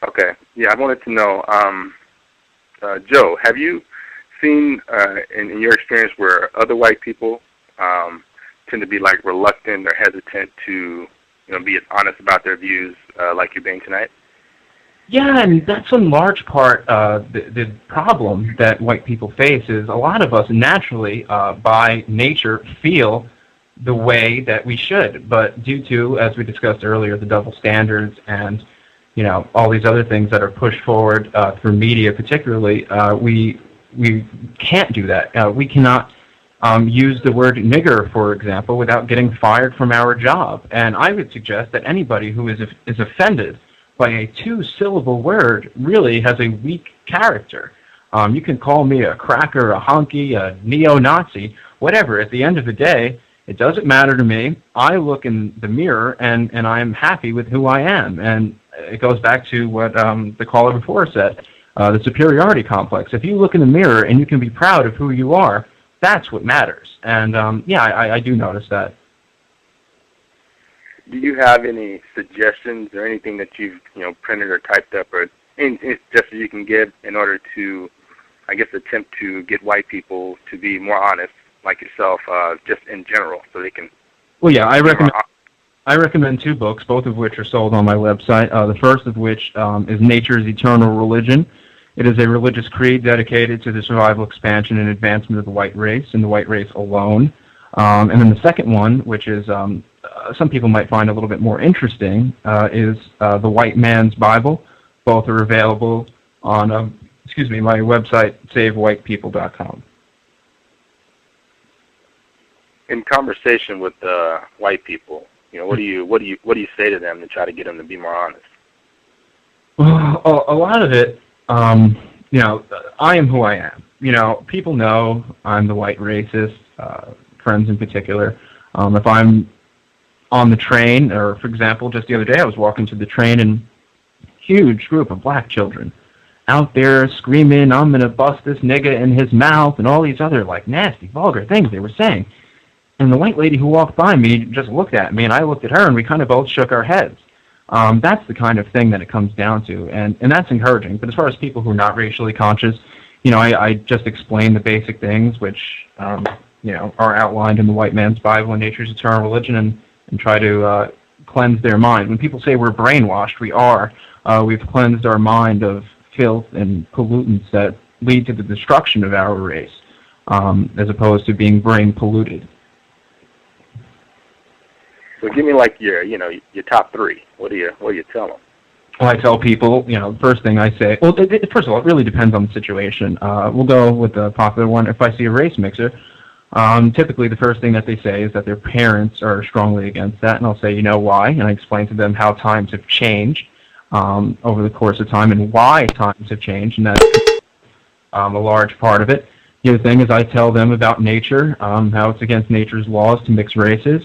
Okay. Yeah, I wanted to know, Joe, have you seen in your experience where other white people tend to be like reluctant or hesitant to be as honest about their views like you're being tonight? Yeah, and that's in large part the problem that white people face is a lot of us naturally, by nature, feel the way that we should. But due to, as we discussed earlier, the double standards and all these other things that are pushed forward through media particularly, we can't do that. We cannot use the word nigger, for example, without getting fired from our job. And I would suggest that anybody who is offended by a two-syllable word really has a weak character. You can call me a cracker, a honky, a neo-Nazi, whatever. At the end of the day, it doesn't matter to me. I look in the mirror, and I'm happy with who I am. And it goes back to what the caller before said, the superiority complex. If you look in the mirror and you can be proud of who you are, that's what matters. And I do notice that. Do you have any suggestions or anything that you've printed or typed up, or just so you can give in order to, I guess, attempt to get white people to be more honest, like yourself, just in general, so they can? Well, yeah, I recommend two books, both of which are sold on my website. The first of which is Nature's Eternal Religion. It is a religious creed dedicated to the survival, expansion, and advancement of the white race, and the white race alone. And then the second one, which is some people might find a little bit more interesting, is The White Man's Bible. Both are available on my website, SaveWhitePeople.com. In conversation with white people, what do you say to them to try to get them to be more honest? a lot of it, you know, I am who I am. You know, people know I'm the white racist, friends in particular. If I'm on the train, or for example, just the other day I was walking to the train and huge group of black children out there screaming, "I'm going to bust this nigga in his mouth," and all these other like nasty, vulgar things they were saying. And the white lady who walked by me just looked at me, and I looked at her, and we kind of both shook our heads. That's the kind of thing that it comes down to, and that's encouraging. But as far as people who are not racially conscious, you know, I just explain the basic things, which, you know, are outlined in the white man's Bible and nature's eternal religion, and try to cleanse their mind. When people say we're brainwashed, we are. We've cleansed our mind of filth and pollutants that lead to the destruction of our race, as opposed to being brain polluted. So give me like your top three. What do you tell them? Well, I tell people, you know, the first thing I say, well, first of all, it really depends on the situation. We'll go with the popular one. If I see a race mixer, typically the first thing that they say is that their parents are strongly against that, and I'll say, you know why, and I explain to them how times have changed over the course of time and why times have changed, and that's a large part of it. The other thing is I tell them about nature, how it's against nature's laws to mix races.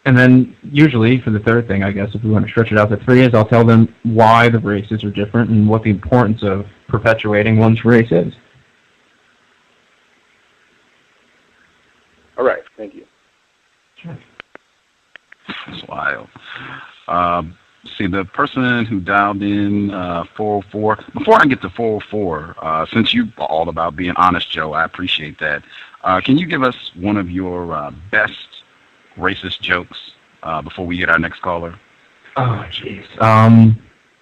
And then usually for the third thing, I guess, if we want to stretch it out to three, is I'll tell them why the races are different and what the importance of perpetuating one's race is. All right, thank you. Sure. That's wild. See, the person who dialed in 404, before I get to 404, since you're all about being honest, Joe, I appreciate that. Can you give us one of your best racist jokes before we get our next caller? Oh, jeez.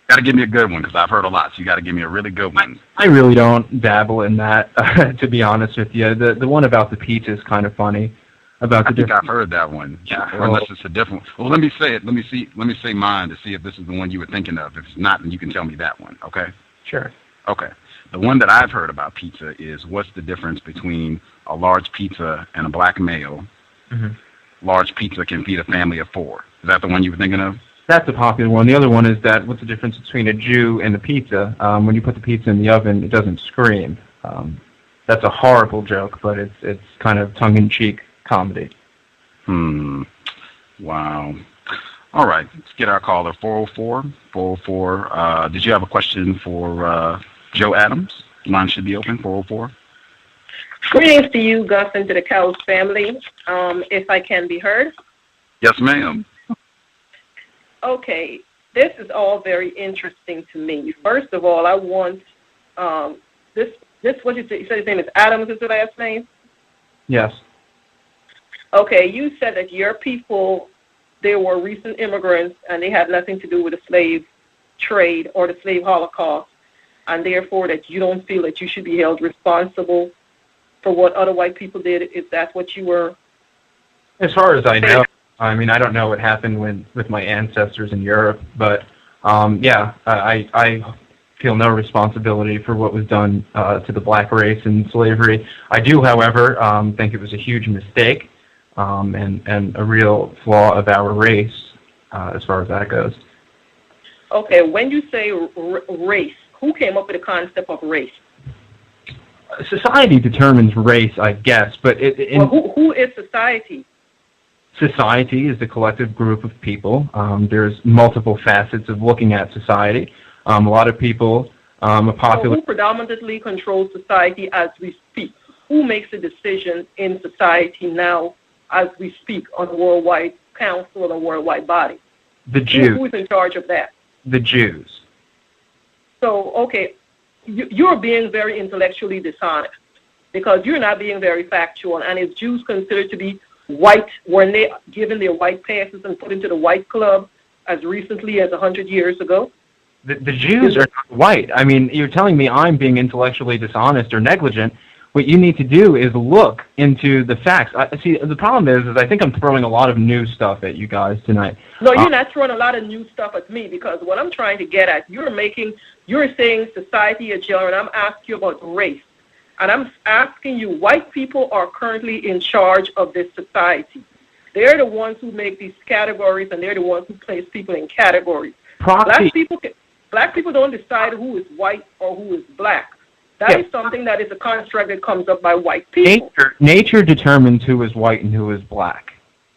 Got to give me a good one, because I've heard a lot, so you got to give me a really good one. I really don't dabble in that, to be honest with you. The one about the pizza is kind of funny. About I think I've heard that one. Yeah. Or unless it's a different one. Well, let me say it. Let me say mine to see if this is the one you were thinking of. If it's not, then you can tell me that one, okay? Sure. Okay. The one that I've heard about pizza is, what's the difference between a large pizza and a black male? Mm-hmm. Large pizza can feed a family of 4. Is that the one you were thinking of? That's a popular one. The other one is that, what's the difference between a Jew and a pizza? When you put the pizza in the oven, it doesn't scream. That's a horrible joke, but it's kind of tongue-in-cheek comedy. Wow. All right. Let's get our caller, 404. 404. Did you have a question for Joe Adams? Line should be open, 404. Greetings to you, Gus, and to the C.O.W.S family. If I can be heard? Yes, ma'am. Okay. This is all very interesting to me. First of all, I want this. What you said his name is Adams, is the last name? Yes. Okay. You said that your people, they were recent immigrants and they had nothing to do with the slave trade or the slave Holocaust, and therefore that you don't feel that you should be held responsible for what other white people did. Is that what you were? As far as I know, I mean, I don't know what happened with my ancestors in Europe, but yeah, I feel no responsibility for what was done to the black race in slavery. I do, however, think it was a huge mistake and a real flaw of our race as far as that goes. Okay, when you say race, who came up with the concept of race? Society determines race, I guess, but who is society? Society is the collective group of people. There's multiple facets of looking at society. A lot of people are popular. Who predominantly controls society as we speak? Who makes the decision in society now as we speak on a worldwide council or a worldwide body? The Jews. Who is in charge of that? The Jews. So, okay, you're being very intellectually dishonest because you're not being very factual. And is Jews considered to be white? Weren't they given their white passes and put into the white club as recently as 100 years ago? The Jews are not white. I mean, you're telling me I'm being intellectually dishonest or negligent. What you need to do is look into the facts. See, the problem is I think I'm throwing a lot of new stuff at you guys tonight. No, you're not throwing a lot of new stuff at me because what I'm trying to get at, you're saying society is general, and I'm asking you about race. And I'm asking you, white people are currently in charge of this society. They're the ones who make these categories, and they're the ones who place people in categories. Proxy. Black people can... Black people don't decide who is white or who is black. That is something that is a construct that comes up by white people. Nature determines who is white and who is black.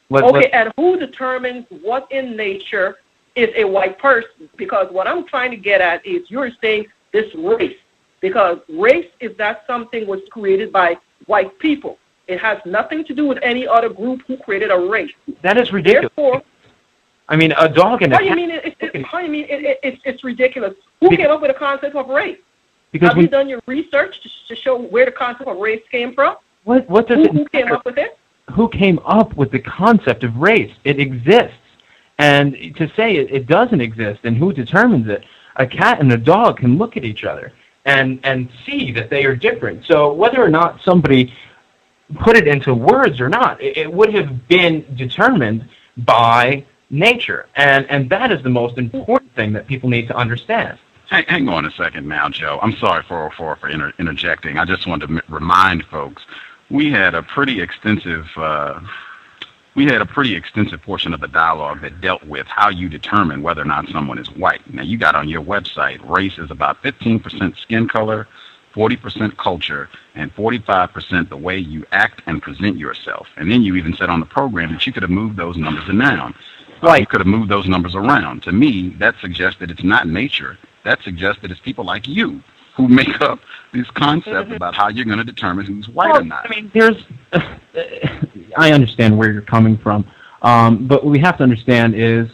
And who determines what in nature is a white person? Because what I'm trying to get at is you're saying this race. Because race is that something was created by white people. It has nothing to do with any other group who created a race. That is ridiculous. Therefore, I mean, a dog and a cat. How do you mean it's ridiculous? Who came up with the concept of race? Have you done your research to show where the concept of race came from? What does Who came up with it? Who came up with the concept of race? It exists. And to say it doesn't exist and who determines it, a cat and a dog can look at each other and see that they are different. So whether or not somebody put it into words or not, it would have been determined by nature. And that is the most important thing that people need to understand. Hang on a second now, Joe. I'm sorry for interjecting. I just wanted to remind folks we had a pretty extensive portion of the dialogue that dealt with how you determine whether or not someone is white. Now, you got on your website, race is about 15% skin color, 40% culture, and 45% the way you act and present yourself. And then you even said on the program that you could have moved those numbers around. You could have moved those numbers around. To me, that suggests that it's not nature. That suggests that it's people like you who make up this concept about how you're going to determine who's white or not. I mean, I understand where you're coming from, but what we have to understand is,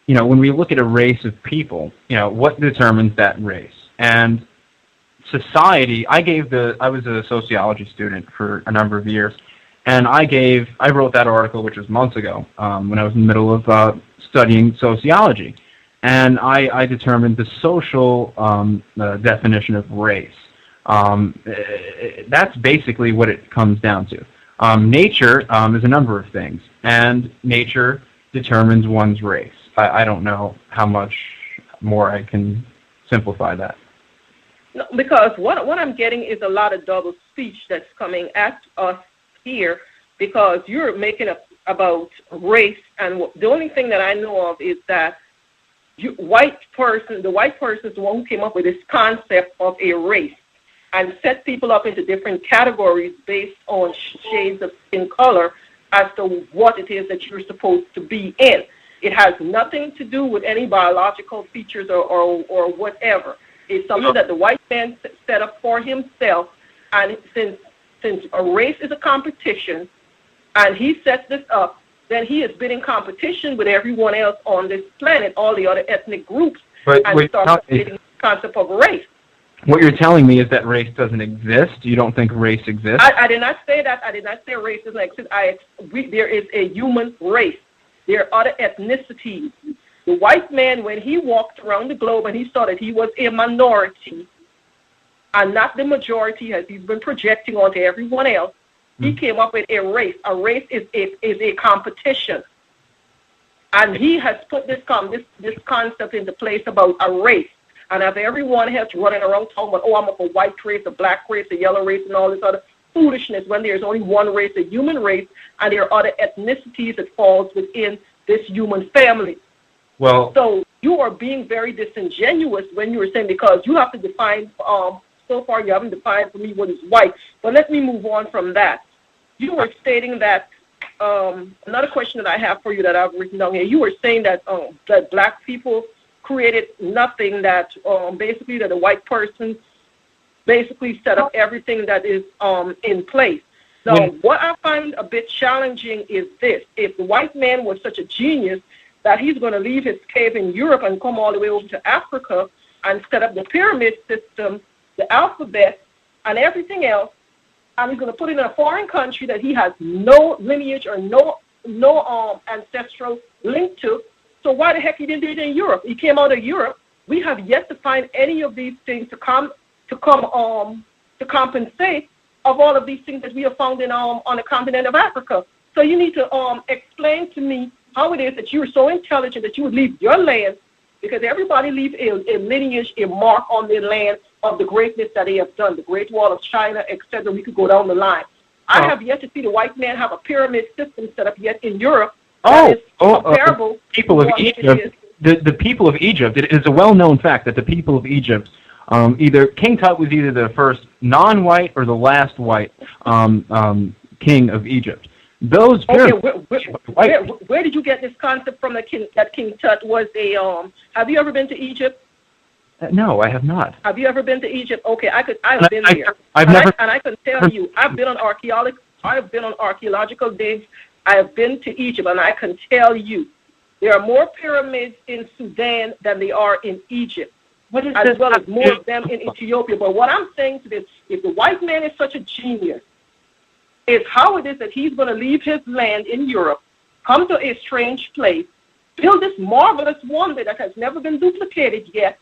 when we look at a race of people, what determines that race? And society, I was a sociology student for a number of years, and I wrote that article, which was months ago, when I was in the middle of studying sociology. And I determined the social definition of race. That's basically what it comes down to. Nature is a number of things, and nature determines one's race. I don't know how much more I can simplify that. No, because what I'm getting is a lot of double speech that's coming at us here, because you're making about race, and the only thing that I know of is that the white person is the one who came up with this concept of a race and set people up into different categories based on shades of skin color as to what it is that you're supposed to be in. It has nothing to do with any biological features or whatever. It's something that the white man set up for himself, and since a race is a competition, and he sets this up, then he has been in competition with everyone else on this planet, all the other ethnic groups, and starts creating the concept of race. What you're telling me is that race doesn't exist? You don't think race exists? I did not say that. I did not say race doesn't exist. There is a human race. There are other ethnicities. The white man, when he walked around the globe and he saw that he was a minority and not the majority as he's been projecting onto everyone else, he came up with a race. A race is a competition. And he has put this concept into place about a race. And if everyone else running around talking about, I'm of a white race, a black race, a yellow race, and all this other foolishness, when there's only one race, a human race, and there are other ethnicities that falls within this human family. So you are being very disingenuous when you are saying, because you have to define, so far you haven't defined for me what is white. But let me move on from that. You were stating that, another question that I have for you that I've written down here, you were saying that that black people created nothing, that basically that the white person basically set up everything that is in place. So what I find a bit challenging is this. If the white man was such a genius that he's going to leave his cave in Europe and come all the way over to Africa and set up the pyramid system, the alphabet, and everything else, and he's going to put it in a foreign country that he has no lineage or no ancestral link to, so why the heck he didn't do it in Europe? He came out of Europe. We have yet to find any of these things to compensate of all of these things that we have found in on the continent of Africa. So you need to explain to me how it is that you are so intelligent that you would leave your land, because everybody leaves a lineage, a mark on their land of the greatness that they have done, the Great Wall of China, etc. We could go down the line. I have yet to see the white man have a pyramid system set up yet in Europe. Comparable people of Egypt. the people of Egypt, it is a well-known fact that the people of Egypt, either King Tut was either the first non-white or the last white king of Egypt. Those okay, where did you get this concept from? That King Tut was a have you ever been to Egypt? No, I have not. Have you ever been to Egypt? Okay, I've been there. I've never. And I can tell you, I've been on archaeological digs. I have been to Egypt, and I can tell you, there are more pyramids in Sudan than there are in Egypt, as well as more of them in Ethiopia. But what I'm saying to this, if the white man is such a genius, is how it is that he's going to leave his land in Europe, come to a strange place, build this marvelous wonder that has never been duplicated yet,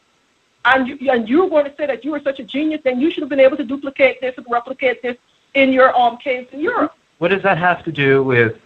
and you're going to say that you are such a genius, then you should have been able to duplicate this and replicate this in your caves in Europe. What does that have to do with?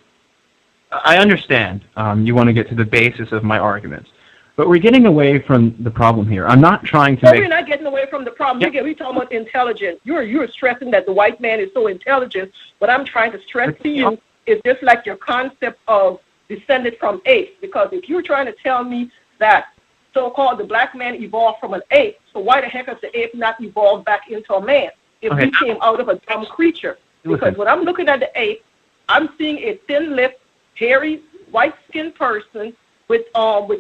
I understand you want to get to the basis of my arguments, but we're getting away from the problem here. I'm not trying to We're not getting away from the problem. Yeah. We're talking about intelligence. You're stressing that the white man is so intelligent. What I'm trying to stress to you is just like your concept of descended from apes. Because if you're trying to tell me that so-called the black man evolved from an ape, so why the heck has the ape not evolved back into a man if he came out of a dumb creature? Because when I'm looking at the ape, I'm seeing a thin-lipped, hairy, white-skinned person with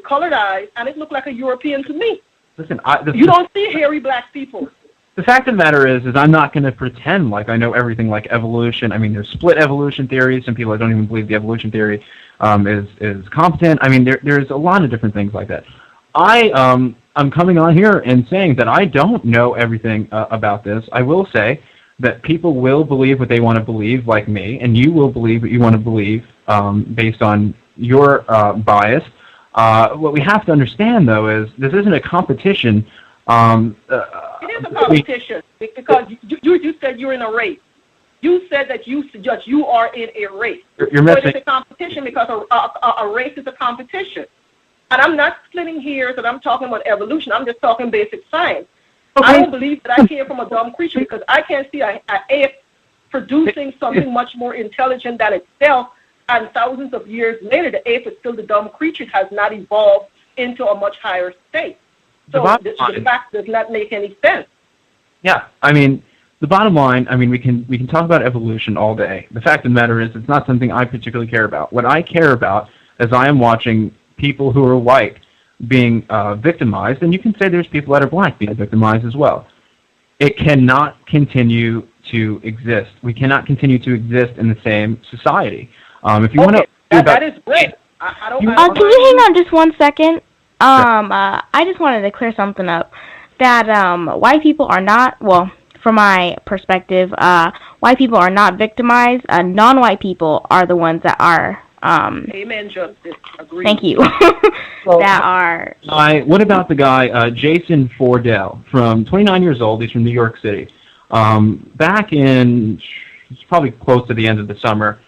colored eyes, and it looked like a European to me. Listen, you don't see hairy black people. The fact of the matter is I'm not going to pretend like I know everything like evolution. I mean, there's split evolution theories. Some people don't even believe the evolution theory is competent. I mean, there's a lot of different things like that. I'm coming on here and saying that I don't know everything about this. I will say that people will believe what they want to believe, like me, and you will believe what you want to believe based on your bias. What we have to understand, though, is this isn't a competition. It is a competition because you said you're in a race. You said that you are in a race. You're missing. So it's a competition because a race is a competition. And I'm not splitting hairs and I'm talking about evolution. I'm just talking basic science. Okay. I don't believe that I came from a dumb creature because I can't see an ape producing something much more intelligent than itself. And thousands of years later, the ape is still the dumb creature. It has not evolved into a much higher state. So the fact does not make any sense. Yeah, I mean, the bottom line, I mean, we can talk about evolution all day. The fact of the matter is it's not something I particularly care about. What I care about is I am watching people who are white being victimized, and you can say there's people that are black being victimized as well. It cannot continue to exist. We cannot continue to exist in the same society. If you want to, that is great. I don't. Can you hang on just 1 second? I just wanted to clear something up. That white people are not, well, from my perspective, white people are not victimized. Non-white people are the ones that are. Amen, Justice. Agreed. Thank you. That are. What about the guy Jason Fordell, from 29 years old? He's from New York City. Back in, it's probably close to the end of the summer,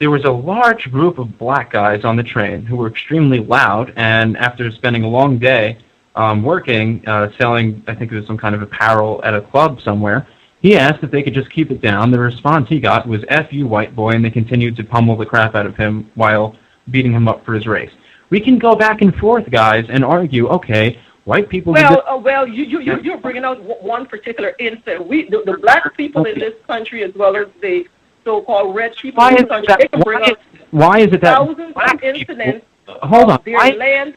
there was a large group of black guys on the train who were extremely loud, and after spending a long day working, selling, I think it was some kind of apparel at a club somewhere, he asked if they could just keep it down. The response he got was, "F you, white boy," and they continued to pummel the crap out of him while beating him up for his race. We can go back and forth, guys, and argue, okay, white people... You're bringing out one particular incident. The black people in this country, as well as the so-called red people in this country, they can bring up thousands of incidents of their land.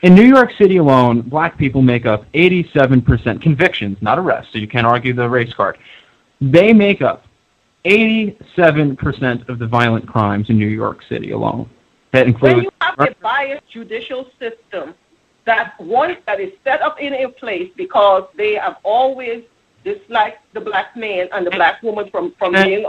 In New York City alone, black people make up 87% convictions, not arrests, so you can't argue the race card. They make up 87% of the violent crimes in New York City alone. That includes... When you have a biased judicial system that is set up in a place because they have always disliked the black man and the black woman from being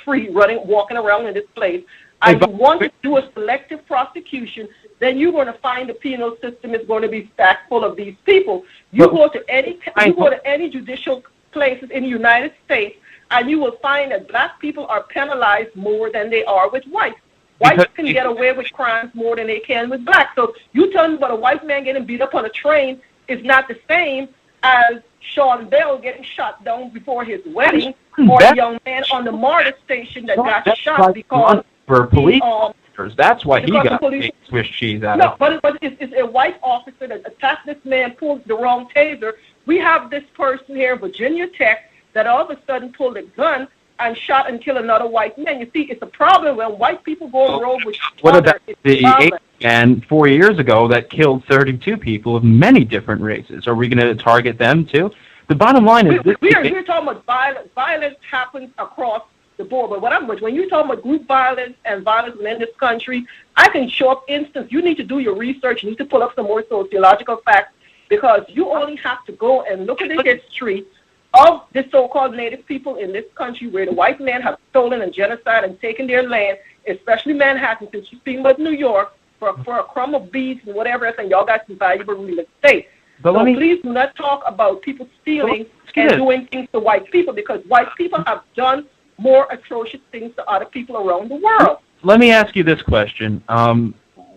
free, walking around in this place, and you want to do a selective prosecution, then you're going to find the penal system is going to be stacked full of these people. You go to any judicial places in the United States, and you will find that black people are penalized more than they are with whites. Whites can get away with crimes more than they can with blacks. So you tell me about a white man getting beat up on a train is not the same as Sean Bell getting shot down before his wedding, or a young man on the MARTA station that got shot because officers. That's why he Because the got police, Swiss cheese out no, of. but it's a white officer that attacked this man, pulled the wrong taser. We have this person here, Virginia Tech, that all of a sudden pulled a gun and shot and killed another white man. You see, it's a problem when white people go on the road with each What other. about the Asian man 4 years ago that killed 32 people of many different races? Are we going to target them too? The bottom line is we're talking about violence. Violence happens across the board. But when you're talking about group violence and violence within this country, I can show up instance. You need to do your research. You need to pull up some more sociological facts, because you only have to go and look at the history of the so-called native people in this country, where the white men have stolen and genocide and taken their land, especially Manhattan, since you're speaking about New York, for a crumb of beads and whatever else, and y'all got some valuable real estate. But so please do not talk about people stealing and doing things to white people, because white people have done more atrocious things to other people around the world. Let me ask you this question.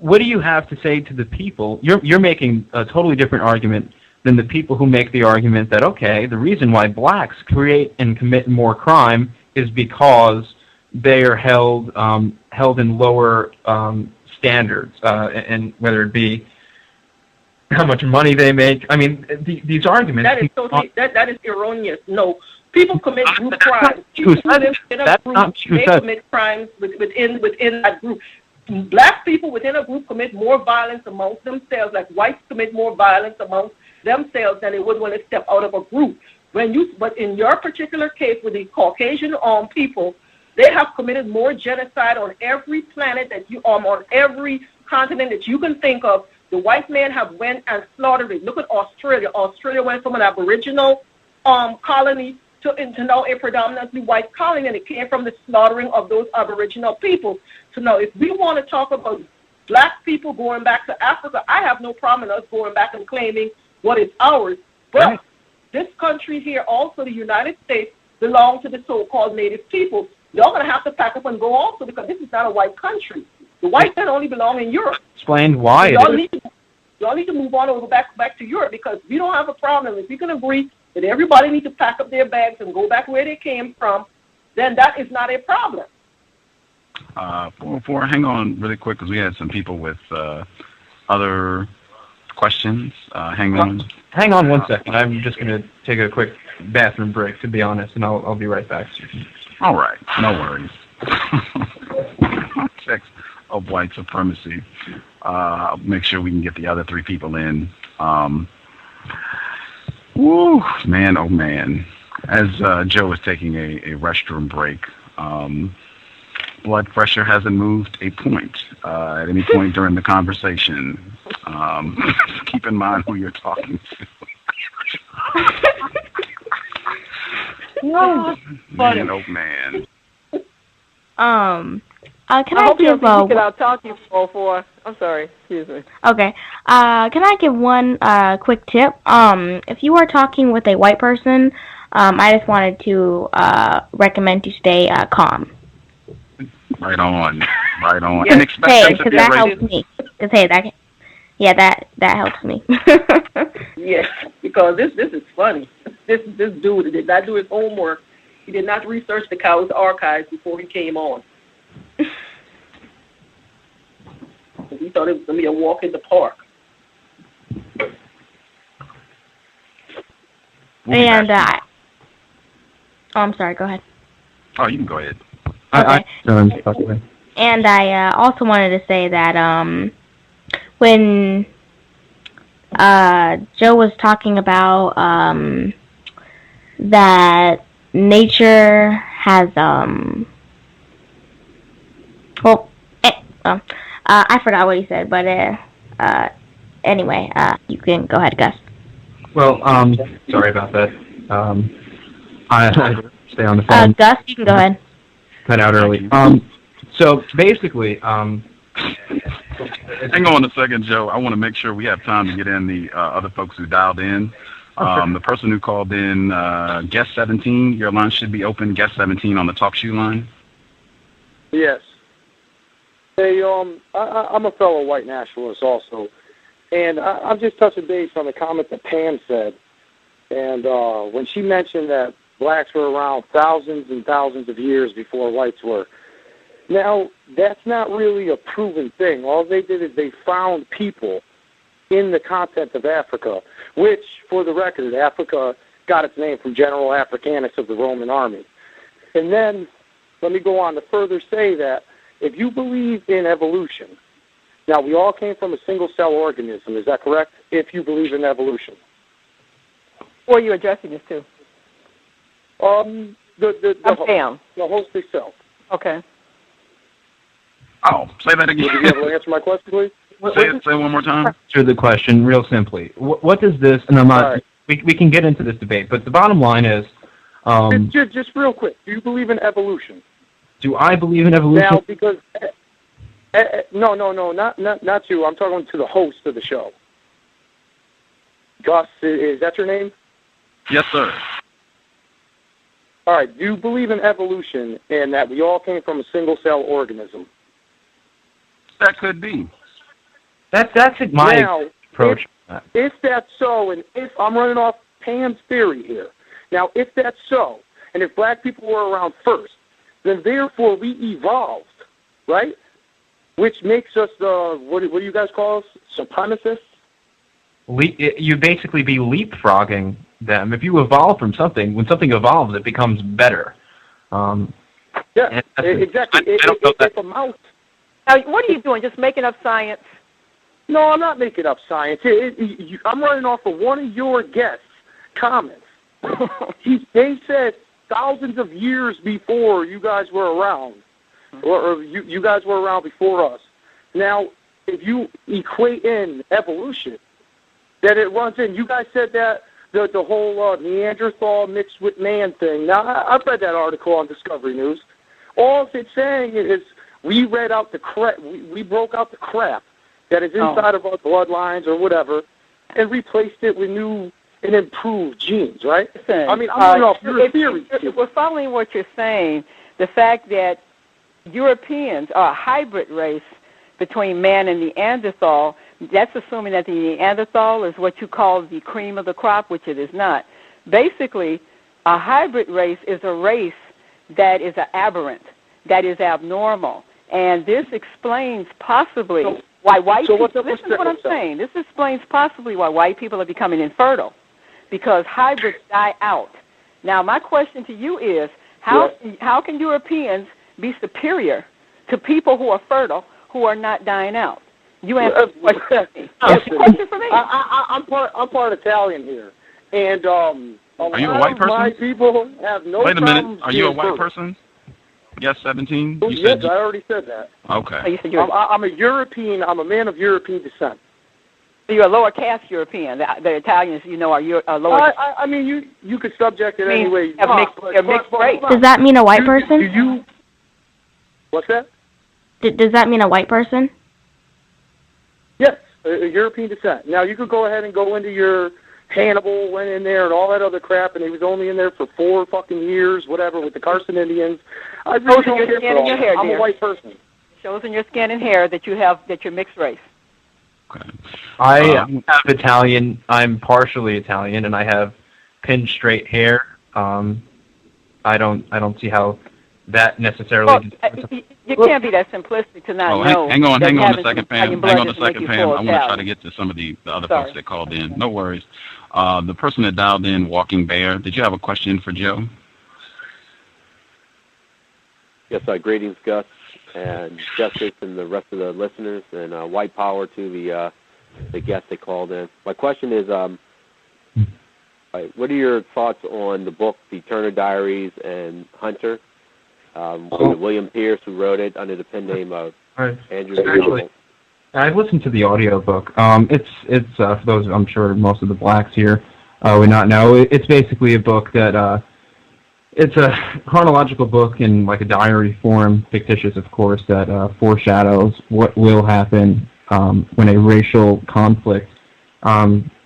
What do you have to say to the people? You're making a totally different argument than the people who make the argument that, okay, the reason why blacks create and commit more crime is because they are held in lower standards, and whether it be how much money they make. I mean, these arguments. That is totally that is erroneous. No, people commit group crimes. People who live in a group, they commit crimes within that group. Black people within a group commit more violence amongst themselves, like whites commit more violence amongst themselves than they would when they step out of a group. But in your particular case with the Caucasian people, they have committed more genocide on every planet that on every continent that you can think of. The white men have went and slaughtered it. Look at Australia. Australia went from an Aboriginal colony to now a predominantly white colony, and it came from the slaughtering of those Aboriginal people. So now, if we want to talk about black people going back to Africa, I have no problem with us going back and claiming what is ours. But this country here, also the United States, belongs to the so-called native people. Y'all going to have to pack up and go also, because this is not a white country. The whites men only belong in Europe. Explain why Y'all need to move on over back to Europe, because we don't have a problem. If we can agree that everybody needs to pack up their bags and go back where they came from, then that is not a problem. Hang on really quick, because we had some people with other questions. Hang on. Hang on 1 second. I'm just going to take a quick bathroom break, to be honest, and I'll be right back. All right. No worries. Context of White Supremacy. I'll make sure we can get the other three people in. Woo, man, oh man. As Joe is taking a restroom break, blood pressure hasn't moved a point at any point during the conversation. Keep in mind who you're talking to. Man, oh man. Can I give I'll talk to you for. I'm sorry. Excuse me. Okay. Can I give one quick tip? If you are talking with a white person, I just wanted to recommend you stay calm. Right on. Right on. Yeah. Hey, because that helps me. That helps me. Yes, because this is funny. This dude did not do his homework. He did not research the C.O.W.S archives before he came on. He thought it was going to be a walk in the park. And I'm sorry. Go ahead. Oh, you can go ahead. Okay. And I also wanted to say that when Joe was talking about that nature has I forgot what he said, but anyway, you can go ahead, Gus. Well, sorry about that. I stay on the phone. Gus, you can go ahead. Cut out early. So basically, hang on a second, Joe. I want to make sure we have time to get in the other folks who dialed in. The person who called in, guest 17, your line should be open. Guest 17 on the talk shoe line. Yes. Hey, I'm a fellow white nationalist also, and I'm just touching base on the comment that Pam said. And when she mentioned that blacks were around thousands and thousands of years before whites were, Now, that's not really a proven thing. All they did is they found people in the continent of Africa, which, for the record, Africa got its name from General Africanus of the Roman army. And then, let me go on to further say that if you believe in evolution, now we all came from a single-cell organism, is that correct? If you believe in evolution. Or are you addressing this to? The host itself. Okay. Oh, say that again. Would you be able to answer my question, please? Say it one more time. Answer the question real simply. What does this, and I'm not, Right. we can get into this debate, but the bottom line is... just real quick, do you believe in evolution? Do I believe in evolution? Now, because... no, not you. I'm talking to the host of the show. Gus, is that your name? Yes, sir. All right, do you believe in evolution and that we all came from a single-cell organism? That could be. That's my approach. If that's so, and if I'm running off Pam's theory here, now if that's so, and if black people were around first, then therefore we evolved, right? Which makes us what do you guys call us? Supremacists? You basically be leapfrogging them. If you evolve from something, when something evolves, it becomes better. Yeah, exactly. If a mouse... Now, what are you doing? Just making up science? No, I'm not making up science. I'm running off of one of your guests' comments. They said thousands of years before you guys were around, or you guys were around before us. Now, if you equate in evolution, that it runs in. You guys said that the whole Neanderthal mixed with man thing. Now, I've read that article on Discovery News. All it's saying is we read out the crap. We broke out the crap that is inside of our bloodlines or whatever, and replaced it with new and improved genes, right? Listen, I mean, I'm going off your theory. If we're following what you're saying, the fact that Europeans are a hybrid race between man and Neanderthal, that's assuming that the Neanderthal is what you call the cream of the crop, which it is not. Basically, a hybrid race is a race that is an aberrant, that is abnormal. And this explains possibly why white people, listen to what I'm saying, this explains possibly why white people are becoming infertile, because hybrids die out. Now, my question to you is, how can Europeans be superior to people who are fertile, who are not dying out? You answer the question. Question for me. I'm part Italian here, and are you a white person? My people have no. Wait a minute. Are you a white person? Yes, 17. You yes, I already said that. Okay. Oh, you said I'm a European. I'm a man of European descent. So you're a lower caste European. The Italians, you know, are lower. I mean, you could subject it any way you want. Mixed race. Does that mean a white person? What's that? Does that mean a white person? Yes, a European descent. Now, you could go ahead and go into your Hannibal went in there and all that other crap, and he was only in there for 4 fucking years, whatever, with the Carson Indians. I really don't care for all that. I'm a white person. Shows in your skin and hair that you're mixed race. Okay. I have Italian. I'm partially Italian, and I have pinned straight hair. I don't see how that necessarily. Well, you can't be that simplistic to not know. Hang on a second, Pam. I want to try to get to some of the other folks that called in. No worries. The person that dialed in, Walking Bear, did you have a question for Joe? Yes, greetings, Gus, and Justice, and the rest of the listeners, and white power to the guests that called in. My question is, what are your thoughts on the book, The Turner Diaries and Hunter? William Pierce, who wrote it under the pen name of Andrew. Actually, I've listened to the audiobook. It's for those, I'm sure most of the blacks here would not know. It's basically a book that it's a chronological book in like a diary form, fictitious, of course, that foreshadows what will happen when a racial conflict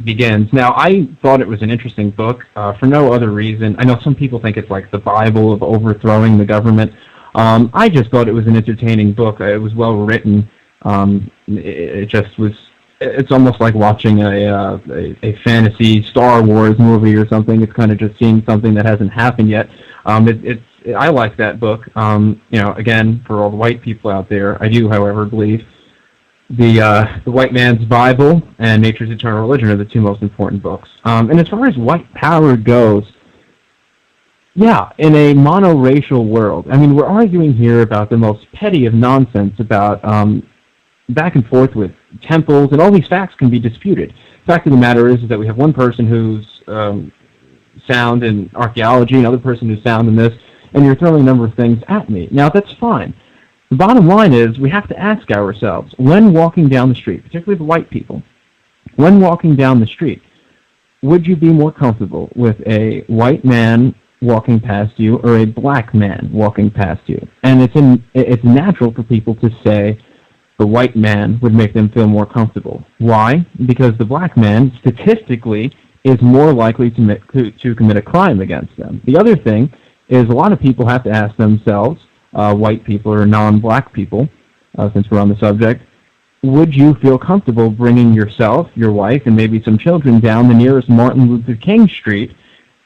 begins. Now, I thought it was an interesting book for no other reason. I know some people think it's like the Bible of overthrowing the government. I just thought it was an entertaining book. It was well written. It just was. It's almost like watching a fantasy Star Wars movie or something. It's kind of just seeing something that hasn't happened yet. It's I like that book. Again, for all the white people out there, I do, however, believe the White Man's Bible and Nature's Eternal Religion are the two most important books. And as far as white power goes, yeah, in a monoracial world, I mean, we're arguing here about the most petty of nonsense about back and forth with temples, and all these facts can be disputed. The fact of the matter is that we have one person who's sound in archaeology, another person who's sound in this, and you're throwing a number of things at me. Now, that's fine. The bottom line is we have to ask ourselves, when walking down the street, particularly the white people, when walking down the street, would you be more comfortable with a white man walking past you or a black man walking past you? And it's natural for people to say the white man would make them feel more comfortable. Why? Because the black man, statistically, is more likely to commit a crime against them. The other thing is a lot of people have to ask themselves, white people or non-black people, since we're on the subject, would you feel comfortable bringing yourself, your wife, and maybe some children down the nearest Martin Luther King Street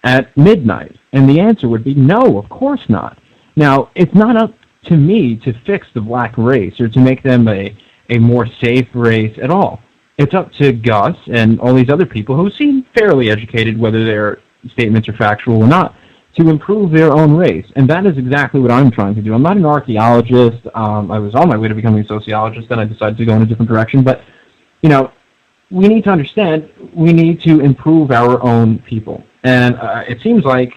at midnight? And the answer would be no, of course not. Now, it's not up to me to fix the black race or to make them a more safe race at all. It's up to Gus and all these other people who seem fairly educated, whether their statements are factual or not, to improve their own race. And that is exactly what I'm trying to do. I'm not an archaeologist. I was on my way to becoming a sociologist, then I decided to go in a different direction. But, we need to understand we need to improve our own people. And it seems like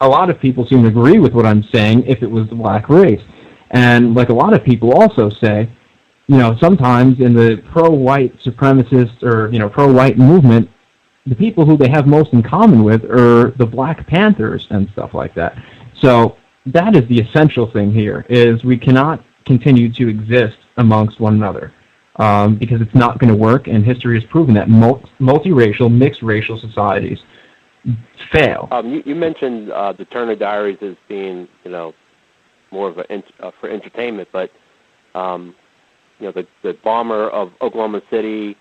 a lot of people seem to agree with what I'm saying if it was the black race. And like a lot of people also say, sometimes in the pro-white supremacist or, pro-white movement, the people who they have most in common with are the Black Panthers and stuff like that. So that is the essential thing here, is we cannot continue to exist amongst one another because it's not going to work, and history has proven that multiracial, mixed-racial societies fail. You mentioned the Turner Diaries as being, more of for entertainment, but the bomber of Oklahoma City,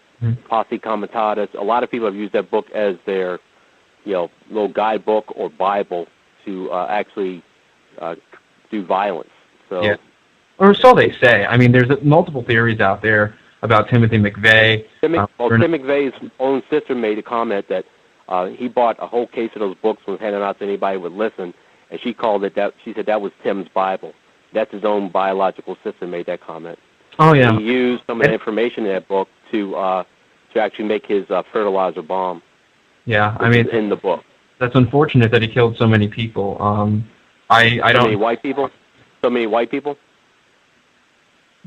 Posse Comitatus, a lot of people have used that book as their, little guidebook or Bible to actually do violence. So, yeah. Or so they say. I mean, there's multiple theories out there about Timothy McVeigh. Tim McVeigh's own sister made a comment that he bought a whole case of those books and was handing out to anybody who would listen, and she called it that. She said that was Tim's Bible. That's his own biological sister made that comment. Oh yeah. He used some of the information in that book to actually make his fertilizer bomb. Yeah, I mean, in the book. That's unfortunate that he killed so many people. I don't. So many white people. So many white people.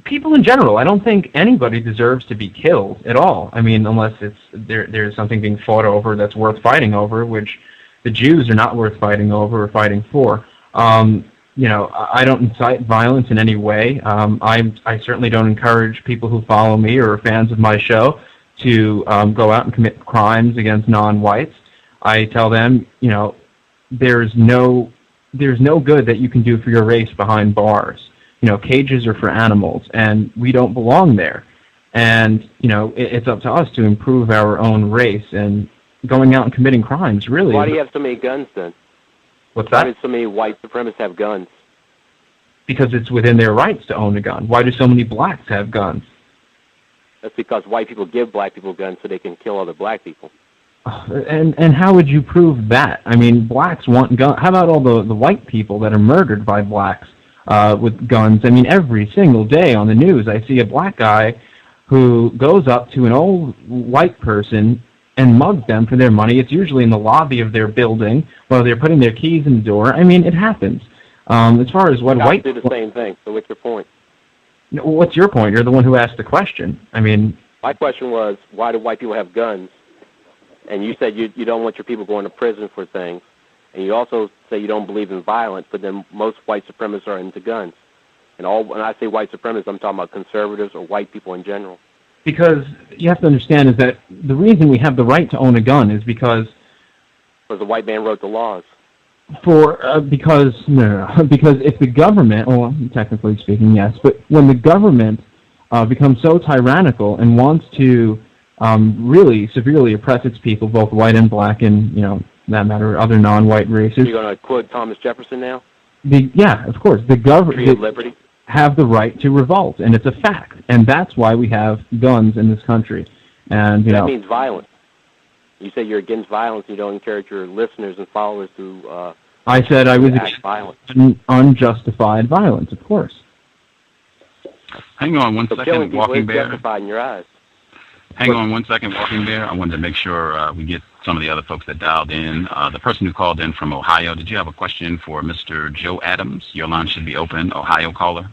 People in general. I don't think anybody deserves to be killed at all. I mean, unless there's something being fought over that's worth fighting over, which the Jews are not worth fighting over or fighting for. I don't incite violence in any way. I certainly don't encourage people who follow me or are fans of my show to go out and commit crimes against non-whites. I tell them, there's no good that you can do for your race behind bars. Cages are for animals, and we don't belong there. And, it's up to us to improve our own race, and going out and committing crimes, really. Why do you have so many guns, then? What's that? Why do so many white supremacists have guns? Because it's within their rights to own a gun. Why do so many blacks have guns? That's because white people give black people guns so they can kill other black people. And how would you prove that? I mean, blacks want guns. How about all the white people that are murdered by blacks with guns? I mean, every single day on the news I see a black guy who goes up to an old white person and mugs them for their money. It's usually in the lobby of their building while they're putting their keys in the door. I mean, it happens. As far as what white do the same thing. So what's your point? What's your point? You're the one who asked the question. I mean, my question was, why do white people have guns? And you said you don't want your people going to prison for things. And you also say you don't believe in violence, but then most white supremacists are into guns. And when I say white supremacists, I'm talking about conservatives or white people in general. Because you have to understand is that the reason we have the right to own a gun is because the white man wrote the laws. Because if the government, well, technically speaking, yes, but when the government becomes so tyrannical and wants to really severely oppress its people, both white and black, and that matter, other non-white races. You're going to quote Thomas Jefferson now? Of course, the government have the right to revolt, and it's a fact, and that's why we have guns in this country. And that means violence. You say you're against violence. You don't encourage your listeners and followers to. I said I was against unjustified violence, of course. Hang on one second, Walking Bear. Justified in your eyes. Hang on one second, Walking Bear. I wanted to make sure we get some of the other folks that dialed in. The person who called in from Ohio, did you have a question for Mr. Joe Adams? Your line should be open, Ohio caller.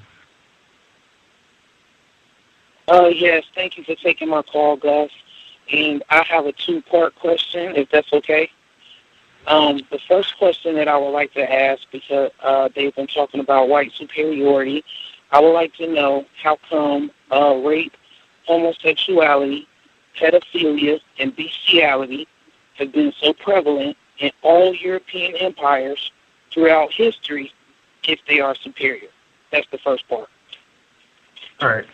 Yes, thank you for taking my call, Gus. And I have a two-part question, if that's okay. The first question that I would like to ask, because they've been talking about white superiority, I would like to know how come rape, homosexuality, pedophilia, and bestiality have been so prevalent in all European empires throughout history if they are superior. That's the first part. All right.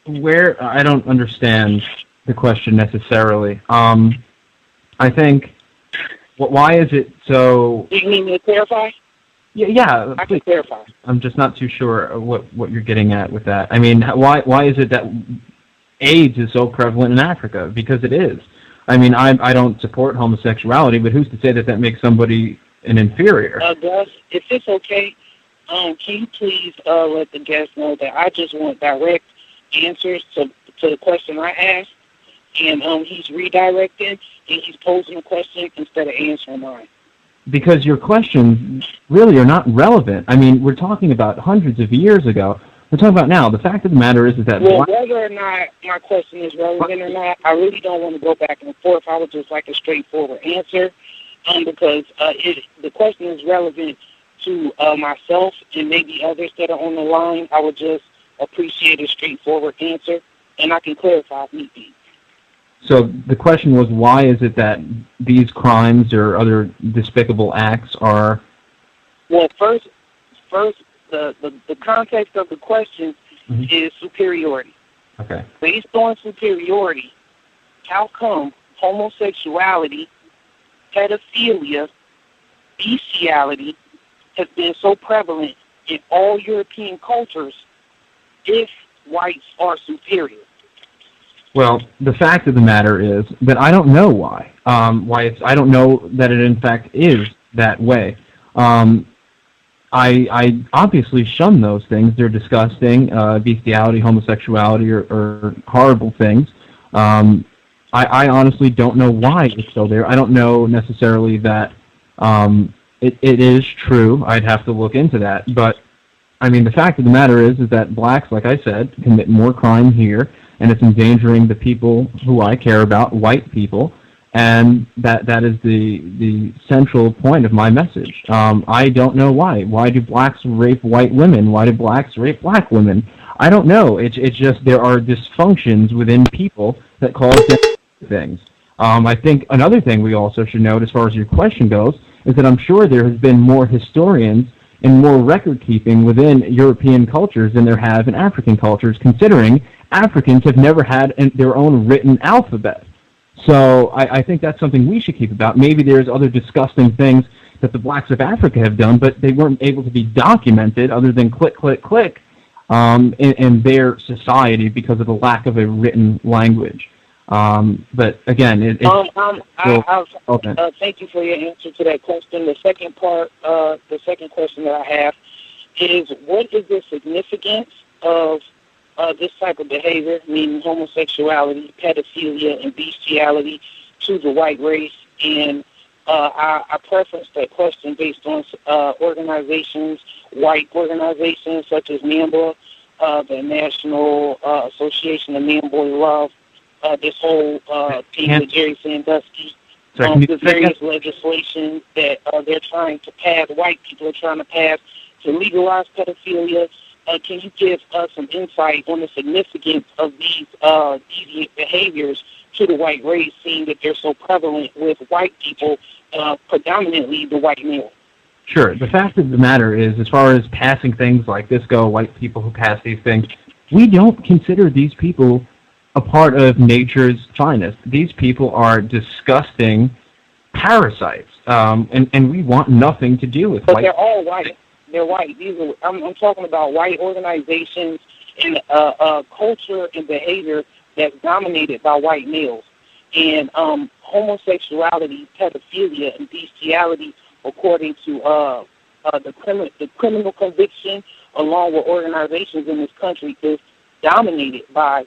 I don't understand the question necessarily. I think, why is it so... Do you need me to clarify? Yeah, I can clarify. I'm just not too sure what you're getting at with that. I mean, why is it that AIDS is so prevalent in Africa? Because it is. I mean, I don't support homosexuality, but who's to say that makes somebody an inferior? Gus, if it's okay, can you please let the guests know that I just want direct answers to the question I asked, and he's redirecting, and he's posing a question instead of answering mine. Because your questions really are not relevant. I mean, we're talking about hundreds of years ago. We're talking about now. The fact of the matter is that... Well, whether or not my question is relevant or not, I really don't want to go back and forth. I would just like a straightforward answer, because the question is relevant to myself and maybe others that are on the line. I would just appreciate a straightforward answer, and I can clarify if need be. So the question was, why is it that these crimes or other despicable acts are... Well, first, the context of the question is superiority. Okay. Based on superiority, how come homosexuality, pedophilia, bestiality has been so prevalent in all European cultures if whites are superior? Well, the fact of the matter is that I don't know why. I don't know that it in fact is that way. I obviously shun those things. They're disgusting. Bestiality, homosexuality are horrible things. I honestly don't know why it's still there. I don't know necessarily that it is true. I'd have to look into that. But, I mean, the fact of the matter is that blacks, like I said, commit more crime here, and it's endangering the people who I care about, white people, and that is the central point of my message. I don't know why. Why do blacks rape white women? Why do blacks rape black women? I don't know. It's just there are dysfunctions within people that cause things. I think another thing we also should note, as far as your question goes, is that I'm sure there has been more historians and more record-keeping within European cultures than there have in African cultures, considering Africans have never had their own written alphabet. So I think that's something we should keep about. Maybe there's other disgusting things that the blacks of Africa have done, but they weren't able to be documented other than click, click, click in their society because of the lack of a written language. But again, thank you for your answer to that question. The second part, the second question that I have is, what is the significance of this type of behavior, meaning homosexuality, pedophilia, and bestiality, to the white race? And I preference that question based on organizations, white organizations such as NAMBLA, the National Association of Man Boy Love, this whole team with Jerry Sandusky, the various legislation that they're trying to pass, white people are trying to pass to legalize pedophilia. Can you give us some insight on the significance of these deviant behaviors to the white race, seeing that they're so prevalent with white people, predominantly the white male? Sure. The fact of the matter is, as far as passing things like this go, white people who pass these things, we don't consider these people a part of nature's finest. These people are disgusting parasites, and we want nothing to do with but white. They're all white. They're white. I'm talking about white organizations and culture and behavior that's dominated by white males. And homosexuality, pedophilia, and bestiality, according to the criminal conviction, along with organizations in this country, is dominated by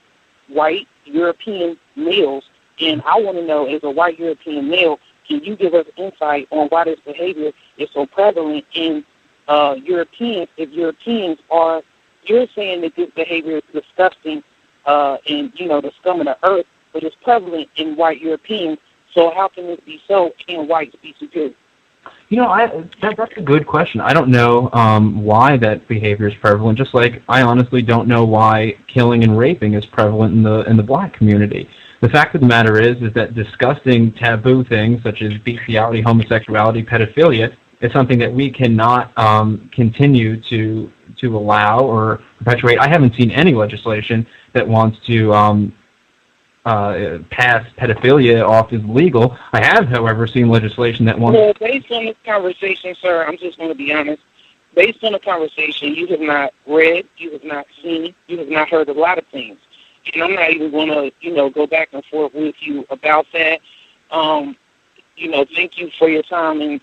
white European males. And I want to know, as a white European male, can you give us insight on why this behavior is so prevalent in Europeans? If Europeans are, you're saying that this behavior is disgusting and, the scum of the earth, but it's prevalent in white Europeans. So how can this be so and whites be superior? That's a good question. I don't know why that behavior is prevalent. Just like I honestly don't know why killing and raping is prevalent in the black community. The fact of the matter is that disgusting taboo things such as bestiality, homosexuality, pedophilia is something that we cannot continue to allow or perpetuate. I haven't seen any legislation that wants to pass pedophilia off as legal. I have, however, seen legislation that wants... Well, based on this conversation, sir, I'm just going to be honest. Based on the conversation, you have not read, you have not seen, you have not heard a lot of things. And I'm not even going to, go back and forth with you about that. Thank you for your time and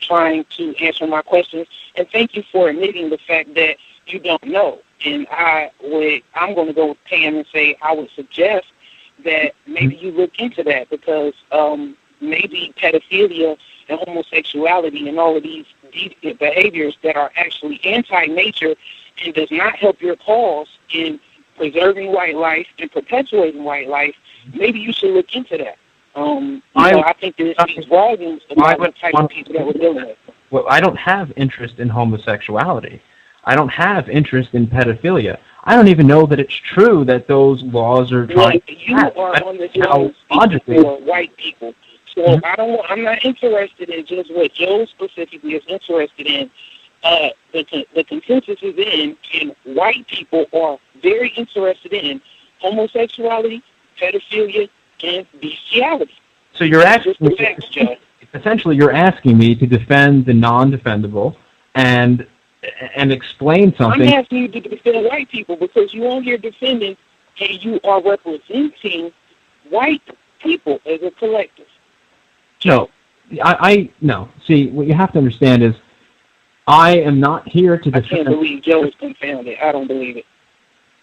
trying to answer my questions. And thank you for admitting the fact that you don't know. And I'm going to go with Pam and say I would suggest that maybe you look into that, because maybe pedophilia and homosexuality and all of these behaviors that are actually anti-nature and does not help your cause in preserving white life and perpetuating white life, maybe you should look into that. I think that it speaks volumes about the type of people that we're dealing with. Well, I don't have interest in homosexuality. I don't have interest in pedophilia. I don't even know that it's true that those laws are trying to you are on the show for white people. So I'm not interested in just what Joe specifically is interested in. The consensus is in white people are very interested in homosexuality, pedophilia, and bestiality. So you're essentially you're asking me to defend the non-defendable and explain something. I'm asking you to defend white people because you're on here defending and you are representing white people as a collective. No, no. See, what you have to understand is I am not here to defend... I can't believe Joe is confounded. I don't believe it.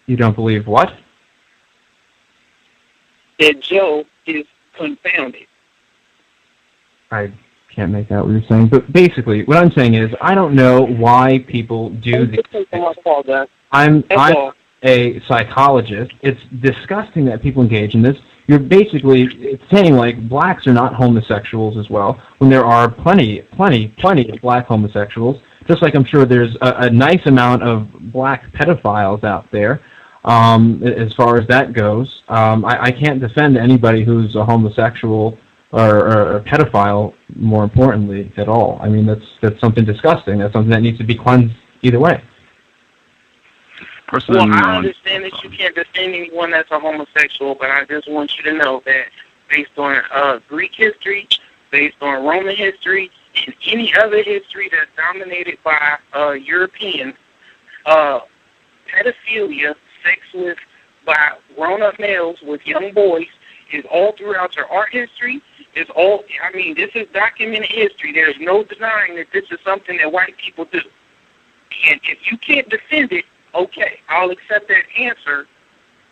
You don't believe what? That Joe is confounded. I can't make out what you're saying, but basically, what I'm saying is I don't know why people do these things. I'm a psychologist. It's disgusting that people engage in this. You're basically saying, like, blacks are not homosexuals as well, when there are plenty of black homosexuals, just like I'm sure there's a nice amount of black pedophiles out there, as far as that goes. I can't defend anybody who's a homosexual or a pedophile, more importantly, at all. I mean, that's something disgusting. That's something that needs to be cleansed either way. Well, I understand that you can't defend anyone that's a homosexual, but I just want you to know that based on Greek history, based on Roman history, and any other history that's dominated by Europeans, pedophilia, sex by grown-up males with young boys, is all throughout your art history. This is documented history. There's no denying that this is something that white people do. And if you can't defend it, okay, I'll accept that answer.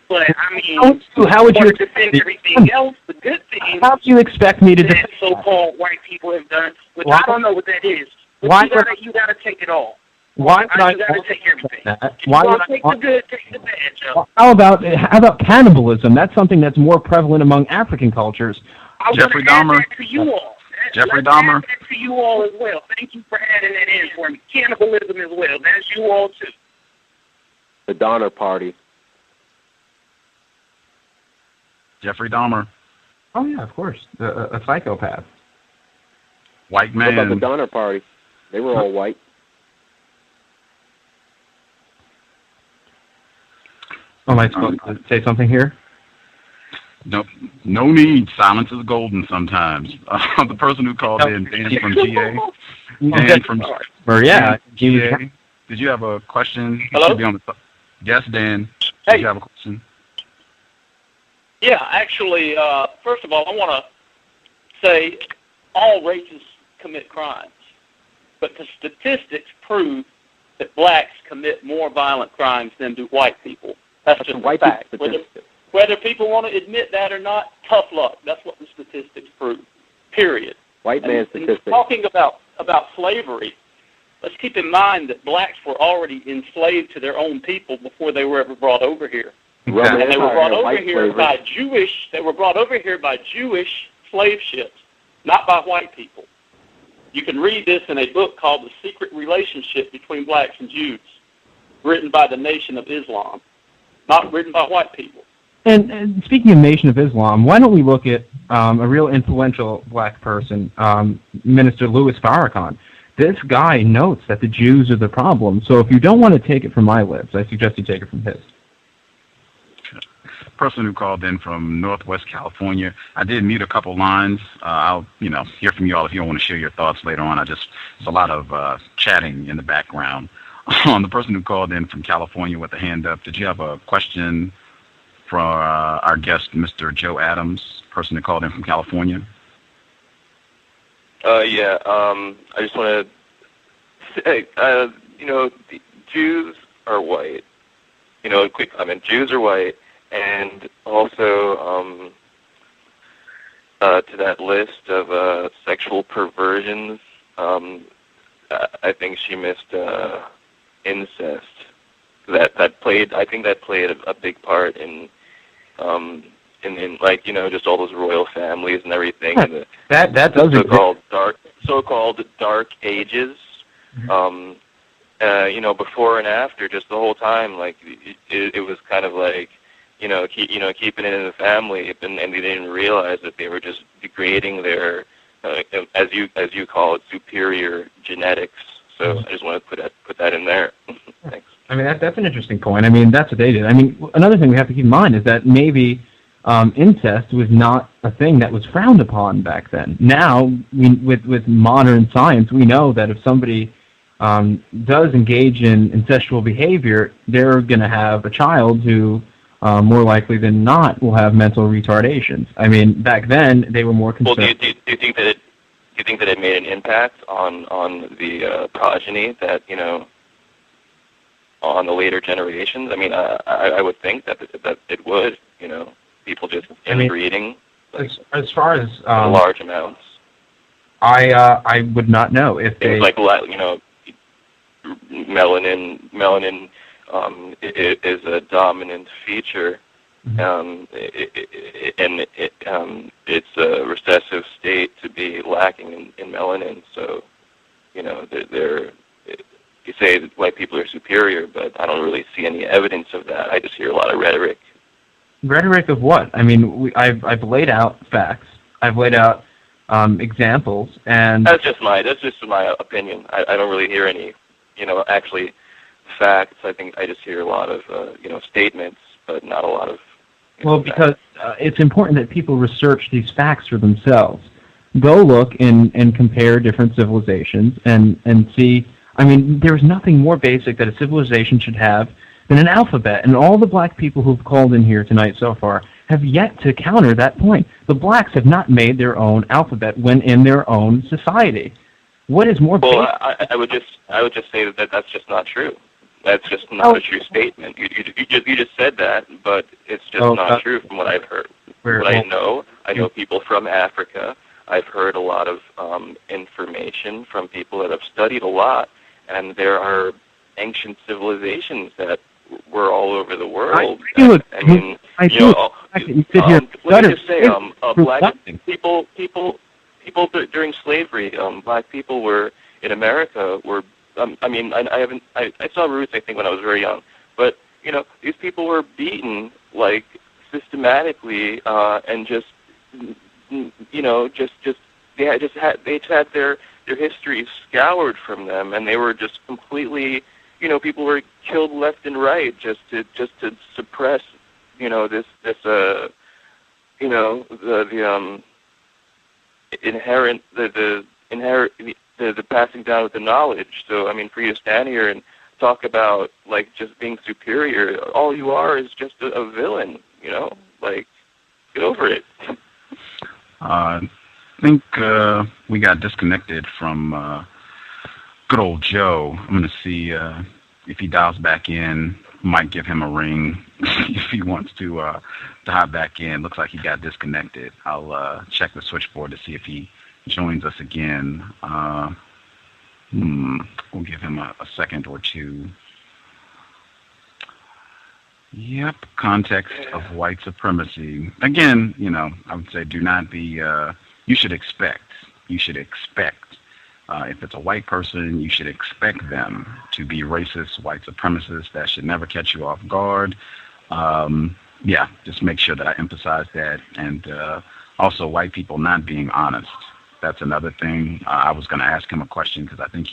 But, how would you defend everything else? The good thing how do you expect me to defend so-called white people have done, which I don't know what that is. But you gotta take it all. Why would I gotta take everything. Why would take the good, take the bad, Joe. How about cannibalism? That's something that's more prevalent among African cultures. Jeffrey Dahmer. To you all. Jeffrey Dahmer. To you all as well. Thank you for adding that in for me. Cannibalism as well. That's you all too. The Donner Party. Jeffrey Dahmer. Oh yeah, of course. A psychopath. White man. What about the Donner Party? They were all white. Am I supposed to say something here? No need. Silence is golden sometimes. The person who called in, Dan from GA. Dan from GA. Did you have a question? Hello? Yes, Dan. Hey. Did you have a question? Yeah, actually, first of all, I want to say all races commit crimes, but the statistics prove that blacks commit more violent crimes than do white people. That's just a fact. Whether people want to admit that or not, tough luck. That's what the statistics prove, period. White man statistics. Talking about slavery, let's keep in mind that blacks were already enslaved to their own people before they were ever brought over here. Exactly. And they were brought over here by Jewish slave ships, not by white people. You can read this in a book called The Secret Relationship Between Blacks and Jews, written by the Nation of Islam, not written by white people. And speaking of Nation of Islam, why don't we look at a real influential black person, Minister Louis Farrakhan. This guy notes that the Jews are the problem, so if you don't want to take it from my lips, I suggest you take it from his. Person who called in from Northwest California. I did mute a couple lines. I'll hear from you all if you don't want to share your thoughts later on. There's a lot of chatting in the background. The person who called in from California with a hand up, did you have a question for our guest, Mr. Joe Adams, person who called in from California? Yeah. I just want to say, the Jews are white. A quick comment. Jews are white. And also, to that list of sexual perversions, I think she missed incest. That played a big part in just all those royal families and everything. And the so-called dark ages. Before and after, just the whole time, it was kind of like. Keeping it in the family, and they didn't realize that they were just degrading their, as you call it, superior genetics. So I just want to put that in there. Thanks. I mean, that's an interesting point. I mean, that's what they did. I mean, another thing we have to keep in mind is that maybe incest was not a thing that was frowned upon back then. Now, with modern science, we know that if somebody does engage in incestual behavior, they're going to have a child who more likely than not will have mental retardations. I mean, back then they were more concerned. Well, do you think that it made an impact on the progeny that on the later generations? I mean, I would think that it would. People just inbreeding. As far as large amounts. I would not know if they. It was melanin. Is a dominant feature, and it's a recessive state to be lacking in melanin. So, you say that white people are superior, but I don't really see any evidence of that. I just hear a lot of rhetoric. Rhetoric of what? I mean, I've laid out facts. I've laid out examples, and that's just my opinion. I don't really hear any, actually. Facts. I think I just hear a lot of statements, but not a lot of. Because it's important that people research these facts for themselves. Go look and compare different civilizations and see. I mean, there's nothing more basic that a civilization should have than an alphabet. And all the black people who've called in here tonight so far have yet to counter that point. The blacks have not made their own alphabet when in their own society. What is more basic? I would just say that that's just not true. That's just not a true statement. You just said that, but it's just not true from what I've heard. I know people from Africa. I've heard a lot of information from people that have studied a lot, and there are ancient civilizations that were all over the world. Let me just say, black people during slavery, black people were in America were. I saw Ruth, I think, when I was very young. But, these people were beaten, systematically, and just they had their history scoured from them, and they were just completely, people were killed left and right just to suppress, this the inherent the passing down of the knowledge. So I mean, for you to stand here and talk about like just being superior, all you are is just a villain. Like get over it. I think we got disconnected from good old Joe. I'm going to see if he dials back in. Might give him a ring if he wants to hop back in. Looks like he got disconnected. I'll check the switchboard to see if he joins us again. We'll give him a second or two. Yep, context of white supremacy. Again, I would say do not be, you should expect, if it's a white person, you should expect them to be racist, white supremacists. That should never catch you off guard. Just make sure that I emphasize that. And also white people not being honest. That's another thing. I was going to ask him a question because I think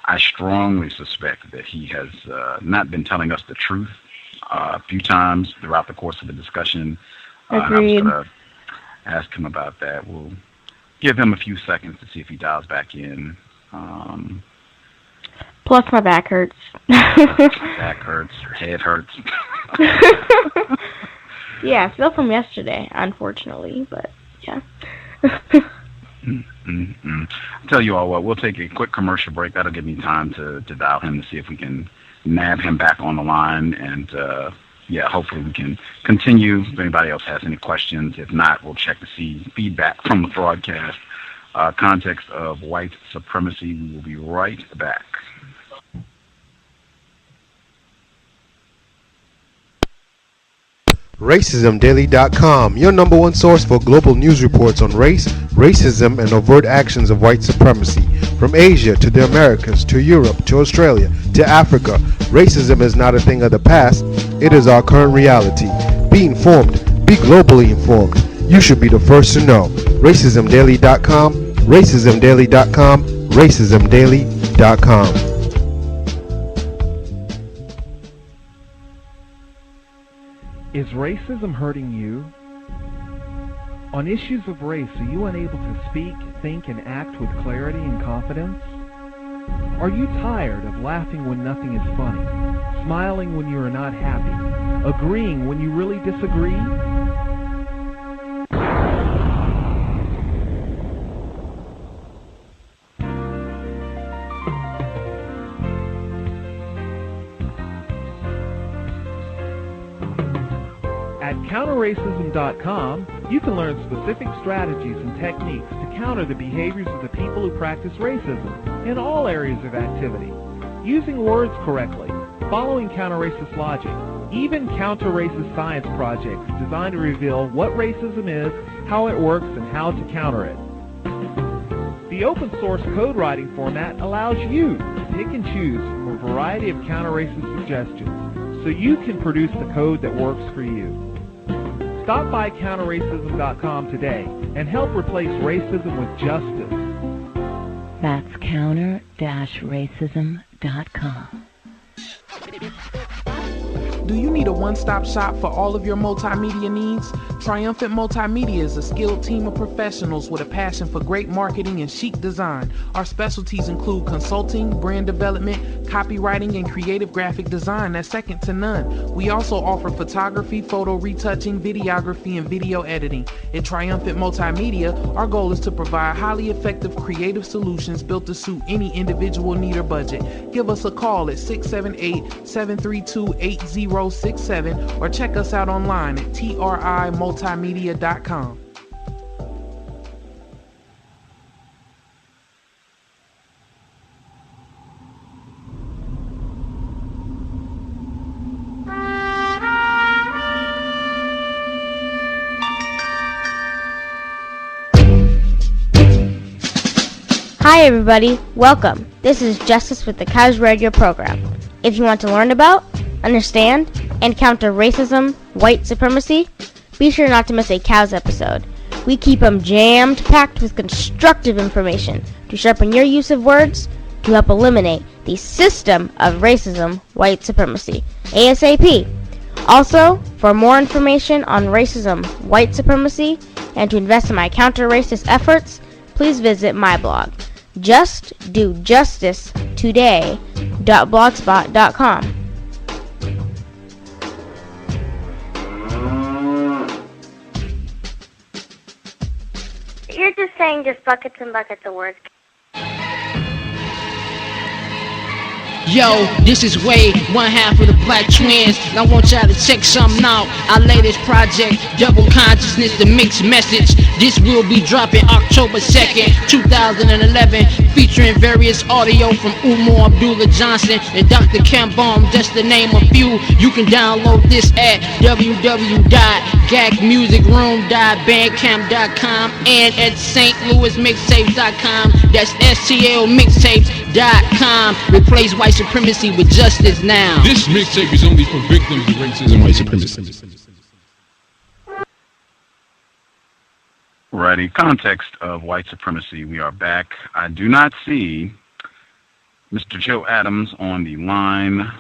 I strongly suspect that he has not been telling us the truth a few times throughout the course of the discussion. And I was going to ask him about that. We'll give him a few seconds to see if he dials back in. Plus my back hurts. Back hurts. Head hurts. Yeah, still from yesterday, unfortunately, but yeah. I'll tell you all what, we'll take a quick commercial break. That'll give me time to dial him to see if we can nab him back on the line, and hopefully we can continue if anybody else has any questions. If not, we'll check to see feedback from the broadcast. Context of white supremacy. We will be right back. RacismDaily.com, your number one source for global news reports on race, racism, and overt actions of white supremacy. From Asia to the Americas, to Europe, to Australia, to Africa, racism is not a thing of the past, it is our current reality. Be informed, be globally informed. You should be the first to know. RacismDaily.com, RacismDaily.com, RacismDaily.com. Is racism hurting you? On issues of race, are you unable to speak, think, and act with clarity and confidence? Are you tired of laughing when nothing is funny, smiling when you are not happy, agreeing when you really disagree? At counterracism.com, you can learn specific strategies and techniques to counter the behaviors of the people who practice racism in all areas of activity, using words correctly, following counter-racist logic, even counter-racist science projects designed to reveal what racism is, how it works, and how to counter it. The open-source code writing format allows you to pick and choose from a variety of counter-racist suggestions so you can produce the code that works for you. Stop by counterracism.com today and help replace racism with justice. That's counter-racism.com. Do you need a one-stop shop for all of your multimedia needs? Triumphant Multimedia is a skilled team of professionals with a passion for great marketing and chic design. Our specialties include consulting, brand development, copywriting, and creative graphic design that's second to none. We also offer photography, photo retouching, videography, and video editing. At Triumphant Multimedia, our goal is to provide highly effective creative solutions built to suit any individual need or budget. Give us a call at 678-732-8067 or check us out online at trimultimedia.com. Hi everybody, welcome. This is Justice with the C.O.W.S radio program. If you want to learn about, understand, and counter racism, white supremacy, be sure not to miss a C.O.W.S episode. We keep them jammed packed with constructive information to sharpen your use of words to help eliminate the system of racism, white supremacy, ASAP. Also, For more information on racism, white supremacy, and to invest in my counter-racist efforts, please visit my blog, justdojustice.blogspot.com. You're just saying just buckets and buckets of words. Yo, this is Wade, one half of the Black Twins. And I want y'all to check something out. Our latest project, Double Consciousness, the mixed message. This will be dropping October 2nd, 2011, featuring various audio from Umar Abdullah Johnson and Dr. Kambom, just to name a few. You can download this at www.gagmusicroom.bandcamp.com and at stlouismixtapes.com. That's STLmixtapes.com. Replace white supremacy with justice now. This mixtape is only for victims of racism and white supremacy. Righty, Context of White Supremacy. We are back. I do not see Mr. Joe Adams on the line.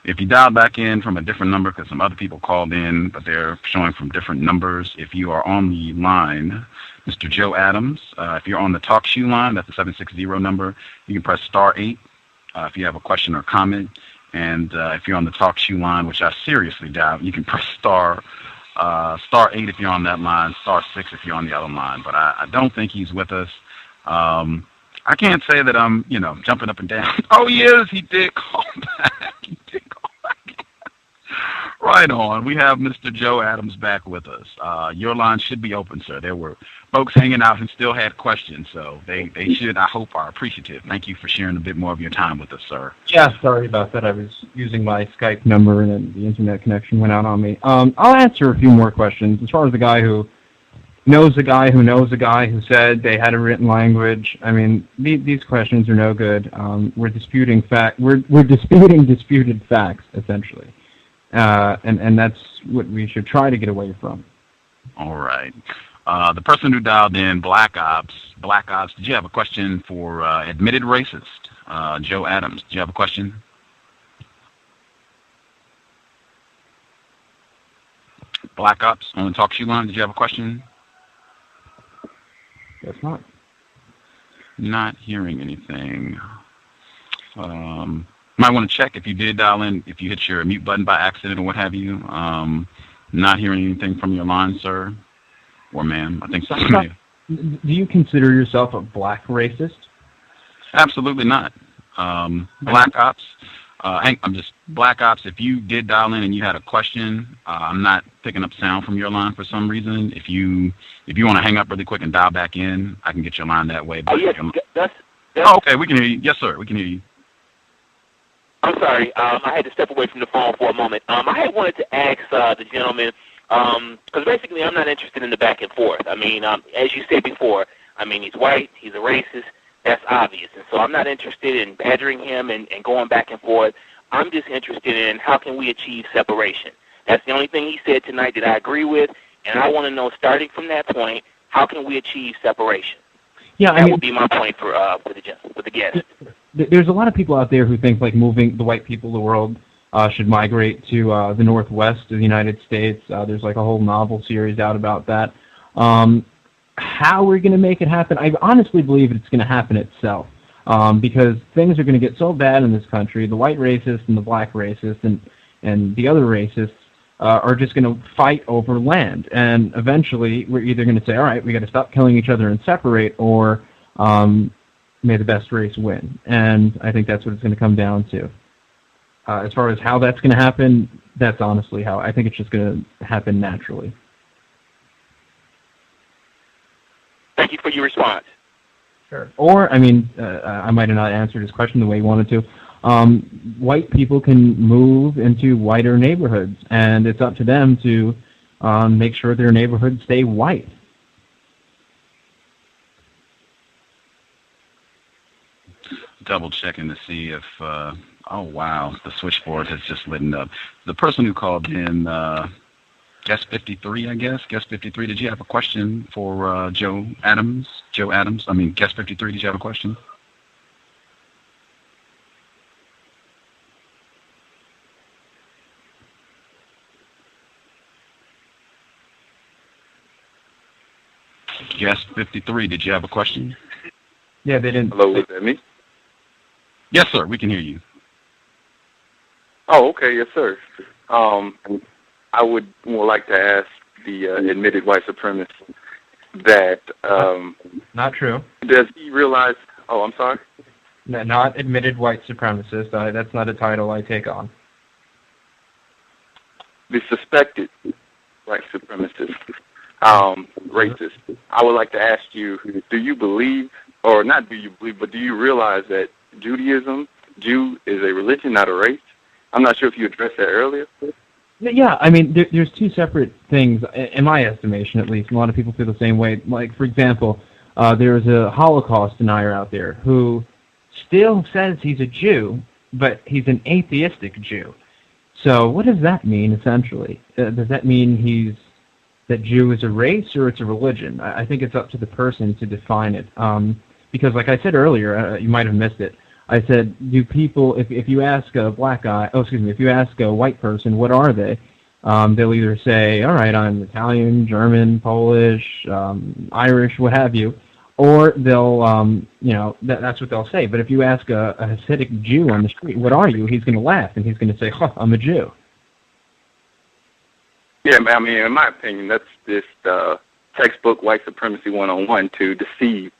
If you dial back in from a different number, because some other people called in, but they're showing from different numbers. If you are on the line, Mr. Joe Adams, if you're on the talk shoe line, that's the 760 number, you can press *8 if you have a question or comment. And if you're on the talk shoe line, which I seriously doubt, you can press *8 if you're on that line, *6 if you're on the other line. But I don't think he's with us. I can't say that I'm, jumping up and down. Oh, yes, he did call back. He did call back. Right on. We have Mr. Joe Adams back with us. Your line should be open, sir. There were folks hanging out who still had questions, so they should, I hope, are appreciative. Thank you for sharing a bit more of your time with us, sir. Yeah, sorry about that. I was using my Skype number and then the internet connection went out on me. I'll answer a few more questions. As far as the guy who knows a guy who knows a guy who said they had a written language, I mean, these questions are no good. We're disputing We're disputing disputed facts, essentially. And that's what we should try to get away from. All right. The person who dialed in, Black Ops, did you have a question for admitted racist, Joe Adams? Did you have a question? Black Ops on the talk shoe line, did you have a question? Guess not. Not hearing anything. Might want to check if you did dial in, if you hit your mute button by accident or what have you. Not hearing anything from your line, sir or ma'am. I think so. Do you consider yourself a black racist? Absolutely not. Black Ops. Black Ops. If you did dial in and you had a question, I'm not picking up sound from your line for some reason. If you want to hang up really quick and dial back in, I can get your line that way. Oh, yes, that's okay, we can hear you. Yes, sir, we can hear you. I'm sorry, I had to step away from the phone for a moment. I had wanted to ask the gentleman, because basically I'm not interested in the back and forth. I mean, as you said before, I mean, he's white, he's a racist, that's obvious. And so I'm not interested in badgering him and going back and forth. I'm just interested in how can we achieve separation. That's the only thing he said tonight that I agree with, and I want to know, starting from that point, how can we achieve separation? Yeah, that would be my point for the guest. There's a lot of people out there who think like moving the white people of the world should migrate to the northwest of the United States. There's like a whole novel series out about that. How we're going to make it happen, I honestly believe it's going to happen itself, because things are going to get so bad in this country. The white racists and the black racists and the other racists are just going to fight over land, and eventually we're either going to say, all right, we got to stop killing each other and separate, or may the best race win. And I think that's what it's going to come down to. As far as how that's going to happen, that's honestly how I think it's just going to happen naturally. Thank you for your response. Sure. Or, I mean, I might have not answered his question the way he wanted to. White people can move into whiter neighborhoods, and it's up to them to make sure their neighborhoods stay white. Double checking to see if, oh wow, the switchboard has just lit up. The person who called in, Guest 53, I guess. Guest 53, did you have a question for Joe Adams? Guest 53, did you have a question? Guest 53, did you have a question? Yeah, they didn't. Hello, is that me? Yes, sir. We can hear you. Oh, okay, yes, sir. I would more like to ask the admitted white supremacist that Not true. does he realize? Oh, I'm sorry. No, not admitted white supremacist. That's not a title I take on. The suspected white supremacist, racist. I would like to ask you: do you believe, or not? Do you believe, but do you realize that Judaism, Jew, is a religion, not a race? I'm not sure if you addressed that earlier. Yeah, I mean, there's two separate things, in my estimation at least. A lot of people feel the same way. Like, for example, there's a Holocaust denier out there who still says he's a Jew, but he's an atheistic Jew. So what does that mean, essentially? Does that mean that Jew is a race or it's a religion? I think it's up to the person to define it. Because, like I said earlier, you might have missed it, I said, do people, if you ask a if you ask a white person, what are they? They'll either say, all right, I'm Italian, German, Polish, Irish, what have you, or they'll, that's what they'll say. But if you ask a Hasidic Jew on the street, what are you? He's going to laugh, and he's going to say, I'm a Jew. Yeah, I mean, in my opinion, that's just textbook white supremacy 101 to deceive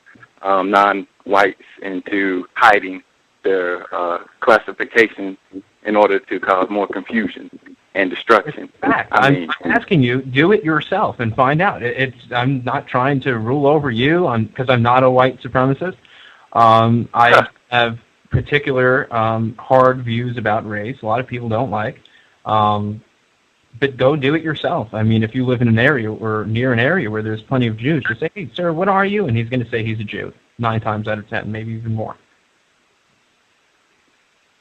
non-whites into hiding their classification in order to cause more confusion and destruction. I'm asking you, do it yourself and find out. I'm not trying to rule over you because I'm not a white supremacist. I have particular hard views about race. A lot of people don't like. But go do it yourself. I mean, if you live in an area or near an area where there's plenty of Jews, just say, hey, sir, what are you? And he's going to say he's a Jew 9 times out of 10, maybe even more.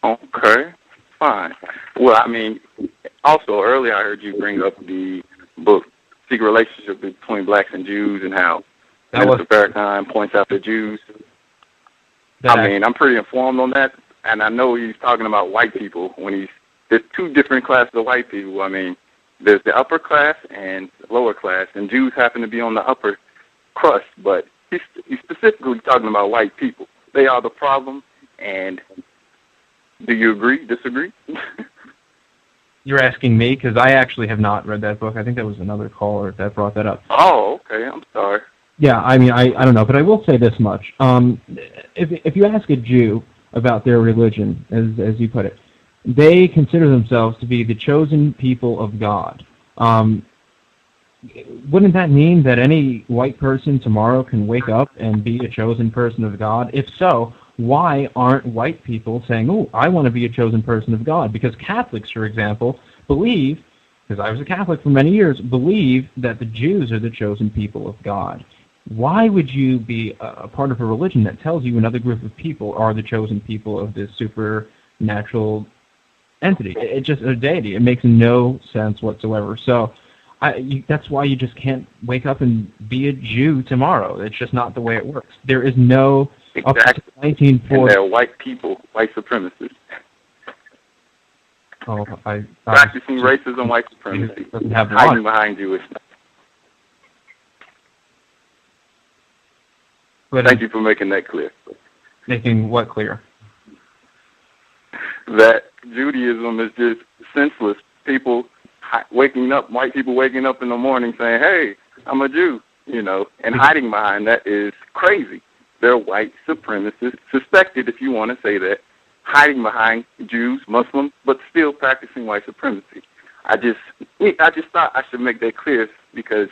Okay, fine. Well, I mean, also earlier I heard you bring up the book Secret Relationship Between Blacks and Jews and how Mr. Farrakhan points out the Jews. I mean, I'm pretty informed on that, and I know he's talking about white people when there's 2 different classes of white people. I mean, there's the upper class and lower class, and Jews happen to be on the upper crust, but he's specifically talking about white people. They are the problem, and do you agree, disagree? You're asking me because I actually have not read that book. I think that was another caller that brought that up. Oh, okay. I'm sorry. Yeah, I mean, I don't know, but I will say this much. If you ask a Jew about their religion, as you put it, they consider themselves to be the chosen people of God. Wouldn't that mean that any white person tomorrow can wake up and be a chosen person of God? If so, why aren't white people saying, oh, I want to be a chosen person of God? Because Catholics, for example, believe, because I was a Catholic for many years, believe that the Jews are the chosen people of God. Why would you be a part of a religion that tells you another group of people are the chosen people of this supernatural entity? It just a deity. It makes no sense whatsoever. So that's why you just can't wake up and be a Jew tomorrow. It's just not the way it works. There is no... Exactly. 1940. And they're white people, white supremacists. Oh, practicing racism, white supremacy, hiding behind Jewishness. Thank you for making that clear. Making what clear? That Judaism is just senseless. People waking up, white people waking up in the morning saying, hey, I'm a Jew, and hiding behind that is crazy. They're white supremacists, suspected, if you want to say that, hiding behind Jews, Muslims, but still practicing white supremacy. I just thought I should make that clear because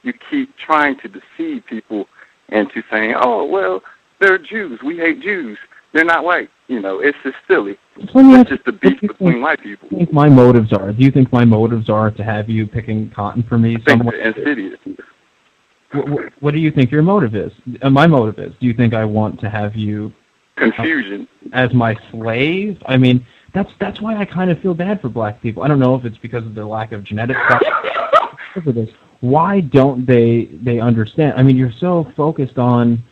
you keep trying to deceive people into saying, oh, well, they're Jews. We hate Jews. They're not white. It's just silly. It's just a beef between white people. What do you think my motives are? Do you think my motives are to have you picking cotton for me? I think they're insidious. What do you think your motive is? My motive is. Do you think I want to have you confusion as my slave? I mean, that's why I kind of feel bad for black people. I don't know if it's because of their lack of genetic stuff. Why don't they understand? I mean, you're so focused on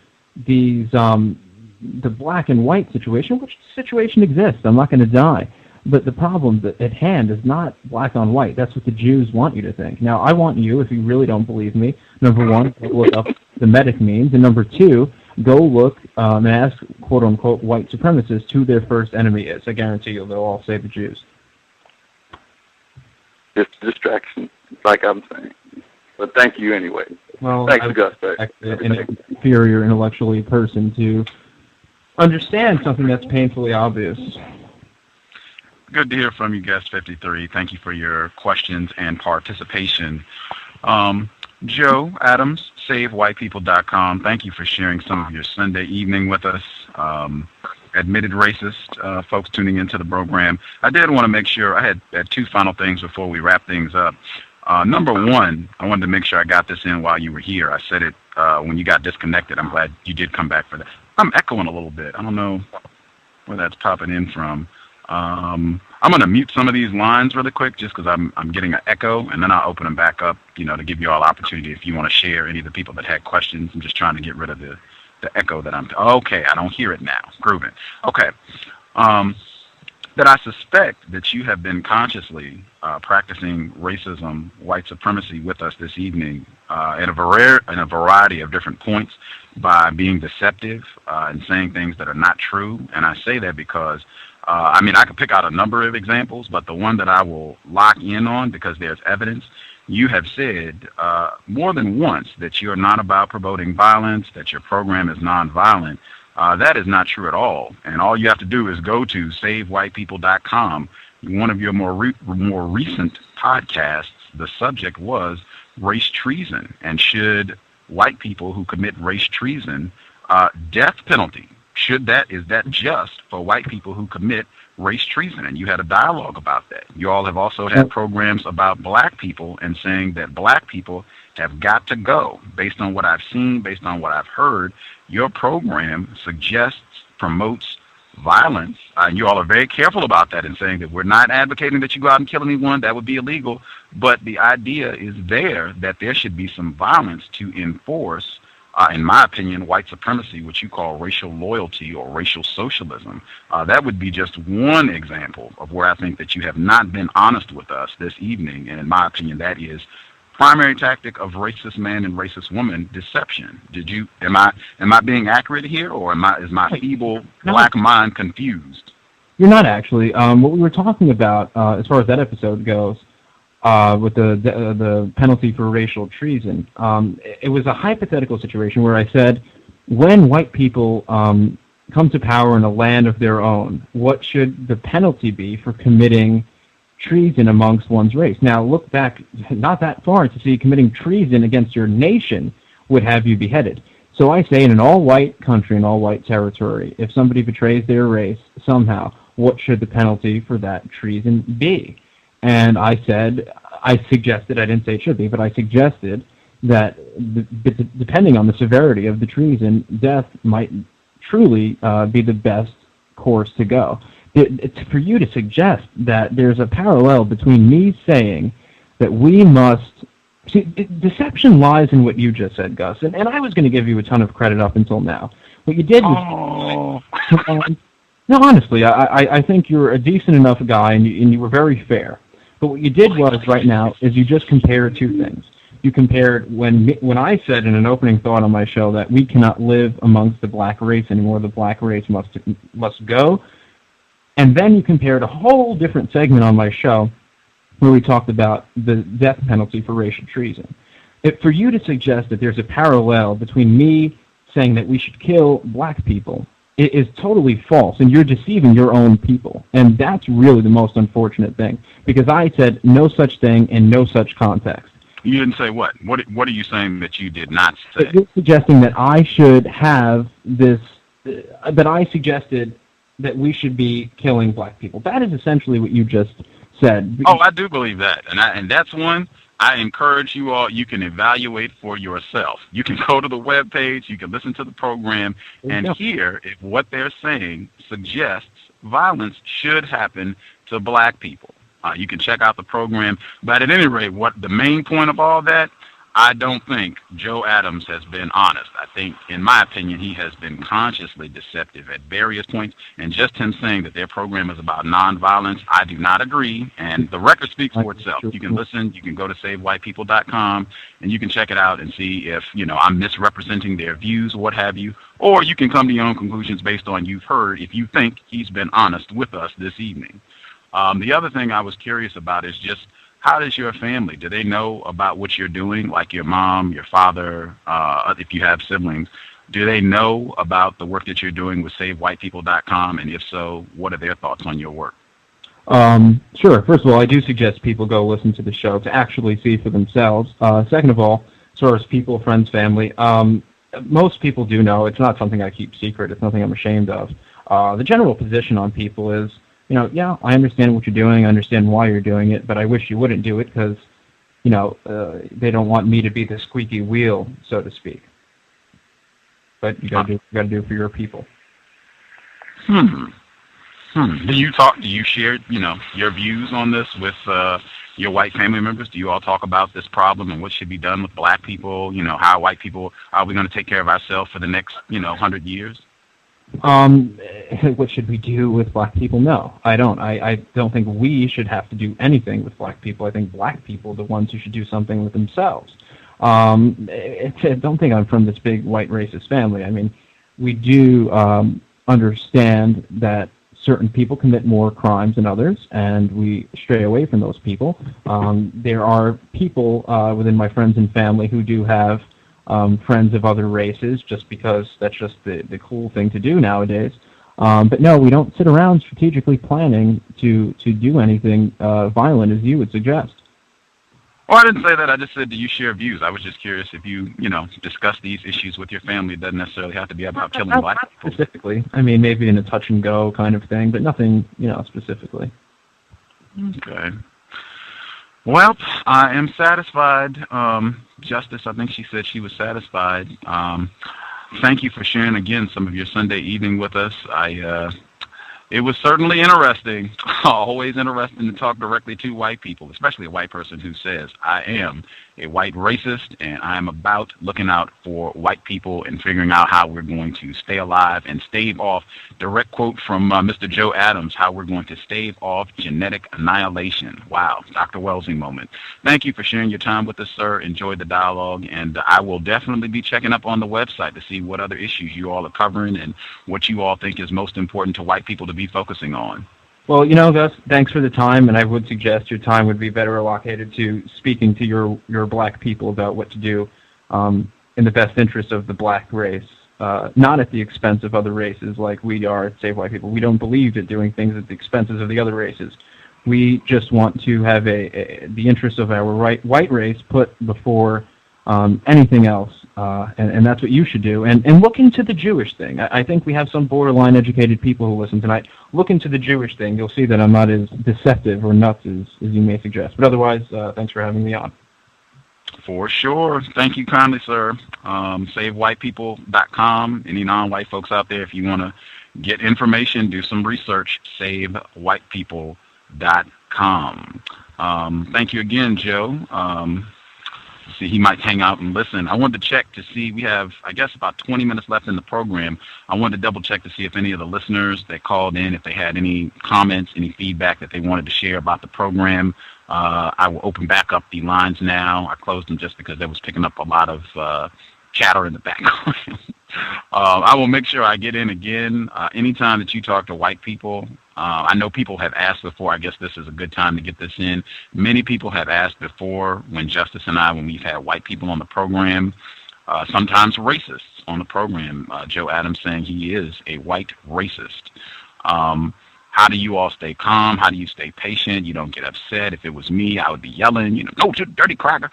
these the black and white situation, which situation exists. I'm not going to die. But the problem at hand is not black on white. That's what the Jews want you to think. Now, I want you, if you really don't believe me, number one, look up the medic means. And number two, go look and ask, quote-unquote, white supremacists who their first enemy is. I guarantee you they'll all say the Jews. It's distraction, like I'm saying. But thank you anyway. Well, thanks, I Gus. an inferior intellectually person to understand something that's painfully obvious. Good to hear from you, Guest 53. Thank you for your questions and participation. Joe Adams, SaveWhitePeople.com. Thank you for sharing some of your Sunday evening with us. Admitted racist folks tuning into the program. I did want to make sure I had two final things before we wrap things up. Number one, I wanted to make sure I got this in while you were here. I said it when you got disconnected. I'm glad you did come back for that. I'm echoing a little bit. I don't know where that's popping in from. I'm going to mute some of these lines really quick just because I'm getting an echo, and then I'll open them back up, to give you all opportunity if you want to share any of the people that had questions. I'm just trying to get rid of the echo that okay, I don't hear it now. Grooving. Okay. That I suspect that you have been consciously practicing racism, white supremacy with us this evening in a variety of different points by being deceptive and saying things that are not true. And I say that because, I could pick out a number of examples, but the one that I will lock in on because there's evidence, you have said more than once that you're not about promoting violence, that your program is nonviolent. That is not true at all. And all you have to do is go to SaveWhitePeople.com. One of your more recent podcasts, the subject was race treason. And should white people who commit race treason, death penalty, is that just for white people who commit race treason? And you had a dialogue about that. You all have also had programs about black people and saying that black people have got to go. Based on what I've seen, based on what I've heard, your program promotes violence. You all are very careful about that and saying that we're not advocating that you go out and kill anyone. That would be illegal. But the idea is that there should be some violence to enforce, in my opinion, white supremacy, which you call racial loyalty or racial socialism. That would be just one example of where I think that you have not been honest with us this evening. And in my opinion, that is primary tactic of racist man and racist woman, deception. Am I being accurate here, or is my feeble black mind confused? You're not actually. What we were talking about, as far as that episode goes, with the penalty for racial treason, it was a hypothetical situation where I said, when white people come to power in a land of their own, what should the penalty be for committing treason amongst one's race? Now, look back not that far to see committing treason against your nation would have you beheaded. So I say, in an all-white country, an all-white territory, if somebody betrays their race somehow, what should the penalty for that treason be? And I suggested, I didn't say it should be, but I suggested that depending on the severity of the treason, death might truly be the best course to go. It's for you to suggest that there's a parallel between me saying that we must... See, deception lies in what you just said, Gus, and I was going to give you a ton of credit up until now. What you did was... No, honestly, I think you're a decent enough guy, and you were very fair. But what you did was, right now, is you just compared two things. You compared when I said in an opening thought on my show that we cannot live amongst the black race anymore, the black race must go. And then you compared a whole different segment on my show where we talked about the death penalty for racial treason. For you to suggest that there's a parallel between me saying that we should kill black people, it is totally false, and you're deceiving your own people. And that's really the most unfortunate thing, because I said no such thing in no such context. You didn't say what? What are you saying that you did not say? You're suggesting that I should have this, that I suggested that we should be killing black people. That is essentially what you just said. Oh, I do believe that. And that's one I encourage you all, you can evaluate for yourself. You can go to the webpage, you can listen to the program, and hear if what they're saying suggests violence should happen to black people. You can check out the program. But at any rate, what the main point of all that, I don't think Joe Adams has been honest. I think, in my opinion, he has been consciously deceptive at various points. And just him saying that their program is about nonviolence, I do not agree. And the record speaks for itself. You can listen. You can go to SaveWhitePeople.com, and you can check it out and see if, I'm misrepresenting their views or what have you. Or you can come to your own conclusions based on you've heard if you think he's been honest with us this evening. The other thing I was curious about is just, how does your family, do they know about what you're doing, like your mom, your father, if you have siblings? Do they know about the work that you're doing with SaveWhitePeople.com? And if so, what are their thoughts on your work? Sure. First of all, I do suggest people go listen to the show to actually see for themselves. Second of all, as far as people, friends, family, most people do know. It's not something I keep secret. It's nothing I'm ashamed of. The general position on people is, yeah, I understand what you're doing, I understand why you're doing it, but I wish you wouldn't do it because, they don't want me to be the squeaky wheel, so to speak. But you gotta do it for your people. Do you share, your views on this with your white family members? Do you all talk about this problem and what should be done with black people? How white people, are we going to take care of ourselves for the next, 100 years? What should we do with black people? No, I don't. I don't think we should have to do anything with black people. I think black people are the ones who should do something with themselves. I don't think I'm from this big white racist family. I mean, we do understand that certain people commit more crimes than others, and we stray away from those people. There are people within my friends and family who do have friends of other races, just because that's just the cool thing to do nowadays. But no, we don't sit around strategically planning to do anything violent, as you would suggest. Well, I didn't say that. I just said, do you share views? I was just curious if you, discuss these issues with your family. It doesn't necessarily have to be about killing black people. Specifically. I mean, maybe in a touch-and-go kind of thing, but nothing, specifically. Okay. Well, I am satisfied. Justice, I think she said she was satisfied. Thank you for sharing again some of your Sunday evening with us. It was certainly interesting. Always interesting to talk directly to white people, especially a white person who says, I am a white racist, and I am about looking out for white people and figuring out how we're going to stay alive and stave off, direct quote from Mr. Joe Adams, how we're going to stave off genetic annihilation. Wow, Dr. Welsing moment. Thank you for sharing your time with us, sir. Enjoyed the dialogue, and I will definitely be checking up on the website to see what other issues you all are covering and what you all think is most important to white people to be focusing on. Well, Gus, thanks for the time, and I would suggest your time would be better allocated to speaking to your black people about what to do in the best interest of the black race, not at the expense of other races like we are at Save White People. We don't believe in doing things at the expenses of the other races. We just want to have the interests of our white race put before anything else, and that's what you should do. And look into the Jewish thing. I think we have some borderline educated people who listen tonight. Look into the Jewish thing. You'll see that I'm not as deceptive or nuts as you may suggest. But otherwise, thanks for having me on. For sure. Thank you kindly, sir. SaveWhitePeople.com. Any non-white folks out there, if you want to get information, do some research, SaveWhitePeople.com. Thank you again, Joe. See, he might hang out and listen. I wanted to check to see, we have, I guess, about 20 minutes left in the program. I wanted to double check to see if any of the listeners that called in, if they had any comments, any feedback that they wanted to share about the program. I will open back up the lines now. I closed them just because they was picking up a lot of chatter in the background. I will make sure I get in again. Anytime that you talk to white people, I know people have asked before. I guess this is a good time to get this in. Many people have asked before when Justice and I, when we've had white people on the program, sometimes racists on the program. Joe Adams saying he is a white racist. How do you all stay calm? How do you stay patient? You don't get upset. If it was me, I would be yelling, go to the dirty cracker.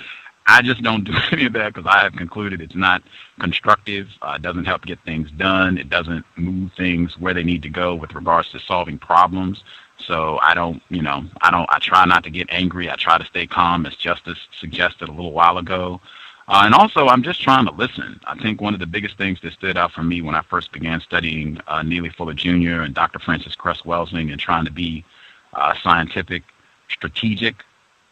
I just don't do any of that because I have concluded it's not constructive. It doesn't help get things done. It doesn't move things where they need to go with regards to solving problems. So I try not to get angry. I try to stay calm, as Justice suggested a little while ago. And also, I'm just trying to listen. I think one of the biggest things that stood out for me when I first began studying Neely Fuller Jr. and Dr. Francis Cress Welsing and trying to be scientific, strategic,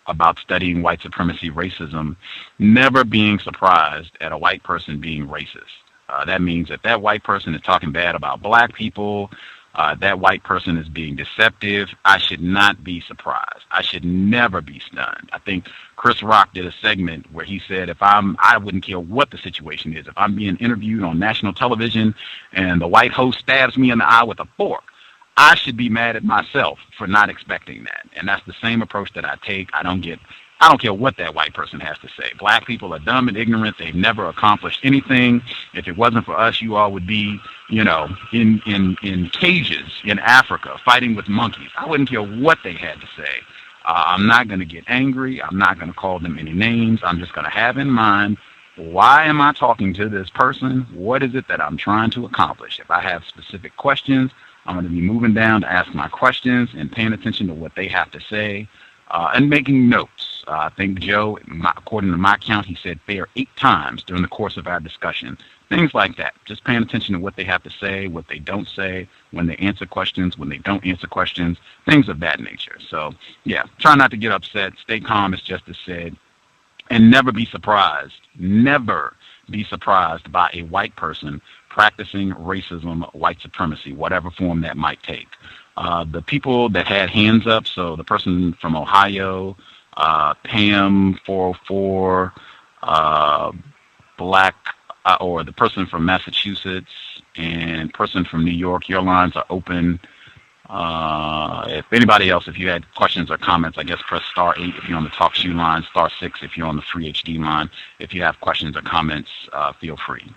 about studying white supremacy, racism, never being surprised at a white person being racist. That means that that white person is talking bad about black people, that white person is being deceptive. I should not be surprised. I should never be stunned. I think Chris Rock did a segment where he said, I wouldn't care what the situation is. If I'm being interviewed on national television and the white host stabs me in the eye with a fork, I should be mad at myself for not expecting that. And that's the same approach that I take. I don't care what that white person has to say. Black people are dumb and ignorant. They've never accomplished anything. If it wasn't for us, you all would be, in cages in Africa fighting with monkeys. I wouldn't care what they had to say. I'm not going to get angry. I'm not going to call them any names. I'm just going to have in mind, why am I talking to this person? What is it that I'm trying to accomplish? If I have specific questions, I'm going to be moving down to ask my questions and paying attention to what they have to say and making notes. I think Joe, according to my count, he said fair 8 times during the course of our discussion. Things like that. Just paying attention to what they have to say, what they don't say, when they answer questions, when they don't answer questions, things of that nature. So, yeah, try not to get upset. Stay calm, as Justice said, and never be surprised. Never be surprised by a white person practicing racism, white supremacy, whatever form that might take. The people that had hands up, so the person from Ohio, Pam 404, Black, or the person from Massachusetts, and person from New York, your lines are open. If anybody else, if you had questions or comments, I guess press star 8 if you're on the talk shoe line, star 6 if you're on the free HD line. If you have questions or comments, feel free.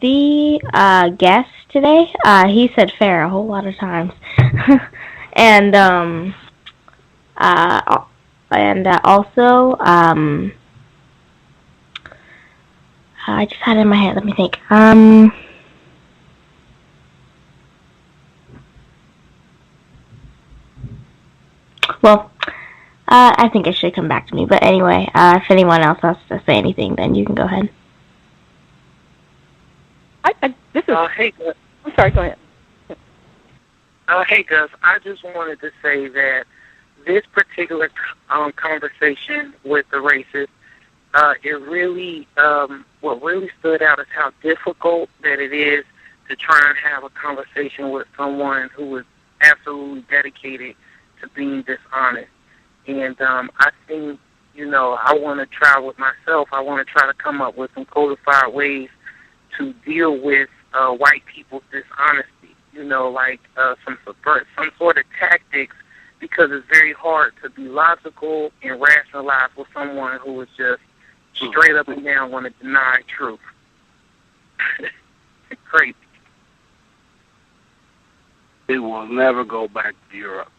The guest today, he said fair a whole lot of times. and also, I just had it in my head, let me think. I think it should come back to me, but anyway, if anyone else has to say anything, then you can go ahead. Hey, Gus. I'm sorry, go ahead. Hey, Gus, I just wanted to say that this particular conversation with the racist, it really, what really stood out is how difficult that it is to try and have a conversation with someone who is absolutely dedicated to being dishonest. And I think, I want to try with myself. I want to try to come up with some codified ways to deal with white people's dishonesty, like some sort of tactics, because it's very hard to be logical and rationalize with someone who is just straight up and down want to deny truth. It's crazy. They will never go back to Europe.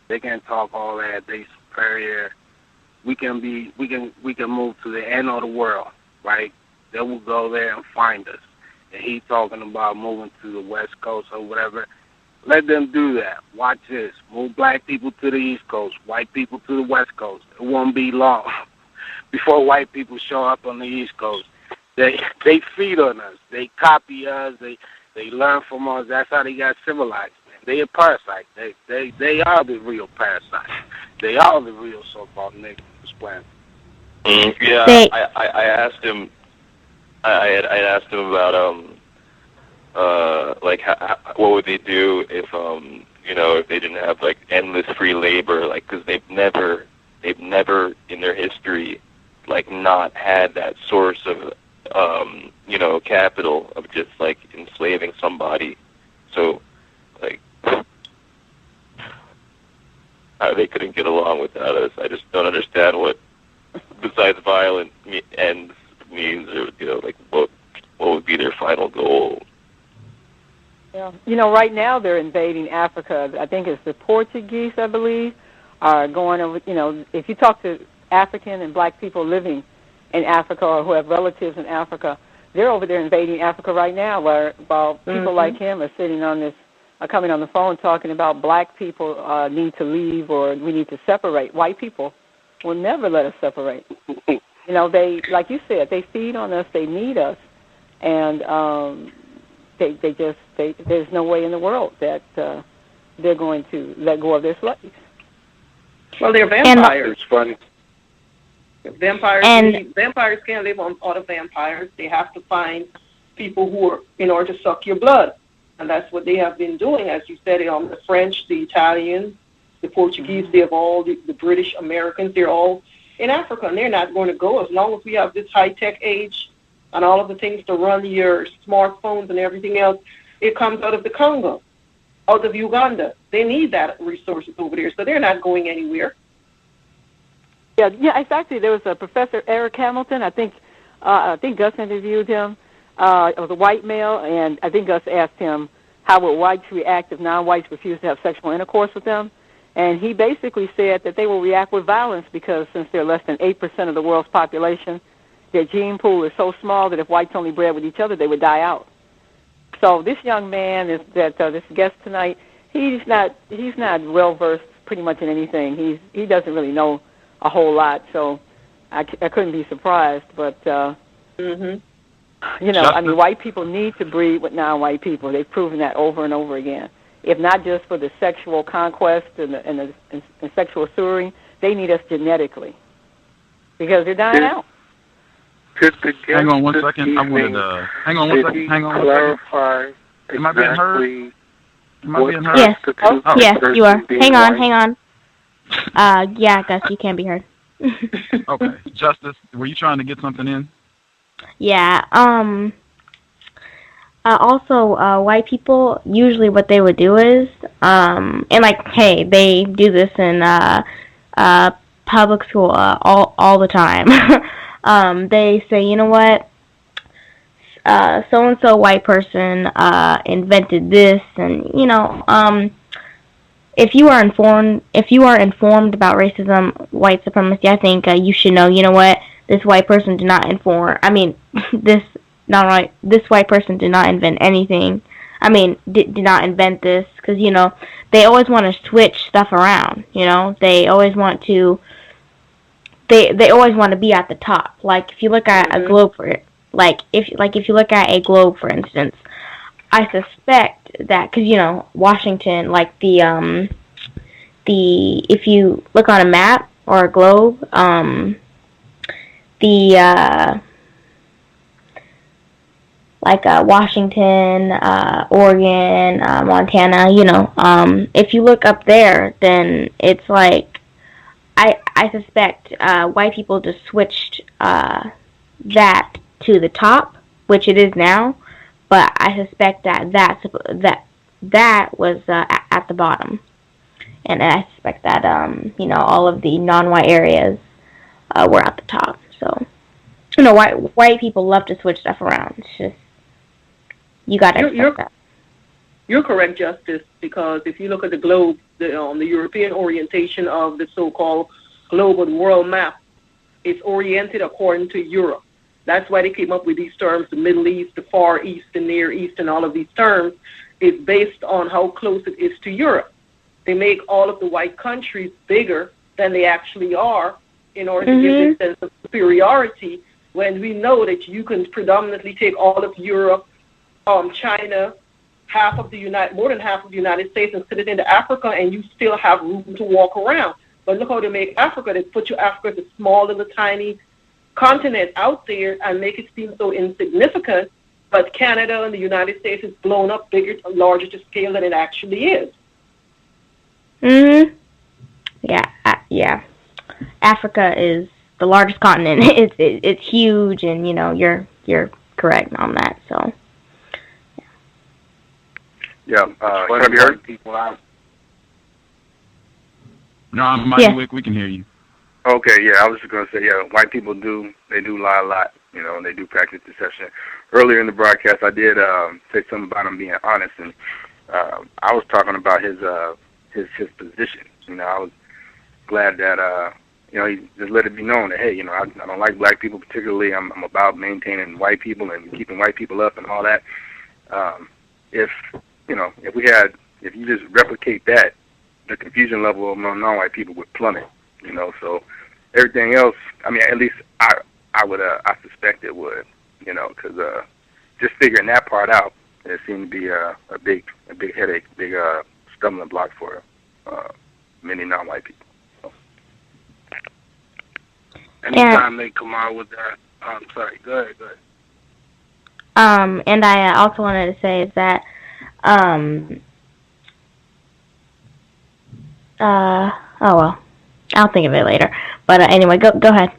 They can talk all that. They superior. We can move to the end of the world, right? They will go there and find us. And he's talking about moving to the West Coast or whatever. Let them do that. Watch this. Move black people to the East Coast, white people to the West Coast. It won't be long before white people show up on the East Coast. They feed on us. They copy us. They learn from us. That's how they got civilized. They a parasite. They are the real parasites. They are the real so-called niggas on this planet. Yeah, I asked him. I had asked him about what would they do if if they didn't have like endless free labor, like, because they've never in their history like not had that source of capital of just like enslaving somebody. So like they couldn't get along without us. I just don't understand what besides violent ends means, or like what would be their final goal. Yeah, right now they're invading Africa. I think it's the Portuguese, I believe, are going over. If you talk to African and black people living in Africa or who have relatives in Africa, they're over there invading Africa right now. While people like him are sitting on this, are coming on the phone talking about black people need to leave or we need to separate. White people will never let us separate. They, like you said, they feed on us, they need us, and there's no way in the world that they're going to let go of their slaves. Well, they're vampires. It's funny. Vampires can't live on other vampires. They have to find people who are in order to suck your blood, and that's what they have been doing. As you said, the French, the Italians, the Portuguese, they have all the British Americans. They're all in Africa, and they're not going to go as long as we have this high-tech age and all of the things to run your smartphones and everything else. It comes out of the Congo, out of Uganda. They need that resources over there, so they're not going anywhere. Yeah. Exactly. There was a Professor Eric Hamilton. I think Gus interviewed him. It was a white male, and I think Gus asked him how would whites react if non-whites refused to have sexual intercourse with them. And he basically said that they will react with violence because since they're less than 8% of the world's population, their gene pool is so small that if whites only bred with each other, they would die out. So this young man, this guest tonight, he's not well versed pretty much in anything. He doesn't really know a whole lot. So I couldn't be surprised. But I mean, white people need to breed with non-white people. They've proven that over and over again. If not just for the sexual conquest and sexual assuring, they need us genetically because they're dying out. Hang on one second. I wanted to. Hang on one second. Clarify. Am I being heard? Yes. Yes, you are. Hang on. Yeah, Gus, you can be heard. Okay. Justice, were you trying to get something in? Yeah. Also, white people, usually what they would do is, and like, hey, they do this in public school all the time. They say, you know what, so-and-so white person invented this, and, if you are informed about racism, white supremacy, I think you should know, you know what, this white person did not this white person did not invent anything. I mean, did not invent this, because, they always want to switch stuff around, They always want to, they always want to be at the top. Like, if you look at a globe, if you look at a globe, for instance, I suspect that, because, Washington, like, if you look on a map or a globe, Washington, Oregon, Montana, if you look up there, then it's like, I suspect white people just switched that to the top, which it is now, but I suspect that was at the bottom, and I suspect that all of the non-white areas were at the top. So, white people love to switch stuff around. It's just, you got to expect that. You're correct, Justice, because if you look at the globe, the European orientation of the so-called global world map, it's oriented according to Europe. That's why they came up with these terms, the Middle East, the Far East, the Near East, and all of these terms is based on how close it is to Europe. They make all of the white countries bigger than they actually are in order to give this sense of superiority, when we know that you can predominantly take all of Europe, China, more than half of the United States, and put it into Africa, and you still have room to walk around. But look how they make Africa. They put Africa as a small little tiny continent out there and make it seem so insignificant. But Canada and the United States is blown up bigger, larger to scale than it actually is. Yeah. Africa is the largest continent. It's huge, and you're correct on that. So. Yeah, can I be heard? People out. No, I'm Michael. We can hear you. Okay, yeah, I was just going to say, white people do lie a lot, and they do practice deception. Earlier in the broadcast, I did say something about him being honest, and I was talking about his position. I was glad that, he just let it be known that, hey, I don't like black people particularly. I'm about maintaining white people and keeping white people up and all that. If you just replicate that, the confusion level among non-white people would plummet, so everything else, I mean, at least I suspect it would, because just figuring that part out, it seemed to be a big headache, big stumbling block for many non-white people. So. Anytime they come out with that, I'm sorry. Go ahead. And I also wanted to say is that, oh well, I'll think of it later. But anyway, go ahead.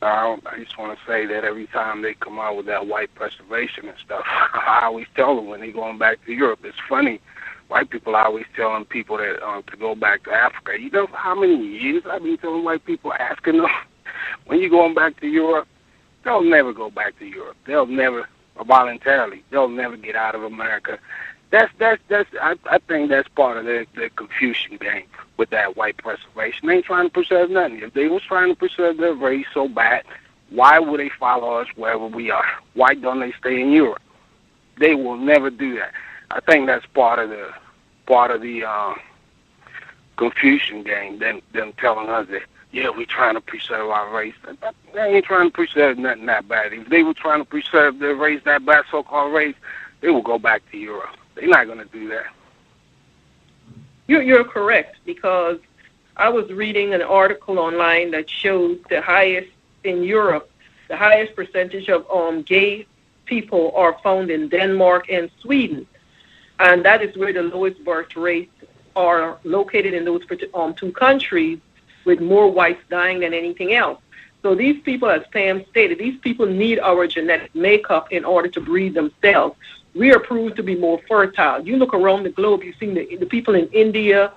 I just want to say that every time they come out with that white preservation and stuff, I always tell them when they're going back to Europe, it's funny. White people are always telling people that to go back to Africa. You know how many years I've been telling white people, asking them, when you're going back to Europe, they'll never go back to Europe. They'll never, voluntarily, they'll never get out of America. I think that's part of the Confucian game with that white preservation. They ain't trying to preserve nothing. If they was trying to preserve their race so bad, why would they follow us wherever we are? Why don't they stay in Europe? They will never do that. I think that's part of the Confucian game. Them telling us that, yeah, we trying to preserve our race. They ain't trying to preserve nothing that bad. If they were trying to preserve their race, that bad so-called race, they will go back to Europe. They're not going to do that. You're correct, because I was reading an article online that shows the highest in Europe, the highest percentage of gay people are found in Denmark and Sweden, and that is where the lowest birth rates are located in those two countries, with more whites dying than anything else. So these people, as Sam stated, these people need our genetic makeup in order to breed themselves. We are proved to be more fertile. You look around the globe, you see the people in India,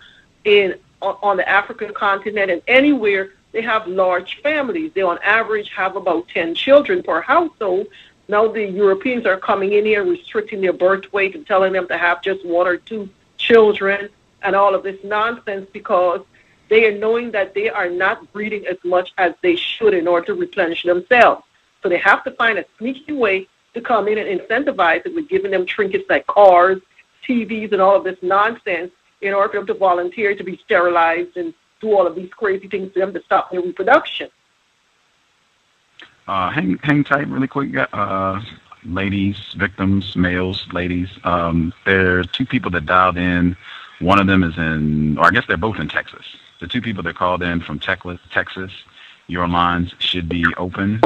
on the African continent, and anywhere, they have large families. They, on average, have about 10 children per household. Now the Europeans are coming in here, restricting their birth weight and telling them to have just 1 or 2 children and all of this nonsense, because they are knowing that they are not breeding as much as they should in order to replenish themselves. So they have to find a sneaky way to come in and incentivize it with giving them trinkets like cars, TVs, and all of this nonsense in order for them to volunteer to be sterilized and do all of these crazy things to them to stop their reproduction. Hang tight really quick, ladies, victims, males, ladies. There are 2 people that dialed in. One of them is or I guess they're both in Texas. The 2 people that called in from Texas, your lines should be open.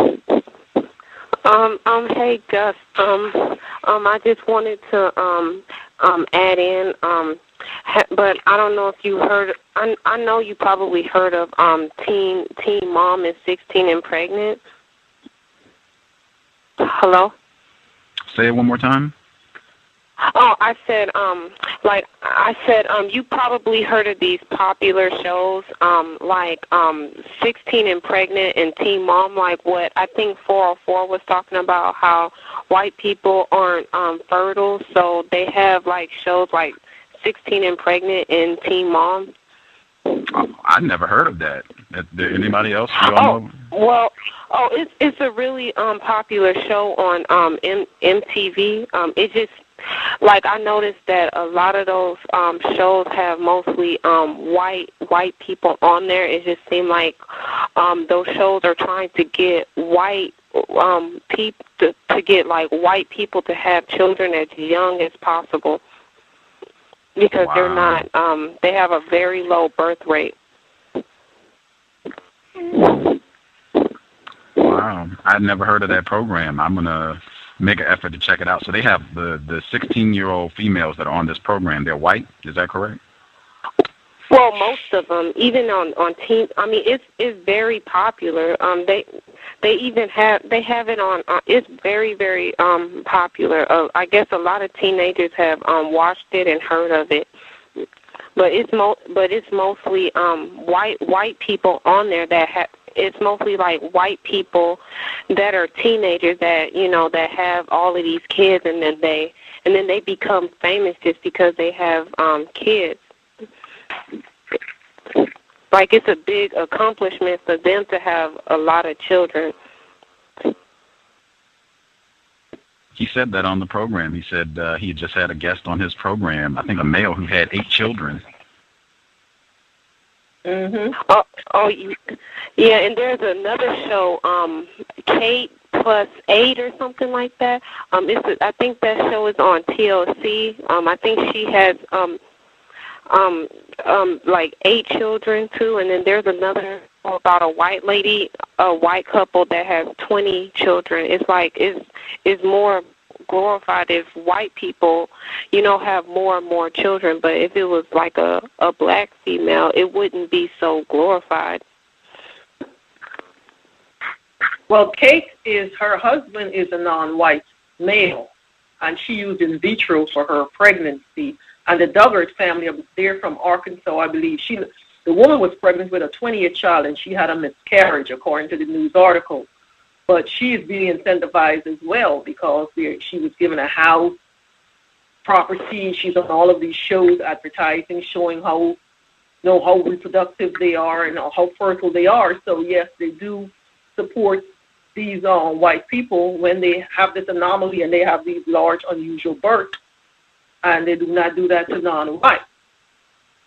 Hey Gus, I just wanted to add in, but I don't know if you heard. I know you probably heard of teen mom is 16 and pregnant. Hello. Say it one more time. Oh, I said, you probably heard of these popular shows, like 16 and Pregnant and Teen Mom, like what I think 404 was talking about, how white people aren't fertile, so they have like shows like 16 and Pregnant and Teen Mom. I never heard of that. Anybody else? It's a really popular show on MTV. It just, like, I noticed that a lot of those shows have mostly white people on there. It just seemed like those shows are trying to get white people to get like white people to have children as young as possible, because they're not. They have a very low birth rate. Wow, I'd never heard of that program. I'm gonna make an effort to check it out. So they have the 16-year-old females that are on this program. They're white. Is that correct? Well, most of them, even on teen. I mean, it's very popular. They even have it on. It's very, very popular. I guess a lot of teenagers have watched it and heard of it. But it's mostly white people on there that have. It's mostly like white people that are teenagers that that have all of these kids, and then they become famous just because they have kids. Like, it's a big accomplishment for them to have a lot of children. He said that on the program. He said he just had a guest on his program, I think a male who had 8 children. Mhm. Yeah, and there's another show, Plus 8 or something like that. I think that show is on TLC. I think she has like 8 children too, and then there's another about a white lady, a white couple that has 20 children. It's like it's more glorified if white people, have more and more children. But if it was like a black female, it wouldn't be so glorified. Well, Kate her husband is a non-white male, and she used in vitro for her pregnancy. And the Duggars family, they're from Arkansas, I believe. The woman was pregnant with a 20-year child, and she had a miscarriage, according to the news article. But she is being incentivized as well because she was given a house, property. She's on all of these shows, advertising, showing how reproductive they are and how fertile they are. So yes, they do support these white people when they have this anomaly and they have these large, unusual births, and they do not do that to non-white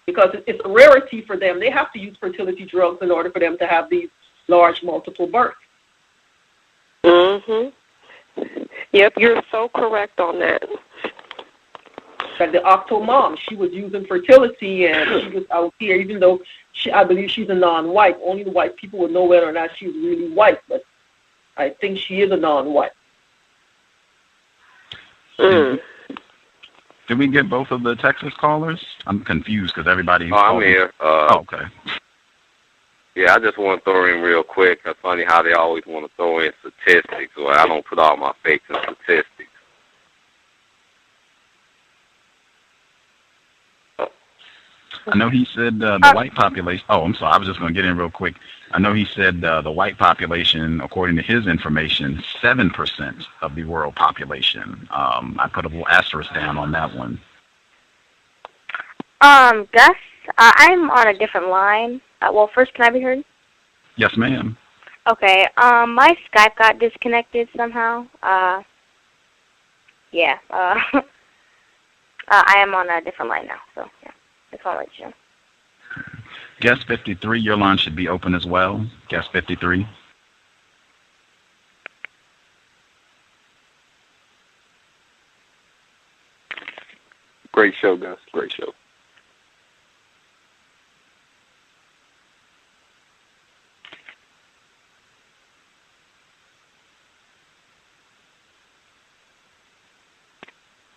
because it's a rarity for them. They have to use fertility drugs in order for them to have these large, multiple births. Yep, you're so correct on that. Like the Octomom, she was using fertility, and she was out here, even though I believe she's a non-white. Only the white people would know whether or not she's really white, but I think she is a non-white. Did we get both of the Texas callers? I'm confused because everybody... Oh, I'm here. Okay. Yeah, I just want to throw in real quick. It's funny how they always want to throw in statistics. Well, I don't put all my fakes in statistics. I know he said the white population... Oh, I'm sorry. I was just going to get in real quick. I know he said the white population, according to his information, 7% of the world population. I put a little asterisk down on that one. Gus, I'm on a different line. Well, first, can I be heard? Yes, ma'am. Okay. My Skype got disconnected somehow. Yeah. I am on a different line now, so yeah. Just want to let you know. Guest 53, your line should be open as well. Guest 53. Great show, Gus. Great show.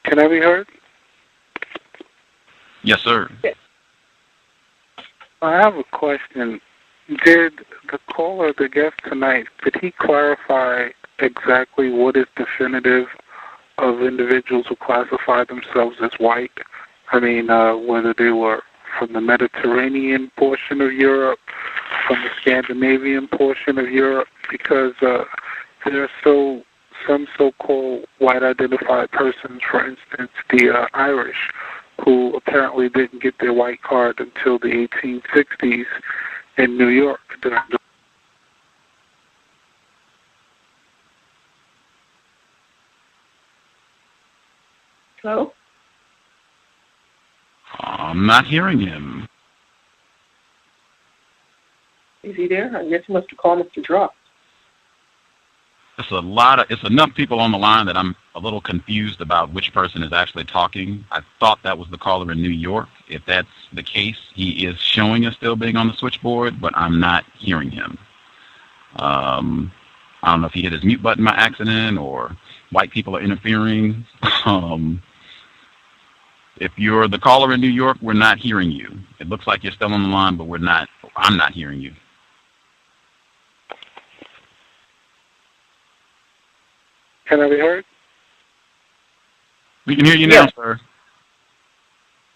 Can I be heard? Yes, sir. I have a question. Did the caller, the guest tonight, did he clarify exactly what is definitive of individuals who classify themselves as white? I mean, whether they were from the Mediterranean portion of Europe, from the Scandinavian portion of Europe, because there are some so-called white-identified persons, for instance, the Irish, who apparently didn't get their white card until the 1860s in New York. Hello? I'm not hearing him. Is he there? I guess he must have called Mr. Drop. It's enough people on the line that I'm a little confused about which person is actually talking. I thought that was the caller in New York. If that's the case, he is showing us still being on the switchboard, but I'm not hearing him. I don't know if he hit his mute button by accident or white people are interfering. If you're the caller in New York, we're not hearing you. It looks like you're still on the line, but I'm not hearing you. Can I be heard? We can hear you now, sir.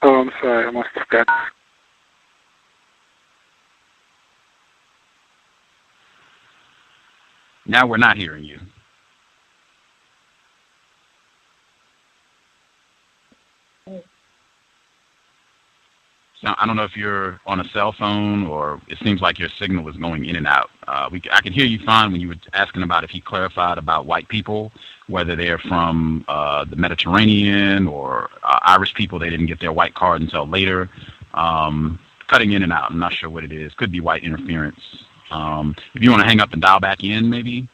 Oh, I'm sorry. I must have got... Now we're not hearing you. So I don't know if you're on a cell phone or it seems like your signal is going in and out. I could hear you fine when you were asking about if he clarified about white people, whether they're from the Mediterranean or Irish people. They didn't get their white card until later. Cutting in and out. I'm not sure what it is. Could be white interference. If you want to hang up and dial back in, maybe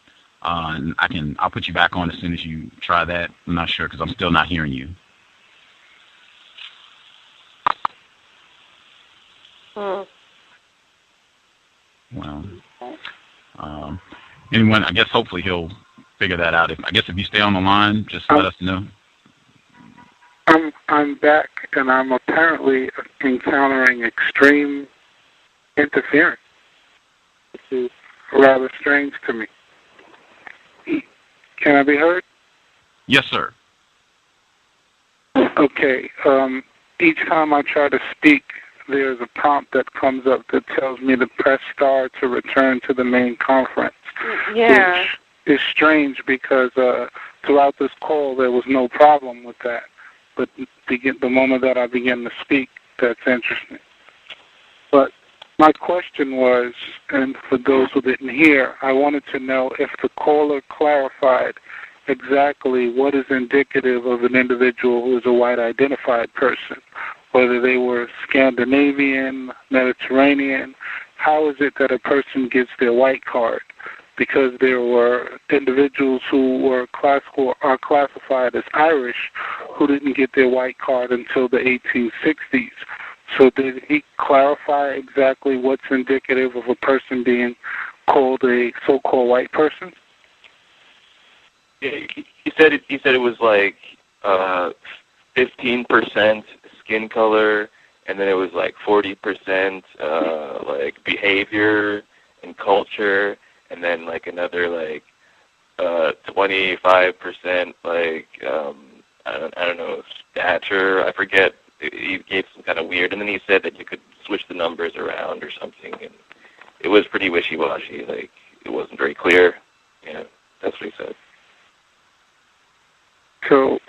And I'll put you back on as soon as you try that. I'm not sure because I'm still not hearing you. Well, anyone, I guess hopefully he'll figure that out. If you stay on the line, just let us know. I'm back, and I'm apparently encountering extreme interference. This is rather strange to me. Can I be heard? Yes, sir. Okay. Each time I try to speak, there's a prompt that comes up that tells me to press star to return to the main conference. Yeah. Which is strange because throughout this call there was no problem with that. But the moment that I begin to speak, that's interesting. But my question was, and for those who didn't hear, I wanted to know if the caller clarified exactly what is indicative of an individual who is a white identified person, whether they were Scandinavian, Mediterranean. How is it that a person gets their white card? Because there were individuals who are classified as Irish who didn't get their white card until the 1860s. So did he clarify exactly what's indicative of a person being called a so-called white person? Yeah, he said it was like 15% skin color, and then it was like 40% like behavior and culture, and then like another like 25% like I don't know, stature. I forget. He gave some kind of weird, and then he said that you could switch the numbers around or something, and it was pretty wishy-washy. Like it wasn't very clear. Yeah, that's what he said. So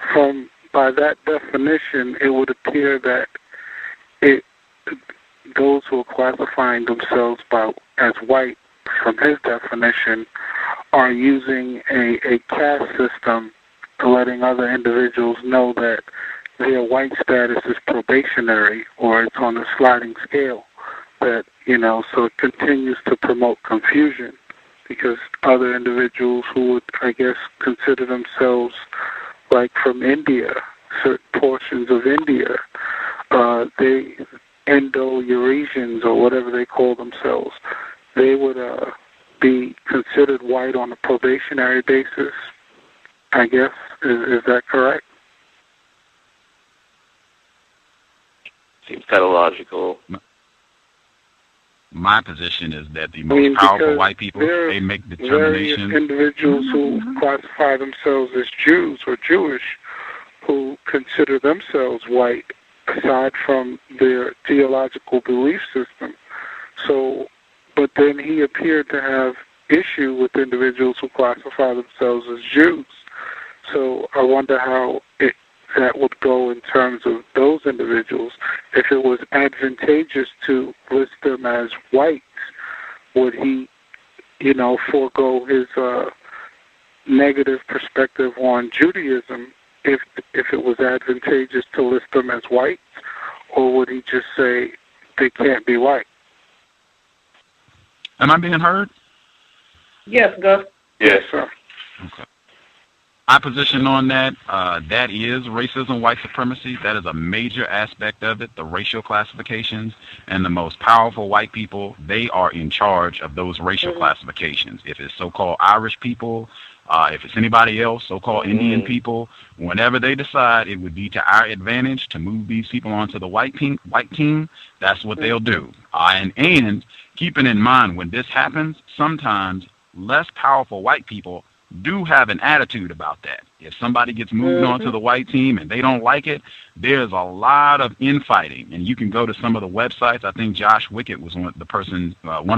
by that definition, it would appear that those who are classifying themselves as white, from his definition, are using a caste system to letting other individuals know that their white status is probationary or it's on a sliding scale. That, so it continues to promote confusion because other individuals who would, I guess, consider themselves like from India, certain portions of India, they Indo-Eurasians or whatever they call themselves, they would be considered white on a probationary basis, I guess. Is that correct? Seems kind of logical. My position is that the most powerful white people, they make determinations. Various individuals who classify themselves as Jews or Jewish who consider themselves white aside from their theological belief system. So, but then he appeared to have issue with individuals who classify themselves as Jews. So I wonder how that would go in terms of those individuals. If it was advantageous to list them as whites, would he, forego his negative perspective on Judaism if it was advantageous to list them as whites, or would he just say they can't be white? Am I being heard? Yes, Gus. Yes, sir. Okay. My position on that, that is racism, white supremacy. That is a major aspect of it, the racial classifications. And the most powerful white people, they are in charge of those racial classifications. If it's so-called Irish people, if it's anybody else, so-called Indian people, whenever they decide it would be to our advantage to move these people onto the white team, that's what they'll do. And keeping in mind, when this happens, sometimes less powerful white people do have an attitude about that. If somebody gets moved onto the white team and they don't like it, there's a lot of infighting. And you can go to some of the websites. I think Josh Wickett was one of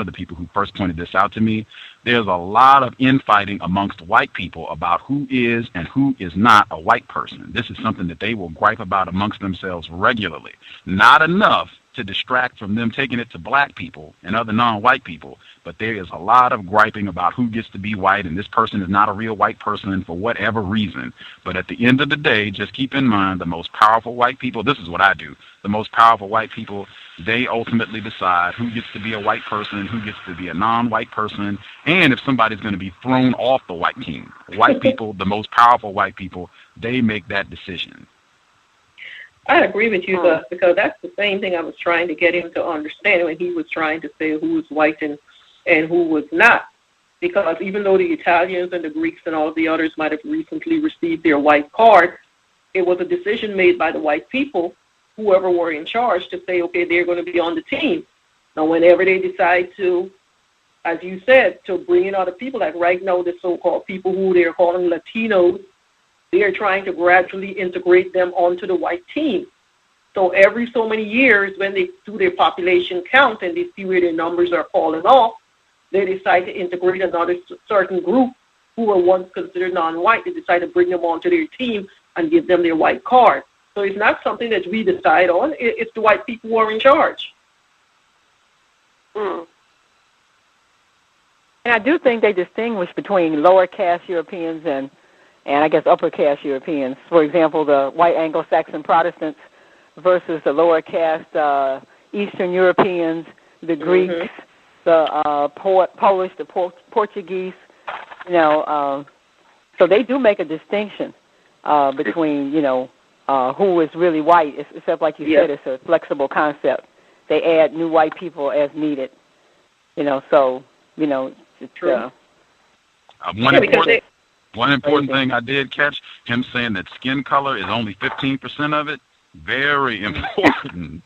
the people who first pointed this out to me. There's a lot of infighting amongst white people about who is and who is not a white person. This is something that they will gripe about amongst themselves regularly. Not enough to distract from them taking it to black people and other non-white people. But there is a lot of griping about who gets to be white, and this person is not a real white person for whatever reason. But at the end of the day, just keep in mind the most powerful white people, this is what I do, the most powerful white people, they ultimately decide who gets to be a white person, who gets to be a non-white person, and if somebody's going to be thrown off the white team. White people, the most powerful white people, they make that decision. I agree with you, Gus, because that's the same thing I was trying to get him to understand when he was trying to say who was white and who was not. Because even though the Italians and the Greeks and all of the others might have recently received their white card, it was a decision made by the white people, whoever were in charge, to say, okay, they're going to be on the team. Now, whenever they decide to, as you said, to bring in other people, like right now the so-called people who they're calling Latinos, they are trying to gradually integrate them onto the white team. So every so many years, when they do their population count and they see where their numbers are falling off, they decide to integrate another certain group who were once considered non-white. They decide to bring them onto their team and give them their white card. So it's not something that we decide on. It's the white people who are in charge. And I do think they distinguish between lower caste Europeans and I guess upper caste Europeans. For example, the white Anglo-Saxon Protestants versus the lower caste Eastern Europeans, the Greeks, the Polish, the Portuguese. You know, so they do make a distinction between who is really white. Except like you said, it's a flexible concept. They add new white people as needed. So it's true. One important thing I did catch, him saying that skin color is only 15% of it, very important.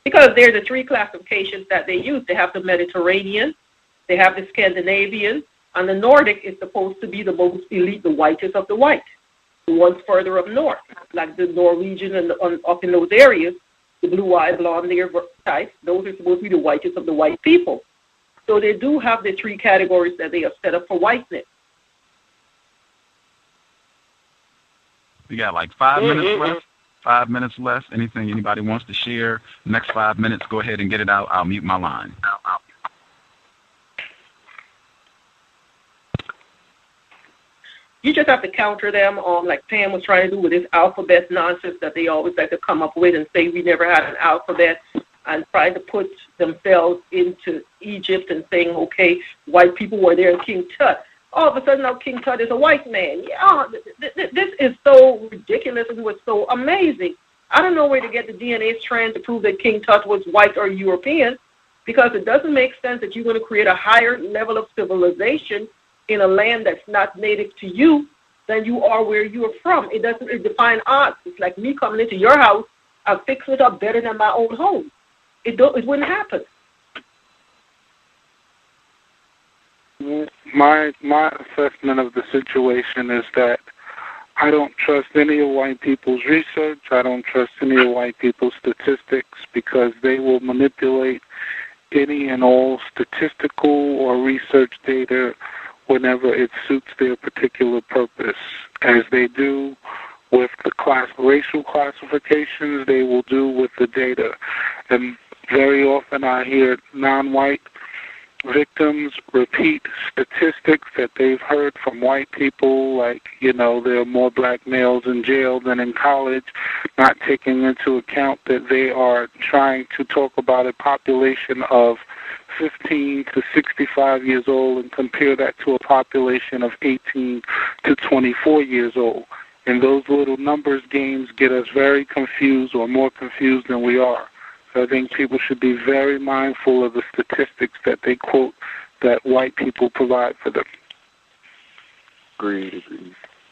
Because they're the three classifications that they use. They have the Mediterranean, they have the Scandinavian, and the Nordic is supposed to be the most elite, the whitest of the white. The ones further up north, like the Norwegian and up in those areas, the blue-eyed, blonde-haired types, those are supposed to be the whitest of the white people. So they do have the three categories that they have set up for whiteness. We got like 5 minutes left. 5 minutes left. Anything anybody wants to share? Next 5 minutes, go ahead and get it out. I'll mute my line. You just have to counter them on, like Pam was trying to do with this alphabet nonsense that they always like to come up with and say we never had an alphabet, and trying to put themselves into Egypt and saying, okay, white people were there in King Tut. All of a sudden now King Tut is a white man. Yeah, this is so ridiculous and was so amazing. I don't know where to get the DNA strand to prove that King Tut was white or European, because it doesn't make sense that you're going to create a higher level of civilization in a land that's not native to you than you are where you're from. It define odds. It's like me coming into your house, I'll fix it up better than my own home. It wouldn't happen. My assessment of the situation is that I don't trust any of white people's research. I don't trust any of white people's statistics, because they will manipulate any and all statistical or research data whenever it suits their particular purpose. As they do with the racial classifications, they will do with the data. And very often I hear non-white victims repeat statistics that they've heard from white people, like, there are more black males in jail than in college, not taking into account that they are trying to talk about a population of 15 to 65 years old and compare that to a population of 18 to 24 years old. And those little numbers games get us very confused, or more confused than we are. So I think people should be very mindful of the statistics that they quote that white people provide for them. Agreed.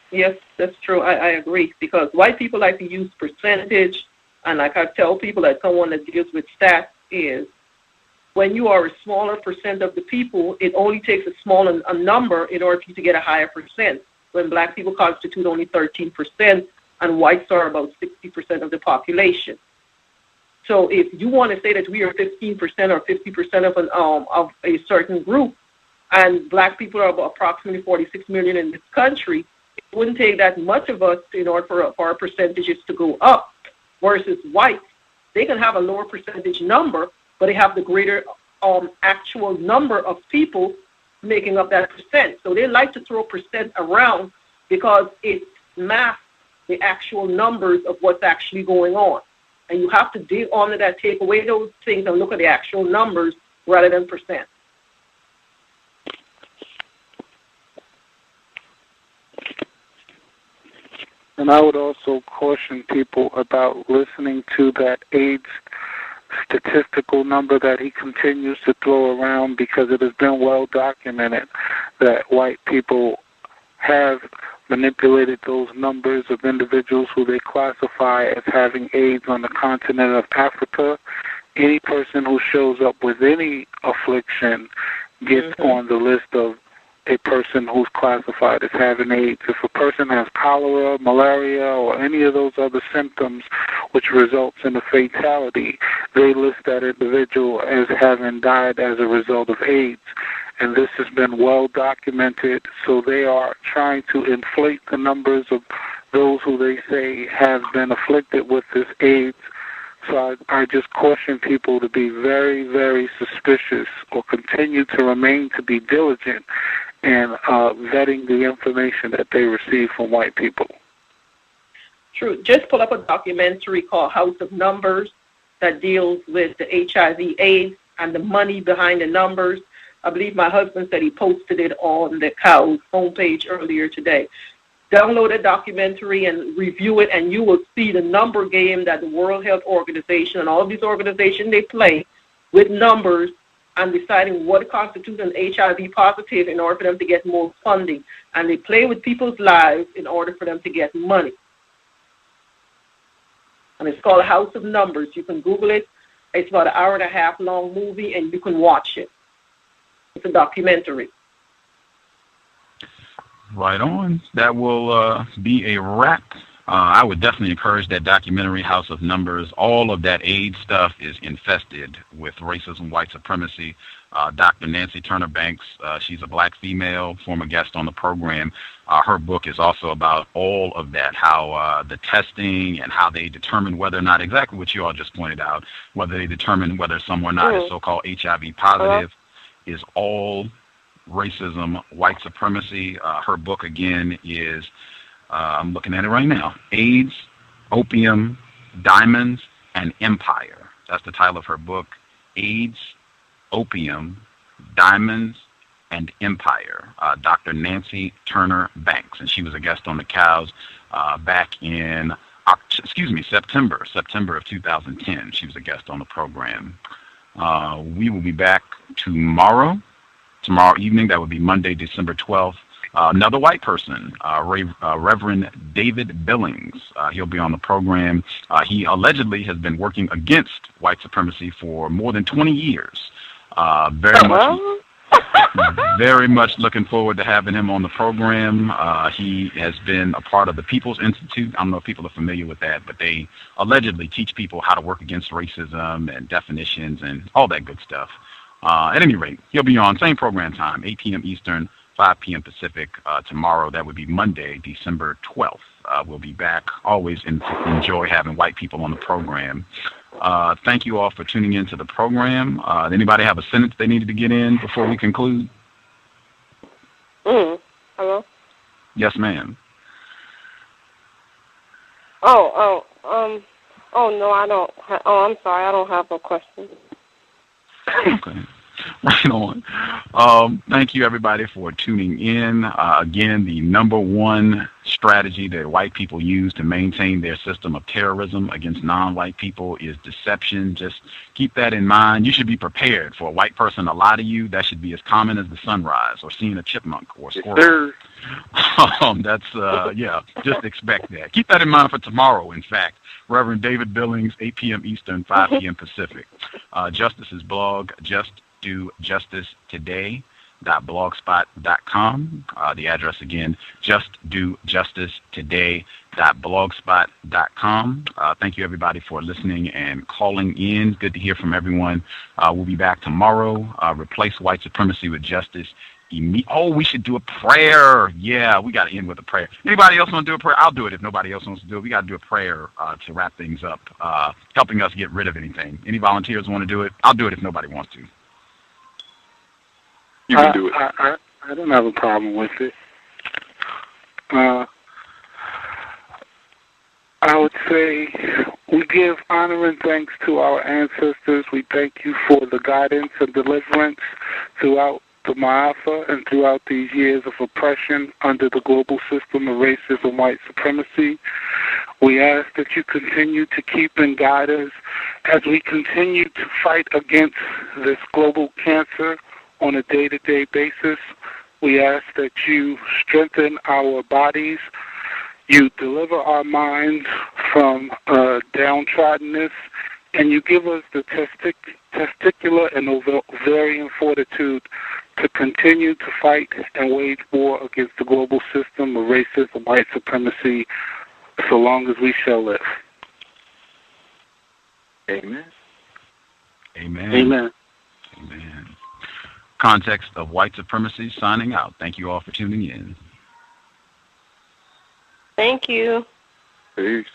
Yes, that's true. I agree, because white people like to use percentage, and like I tell people, that someone that deals with stats is, when you are a smaller percent of the people, it only takes a smaller number in order for you to get a higher percent. When black people constitute only 13% and whites are about 60% of the population. So if you want to say that we are 15% or 50% of a certain group, and black people are about approximately 46 million in this country, it wouldn't take that much of us in order for our percentages to go up, versus whites They can have a lower percentage number, but they have the greater actual number of people making up that percent. So they like to throw percent around because it masks the actual numbers of what's actually going on. And you have to dig onto that, take away those things, and look at the actual numbers rather than percent. And I would also caution people about listening to that AIDS statistical number that he continues to throw around, because it has been well documented that white people have manipulated those numbers of individuals who they classify as having AIDS on the continent of Africa. Any person who shows up with any affliction gets on the list of a person who's classified as having AIDS. If a person has cholera, malaria, or any of those other symptoms which results in a fatality, they list that individual as having died as a result of AIDS. And this has been well documented, so they are trying to inflate the numbers of those who they say have been afflicted with this AIDS. So I just caution people to be very, very suspicious, or continue to remain to be diligent in vetting the information that they receive from white people. True. Just pull up a documentary called House of Numbers that deals with the HIV/AIDS and the money behind the numbers. I believe my husband said he posted it on the COWS homepage earlier today. Download the documentary and review it, and you will see the number game that the World Health Organization and all of these organizations, they play with numbers and deciding what constitutes an HIV positive in order for them to get more funding. And they play with people's lives in order for them to get money. And it's called House of Numbers. You can Google it. It's about an hour-and-a-half long movie, and you can watch it. It's a documentary. Right on. That will be a wrap. I would definitely encourage that documentary, House of Numbers. All of that AIDS stuff is infested with racism, white supremacy. Dr. Nancy Turner Banks, she's a black female, former guest on the program. Her book is also about all of that, how the testing and how they determine whether or not, exactly what you all just pointed out, whether they determine whether someone or not is so-called HIV positive, is all racism, white supremacy. Her book, again, is, I'm looking at it right now, AIDS, Opium, Diamonds, and Empire. That's the title of her book, AIDS, Opium, Diamonds, and Empire. Dr. Nancy Turner Banks, and she was a guest on the COWS back in September of 2010. She was a guest on the program. We will be back tomorrow evening. That would be Monday, December 12th. Another white person, Reverend David Billings. He'll be on the program. He allegedly has been working against white supremacy for more than 20 years. Very much looking forward to having him on the program. He has been a part of the People's Institute. I don't know if people are familiar with that, but they allegedly teach people how to work against racism and definitions and all that good stuff. At any rate, he'll be on same program time, 8 p.m. Eastern, 5 p.m. Pacific tomorrow. That would be Monday, December 12th. We'll be back. Always enjoy having white people on the program. Thank you all for tuning in to the program. Anybody have a sentence they needed to get in before we conclude? Hello? Yes, ma'am. No, I don't. I'm sorry, I don't have a question. Okay. Right on. Thank you, everybody, for tuning in. Again, the number one strategy that white people use to maintain their system of terrorism against non-white people is deception. Just keep that in mind. You should be prepared for a white person to lie to you. That should be as common as the sunrise or seeing a chipmunk or a squirrel. Just expect that. Keep that in mind for tomorrow, in fact. Reverend David Billings, 8 p.m. Eastern, 5 p.m. Pacific. Justice's blog, justdojusticetoday.blogspot.com. The address again, justdojusticetoday.blogspot.com. Thank you, everybody, for listening and calling in. Good to hear from everyone. We'll be back tomorrow. Replace white supremacy with justice we should do a prayer. Yeah, we got to end with a prayer. Anybody else want to do a prayer? I'll do it if nobody else wants to do it. We got to do a prayer to wrap things up, helping us get rid of anything. Any volunteers want to do it? I'll do it if nobody wants to. You can do it. I don't have a problem with it. I would say we give honor and thanks to our ancestors. We thank you for the guidance and deliverance throughout the Ma'afa and throughout these years of oppression under the global system of racism, white supremacy. We ask that you continue to keep and guide us as we continue to fight against this global cancer on a day-to-day basis. We ask that you strengthen our bodies, you deliver our minds from downtroddenness, and you give us the testicular and ovarian fortitude to continue to fight and wage war against the global system of racism, white supremacy, so long as we shall live. Amen. Amen. Amen. Amen. Context of White Supremacy signing out. Thank you all for tuning in. Thank you. Peace.